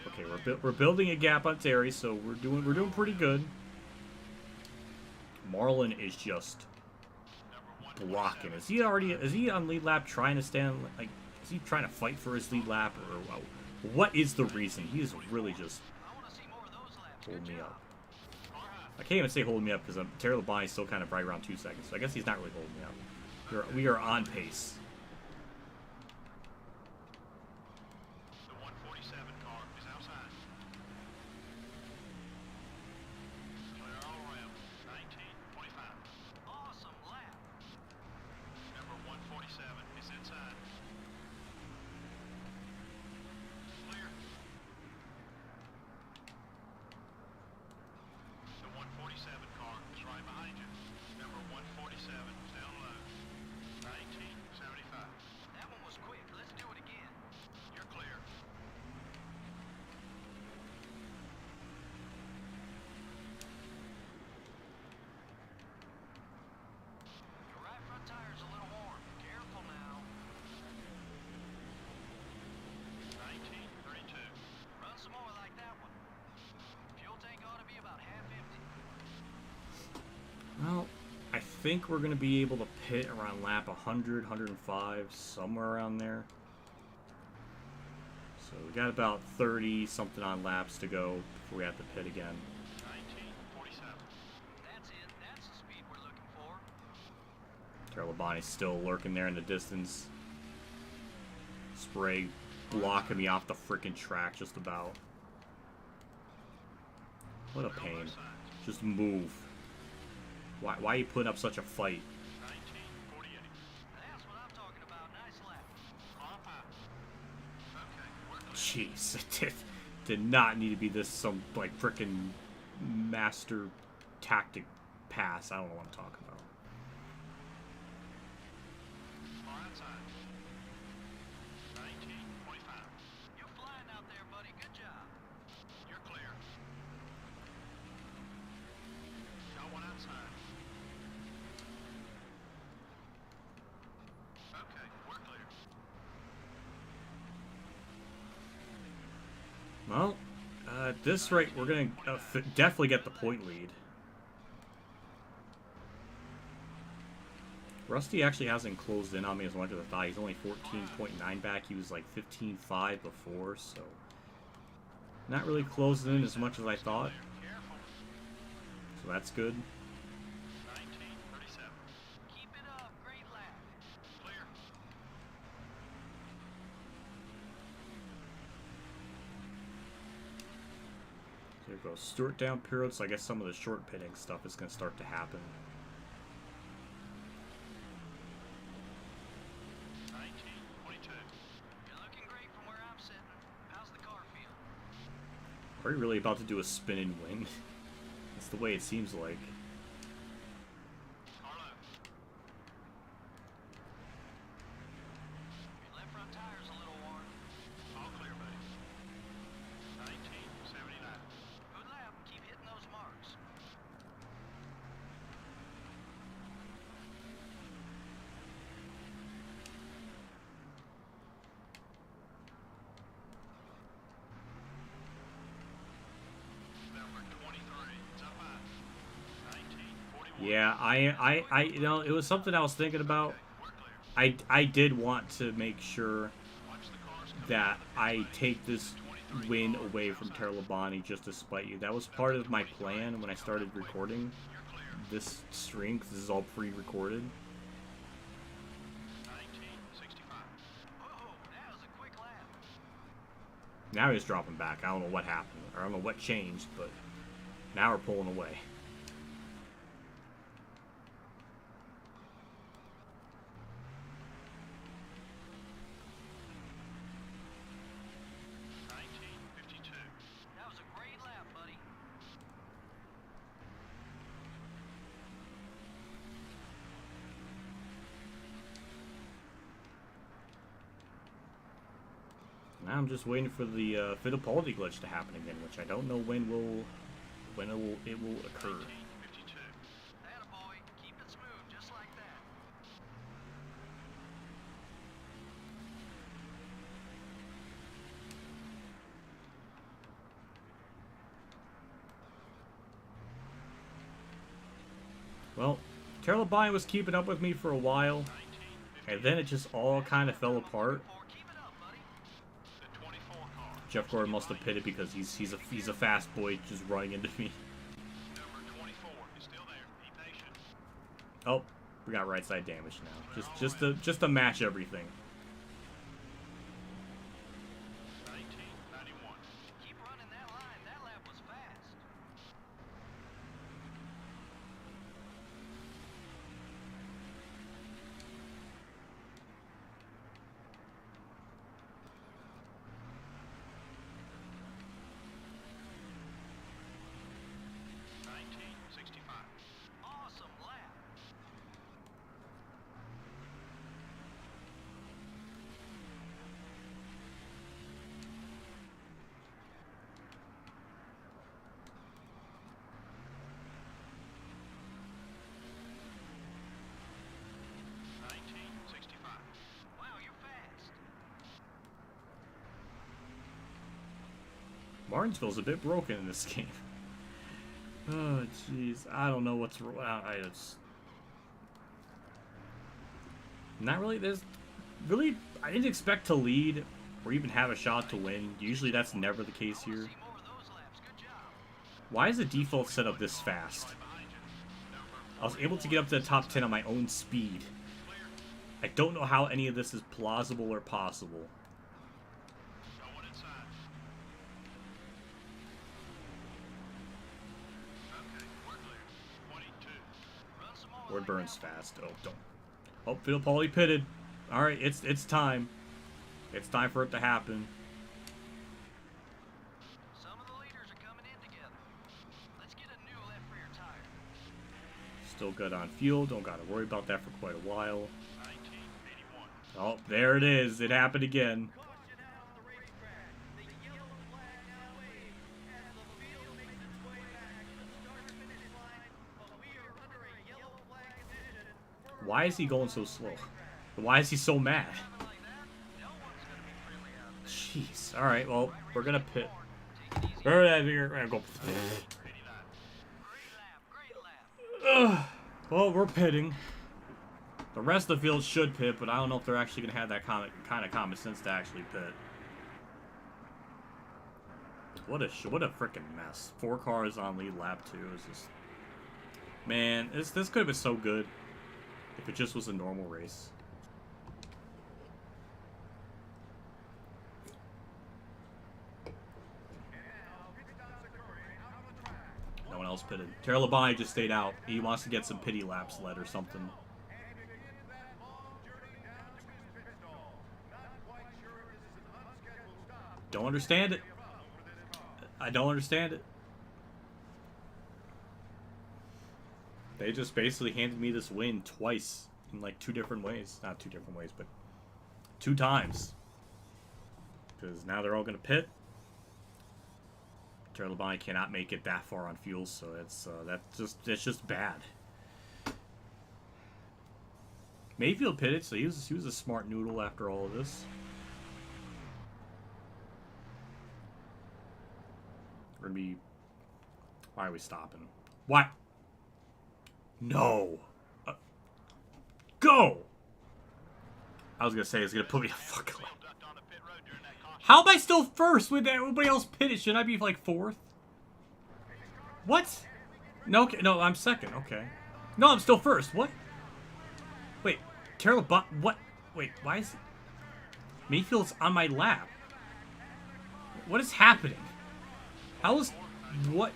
Okay, we're building a gap on Terry, so we're doing pretty good. Marlon is just blocking. Is he on lead lap trying to stand, like, is he trying to fight for his lead lap, or what is the reason? He is really just I want to see more of those laps. holding Good me job. up. I can't even say holding me up because Terry Labonte is still kind of right around 2 seconds, so I guess he's not really holding me up. We are on pace. The 147 car is outside. Clear all around. 1925. Awesome lap. Number 147 is inside. Clear. The 147 car is right behind you. Number 147 is down low. 1975. That one was quick. Let's do it again. You're clear. Your right front tire's a little warm. Careful now. 1932. Run some more like that one. Fuel tank ought to be about half empty. Well, I think we're going to be able to pit around lap 100, 105, somewhere around there. So we got about 30 something on laps to go before we have to pit again. 1947. That's it. That's the speed we're looking for. Terra Labonte's still lurking there in the distance. Spray blocking me off the freaking track just about. What a pain. Just move. Why are you putting up such a fight? 1948. That's what I'm talking about. Nice lap. Off high. Okay, we're clear. Jeez, it did not need to be this some like freaking master tactic pass. I don't know what I'm talking about. Far outside. 1925. You're flying out there, buddy. Good job. You're clear. Got one outside. Okay, we're clear. Well, at this rate, we're going to definitely get the point lead. Rusty actually hasn't closed in on me as much as I thought. He's only 14.9 back. He was like 15.5 before, so not really closing in as much as I thought. So that's good. 19:37. Keep it up. Great lap. Clear. There goes Stewart down period, so I guess some of the short pitting stuff is going to start to happen. 19:22. You're looking great from where I'm sitting. How's the car feel? Are you really about to do a spin and win? That's the way it seems like. Carlo. Your left front tire's a little worn. All clear, buddy. 19:79. Good lap. Keep hitting those marks. Number 23. It's up high. 19:41. Yeah, you know, it was something I was thinking about. We're clear. I did want to make sure Watch the cars come that I take this win away from Terlabani just to spite you. That was part of my plan when I started recording this stream, because this is all pre-recorded. 19:65. Oh, that was a quick lap. Now he's dropping back. I don't know what happened, or I don't know what changed, but now we're pulling away. That was a great lap, buddy. Now I'm just waiting for the Fittipaldi glitch to happen again, which I don't know when it will occur. 19:52. Attaboy. Keep it smooth, just like that. Well, Terlabani was keeping up with me for a while, and then it just all kind of fell apart. Keep it up, buddy. The 24 car. Jeff Gordon must have pitted because he's a fast boy just running into me. Number 24 is still there. Be patient. Oh, we got right side damage now. Just to match everything. 19:91. Keep running that line. That lap was fast. Awesome lap. Wow, you're fast. Martinsville's a bit broken in this game. Oh, jeez. I don't know what's wrong. Not really. I didn't expect to lead or even have a shot to win. Usually that's never the case here. See more of those laps. Good job. Why is the default setup this fast? I was able to get up to the top 10 on my own speed. I don't know how any of this is plausible or possible. Going inside. Okay, we're clear. 22. Run some more. Or it like burns that one. fast. Oh, don't. Oh, Fittipaldi pitted. All right, it's time. It's time for it to happen. Some of the leaders are coming in together. Let's get a new left rear tire. Still good on fuel. Don't got to worry about that for quite a while. 19:81. Oh, there it is. It happened again. Caution out on the racetrack. The yellow flag now waves as the field makes its way back to the start-finish line. But we are under a yellow flag condition. Why is he going so slow? Why is he so mad? Like that, no one's gonna be freely out. Jeez. All right. Well, we're gonna pit. Go. Well, we're pitting. The rest of the field should pit, but I don't know if they're actually going to have that kind of common sense to actually pit. What a freaking mess. 4 cars on lead lap 2 is just... Man, this could have been so good if it just was a normal race. No one else pitted. Terry Labonte just stayed out. He wants to get some pity laps led or something. Don't understand it. I don't understand it. They just basically handed me this win twice in like 2 different ways. Not 2 different ways, but 2 times. Because now they're all going to pit. Terry Labonte cannot make it that far on fuel, so it's just bad. Mayfield pitted, so he was a smart noodle after all of this. We're gonna be... Why are we stopping? Why? No. Go! I was gonna say it's gonna put me a fucking... How am I still first when everybody else pitted? Should I be like 4th? What? No, okay, no, I'm 2nd. Okay. No, I'm still 1st. What? Wait, Terry Labonte... What? Wait, why is... Mayfield's on my lap. What is happening? How is... What?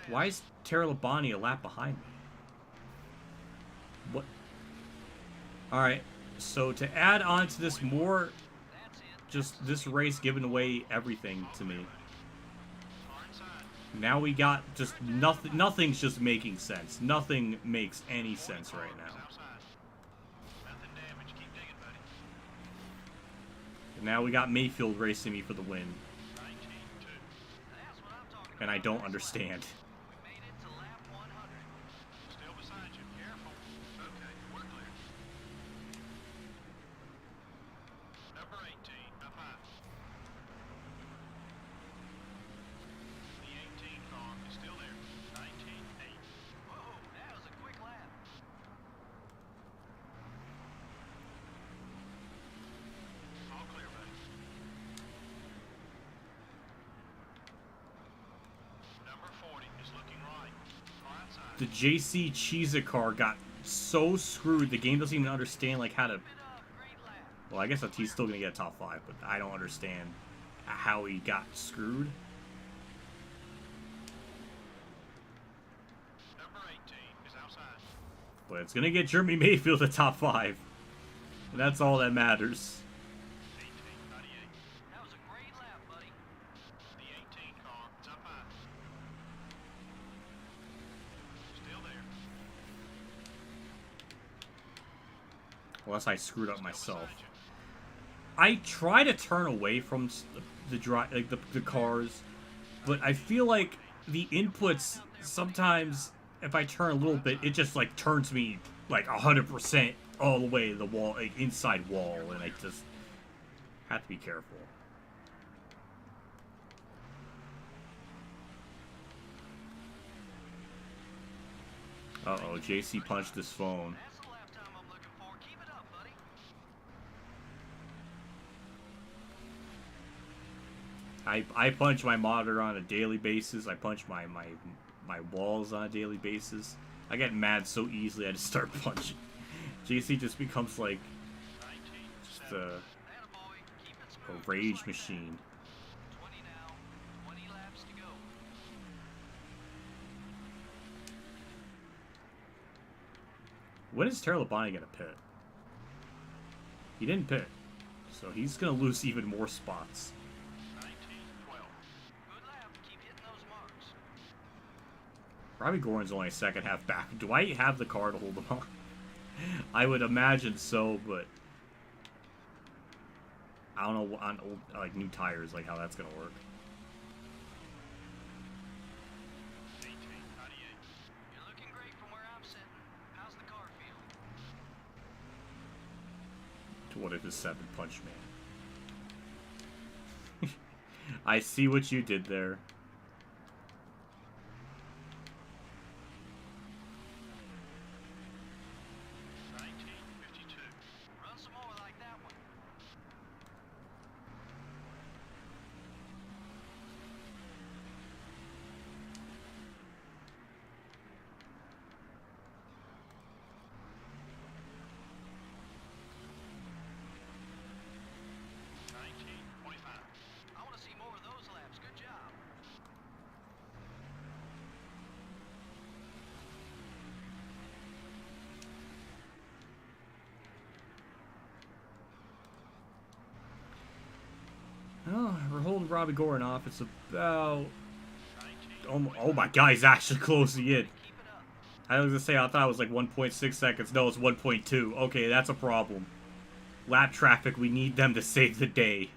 Why is Terry Labonte a lap behind me? What? Alright, so to add on to this more... Just this race giving away everything to me. Now we got just nothing. Nothing's just making sense. Nothing makes any sense right now. And now we got Mayfield racing me for the win. And I don't understand. The JC Cheesa car got so screwed. The game doesn't even understand like how to... Well, I guess he's still going to get a top 5, but I don't understand how he got screwed. But it's going to get Jeremy Mayfield a top 5. And that's all that matters. Unless I screwed up myself. I try to turn away from the cars, but I feel like the inputs sometimes, if I turn a little bit, it just like turns me like 100% all the way to the wall, like inside wall, and I just have to be careful. Uh-oh, JC punched his phone. I punch my monitor on a daily basis. I punch my walls on a daily basis. I get mad so easily I just start punching. JC just becomes like just a rage machine. When is Terry Labonte gonna pit? He didn't pit, so he's gonna lose even more spots. Robbie Gordon's only a second half back. Do I have the car to hold him on? I would imagine so, but I don't know on old, like new tires, like how that's gonna work. You're looking great from where I'm sitting. How's the car feel? What if it's 7 punch man? I see what you did there. Run some more like that one. I want to see more of those laps. Good job. Oh, we're holding Robbie Gorin off. It's about... Oh my god, he's actually closing in. I was gonna say, I thought it was like 1.6 seconds. No, it's 1.2. Okay, that's a problem. Lap traffic, we need them to save the day.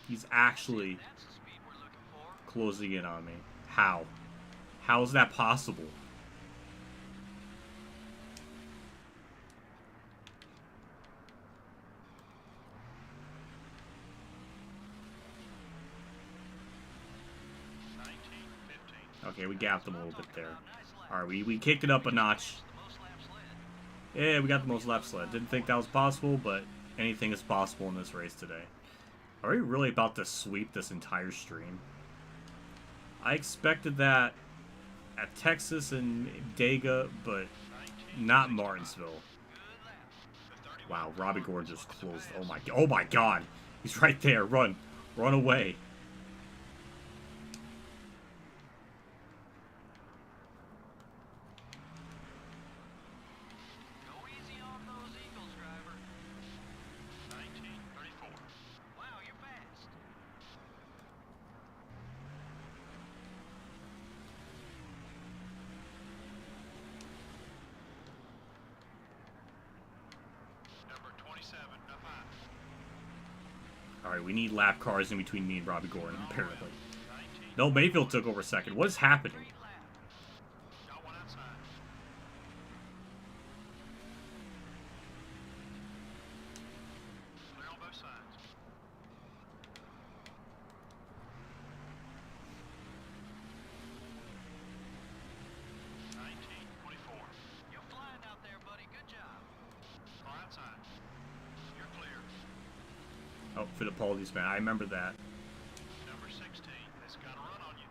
He's actually closing in on me. How? How is that possible? Okay, we gapped him a little bit there. Alright, we kicked it up a notch. Yeah, we got the most laps led. Didn't think that was possible, but anything is possible in this race today. Are we really about to sweep this entire stream? I expected that at Texas and Dega, but not Martinsville. Wow, Robbie Gorin just closed. Oh my god. He's right there. Run. Run away. Go easy on those Eagles, driver. 19:34. Wow, you're fast. Number 27, up high. Alright, we need lap cars in between me and Robbie Gorin, apparently. No, Mayfield took over second. What is happening? Got one outside. Clear on both sides. 19:24. You're flying out there, buddy. Good job. Car outside. You're clear. Oh, for the apologies, man. I remember that. Number 16 has got a run on you.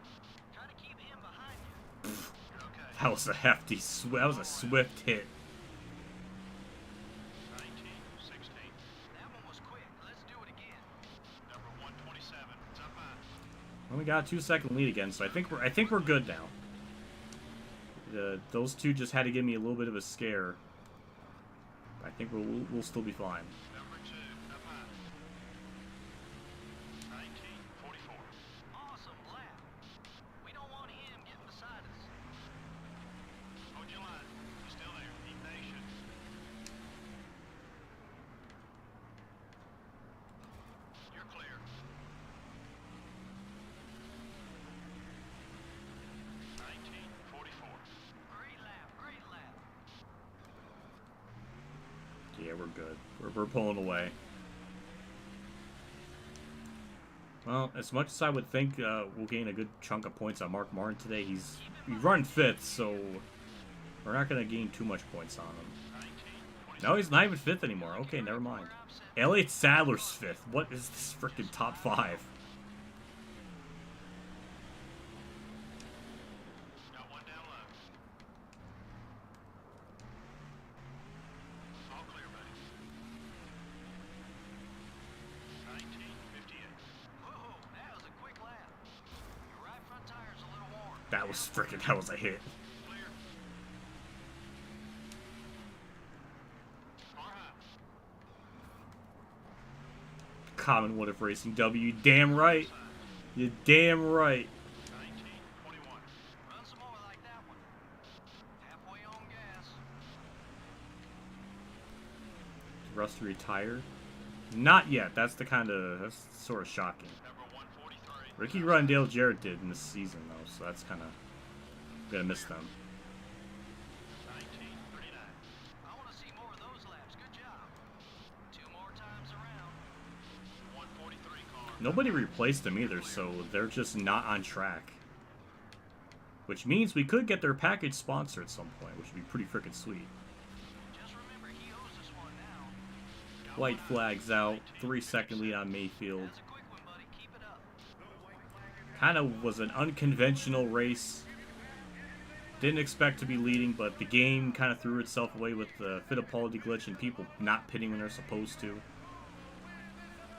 Try to keep him behind you. You're okay. That was a hefty, that was a swift hit. 19:16. That one was quick. Let's do it again. Number 127. It's up high. Well, we got a 2-second lead again, so I think we're good now. Those two just had to give me a little bit of a scare. I think we'll still be fine. Number 2 up high. 19:44. Awesome lap. We don't want him getting beside us. Hold your line. He's still there. Be patient. You're clear. 19:44. Great lap. Great lap. Yeah, we're good. We're pulling away. Well, as much as I would think we'll gain a good chunk of points on Mark Martin today, he's run 5th, so we're not going to gain too much points on him. No, he's not even 5th anymore. Okay, never mind. Elliott Sadler's 5th. What is this freaking top 5? Got one down low. All clear, buddy. 19:58. Whoa, that was a quick lap. Your right front tire's a little warm. That was a hit. Clear. Car high. Common WhatiFRacing W. Damn right. You damn right. 19:21. Run some more like that one. Halfway on gas. Russ retired? Not yet. That's sort of shocking. Number 143. Ricky Rundale Jarrett did in this season though, so that's kind of gonna miss them. Nobody replaced them either, so they're just not on track. Which means we could get their package sponsor at some point, which would be pretty freaking sweet. White flags out, 3-second lead on Mayfield. Kind of was an unconventional race. Didn't expect to be leading, but the game kind of threw itself away with the Fittipaldi glitch and people not pitting when they're supposed to.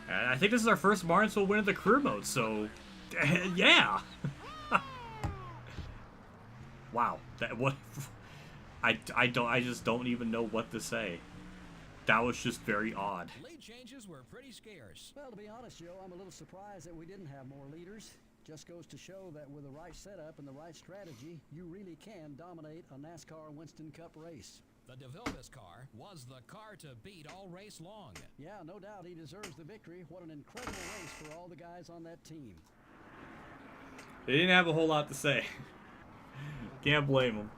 And I think this is our first Martinsville win of the career mode, so yeah. Wow, that what I just don't even know what to say. That was just very odd. Lead changes were pretty scarce. Well, to be honest, Joe, I'm a little surprised that we didn't have more leaders. Just goes to show that with the right setup and the right strategy, you really can dominate a NASCAR Winston Cup race. The DeVilbiss car was the car to beat all race long. Yeah, no doubt he deserves the victory. What an incredible race for all the guys on that team. They didn't have a whole lot to say. Can't blame them.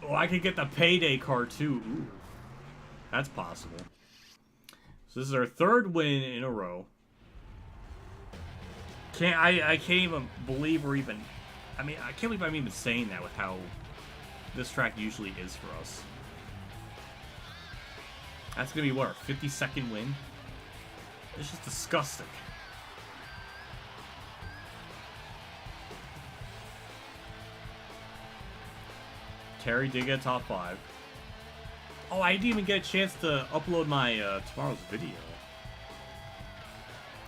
Oh, I could get the payday car too. Ooh. That's possible. So this is our third win in a row. I can't even believe we're even... I mean, I can't believe I'm even saying that with how this track usually is for us. That's going to be, what, our 52nd win? It's just disgusting. Terry did get top 5. Oh, I didn't even get a chance to upload my tomorrow's video.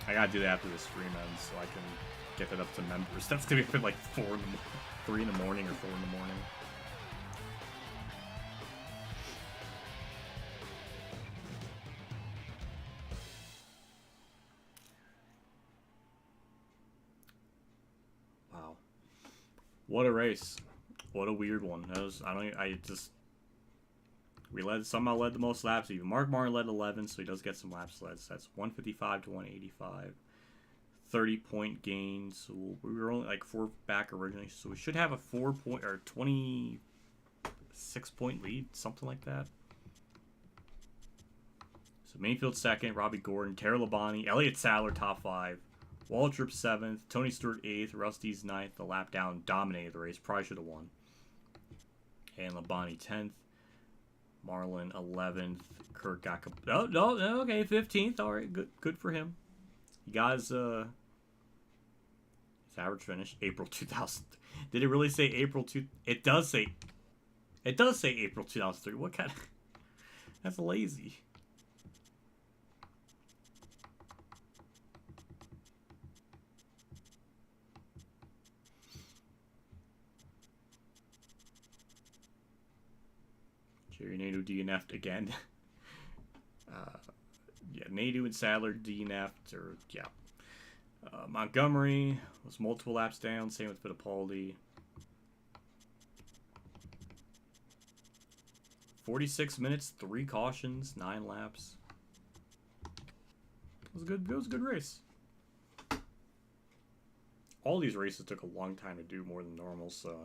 I gotta do that after the stream ends so I can get that up to members. That's gonna be like 3 in the morning or 4 in the morning. Wow. What a race. What a weird one. That was, we somehow led the most laps even. Mark Martin led 11, so he does get some laps led. So that's 155 to 185. 30-point gain. So we were only like 4 back originally. So we should have a 4-point or 26-point lead, something like that. So Mayfield second, Robbie Gordon, Tara Labonte, Elliott Sadler top 5, Waltrip 7th, Tony Stewart 8th, Rusty's 9th. The lap down dominated the race. Probably should have won. And Labonte 10th. Marlin 11th. Kurt got okay, 15th. All right, good for him. He got his average finish April 2000. Did it really say April 2? It does say April 2003. What kind of? That's lazy. Jerry Nadeau DNF'd again. Yeah, Nadeau and Sadler DNF'd, or yeah. Montgomery was multiple laps down. Same with Fittipaldi. 46 minutes, 3 cautions, 9 laps. It was a good race. All these races took a long time to do, more than normal, so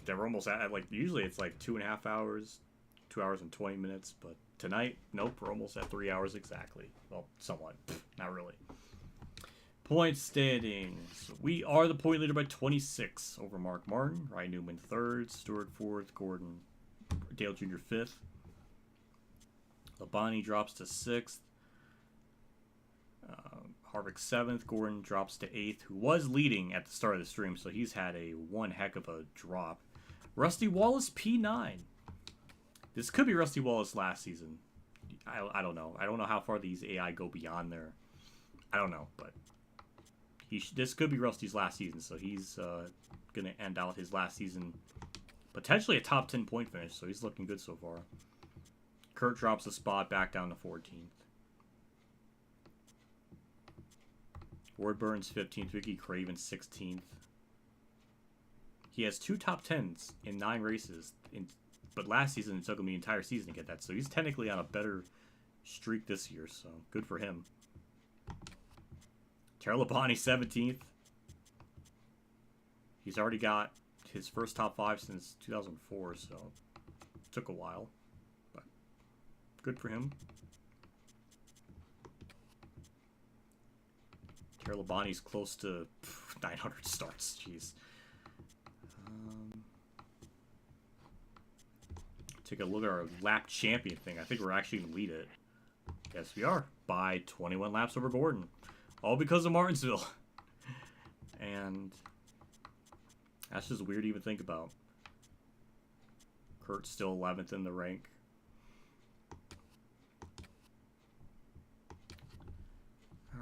they were almost at, like, usually it's like 2.5 hours. 2 hours and 20 minutes, but tonight, nope, we're almost at 3 hours exactly. Well, somewhat. Not really. Point standings. We are the point leader by 26 over Mark Martin. Ryan Newman 3rd, Stewart 4th, Gordon, Dale Jr. 5th. Labonte drops to 6th. Harvick 7th. Gordon drops to 8th, who was leading at the start of the stream, so he's had one heck of a drop. Rusty Wallace P9. This could be Rusty Wallace last season. I don't know. I don't know how far these AI go beyond there. I don't know, but this could be Rusty's last season, so he's going to end out his last season potentially a top 10 point finish, so he's looking good so far. Kurt drops a spot back down to 14th. Ward Burns 15th, Ricky Craven 16th. He has 2 top 10s in 9 races, but last season it took him the entire season to get that, so he's technically on a better streak this year, so good for him. Terry Labonte 17th. He's already got his first top 5 since 2004, so it took a while, but good for him. Labonte's close to 900 starts. Jeez. Take a look at our lap champion thing. I think we're actually going to lead it. Yes, we are. By 21 laps over Gordon. All because of Martinsville. And that's just weird to even think about. Kurt's still 11th in the rank.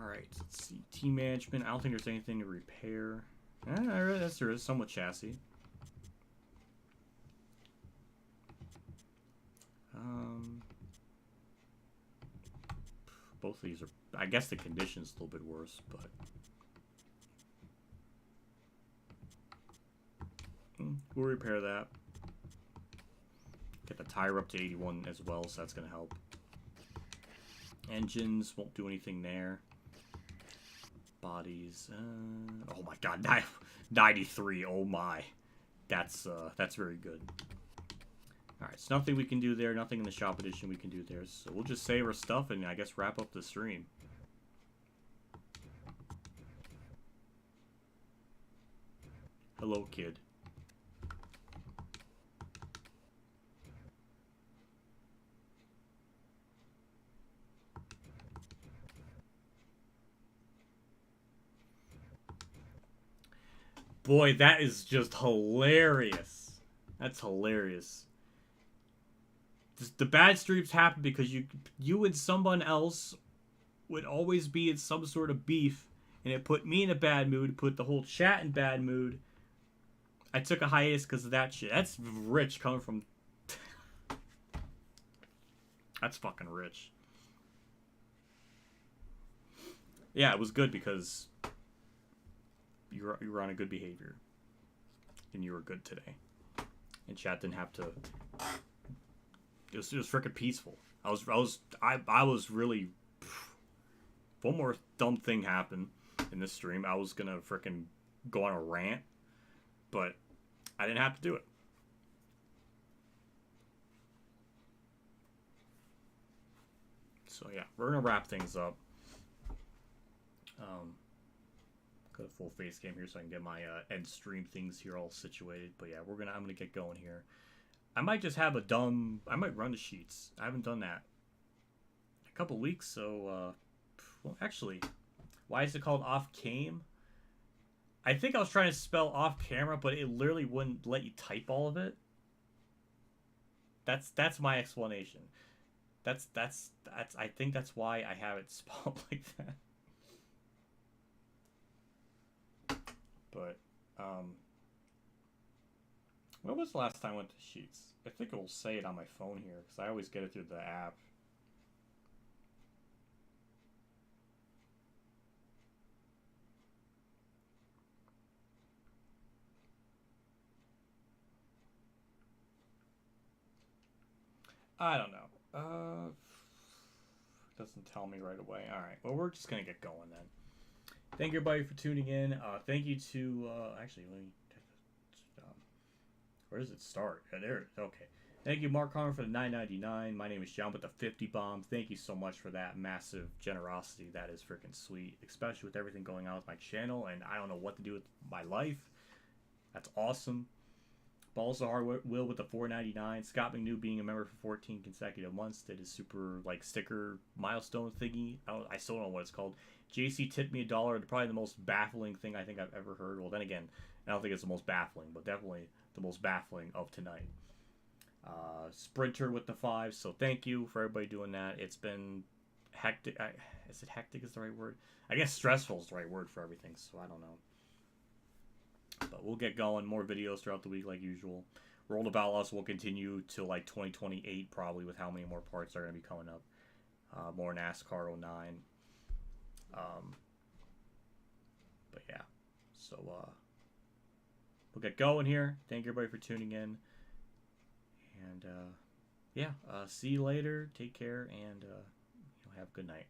Alright, let's see. Team management. I don't think there's anything to repair. Yes, there is. Somewhat chassis. Both of these are... I guess the condition's a little bit worse, but... we'll repair that. Get the tire up to 81 as well, so that's going to help. Engines won't do anything there. Bodies... oh my god, 93, oh my. That's very good. Alright, so nothing we can do there, nothing in the shop edition we can do there. So we'll just save our stuff and I guess wrap up the stream. Hello, kid. Boy, that is just hilarious. That's hilarious. The bad streaks happen because you and someone else would always be in some sort of beef, and it put me in a bad mood, put the whole chat in bad mood. I took a hiatus because of that shit. That's rich coming from... That's fucking rich. Yeah, it was good because you were on a good behavior. And you were good today. And chat didn't have to... It was freaking peaceful. I was really... If one more dumb thing happened in this stream, I was gonna freaking go on a rant. But I didn't have to do it. So yeah, we're gonna wrap things up. Got a full face game here so I can get my end stream things here all situated. But yeah, I'm gonna get going here. I might just have I might run the sheets. I haven't done that in a couple weeks, so well, actually, why is it called off cam? I think I was trying to spell off camera, but it literally wouldn't let you type all of it. That's my explanation. That's I think that's why I have it spelled like that. But when was the last time I went to Sheets? I think it will say it on my phone here, because I always get it through the app. I don't know. Doesn't tell me right away. Alright, well, we're just going to get going then. Thank you, everybody, for tuning in. Thank you to... actually, let me... where does it start? There. Okay. Thank you, Mark Conner, for the $9.99. My name is John with the 50 bomb. Thank you so much for that massive generosity. That is freaking sweet, especially with everything going on with my channel, and I don't know what to do with my life. That's awesome. Balls of Hard Will with the $4.99. Scott McNew being a member for 14 consecutive months. Did his super sticker milestone thingy. I still don't know what it's called. JC tipped me $1. Probably the most baffling thing I think I've ever heard. Well, then again, I don't think it's the most baffling, but definitely the most baffling of tonight. Sprinter with the 5. So thank you for everybody doing that. It's been hectic. Is it hectic is the right word? I guess stressful is the right word for everything. So I don't know. But we'll get going. More videos throughout the week like usual. Roll the Outlaws will continue till 2028 probably, with how many more parts are going to be coming up. More NASCAR 09. But yeah. So we'll get going here. Thank you everybody for tuning in. And yeah, see you later. Take care and have a good night.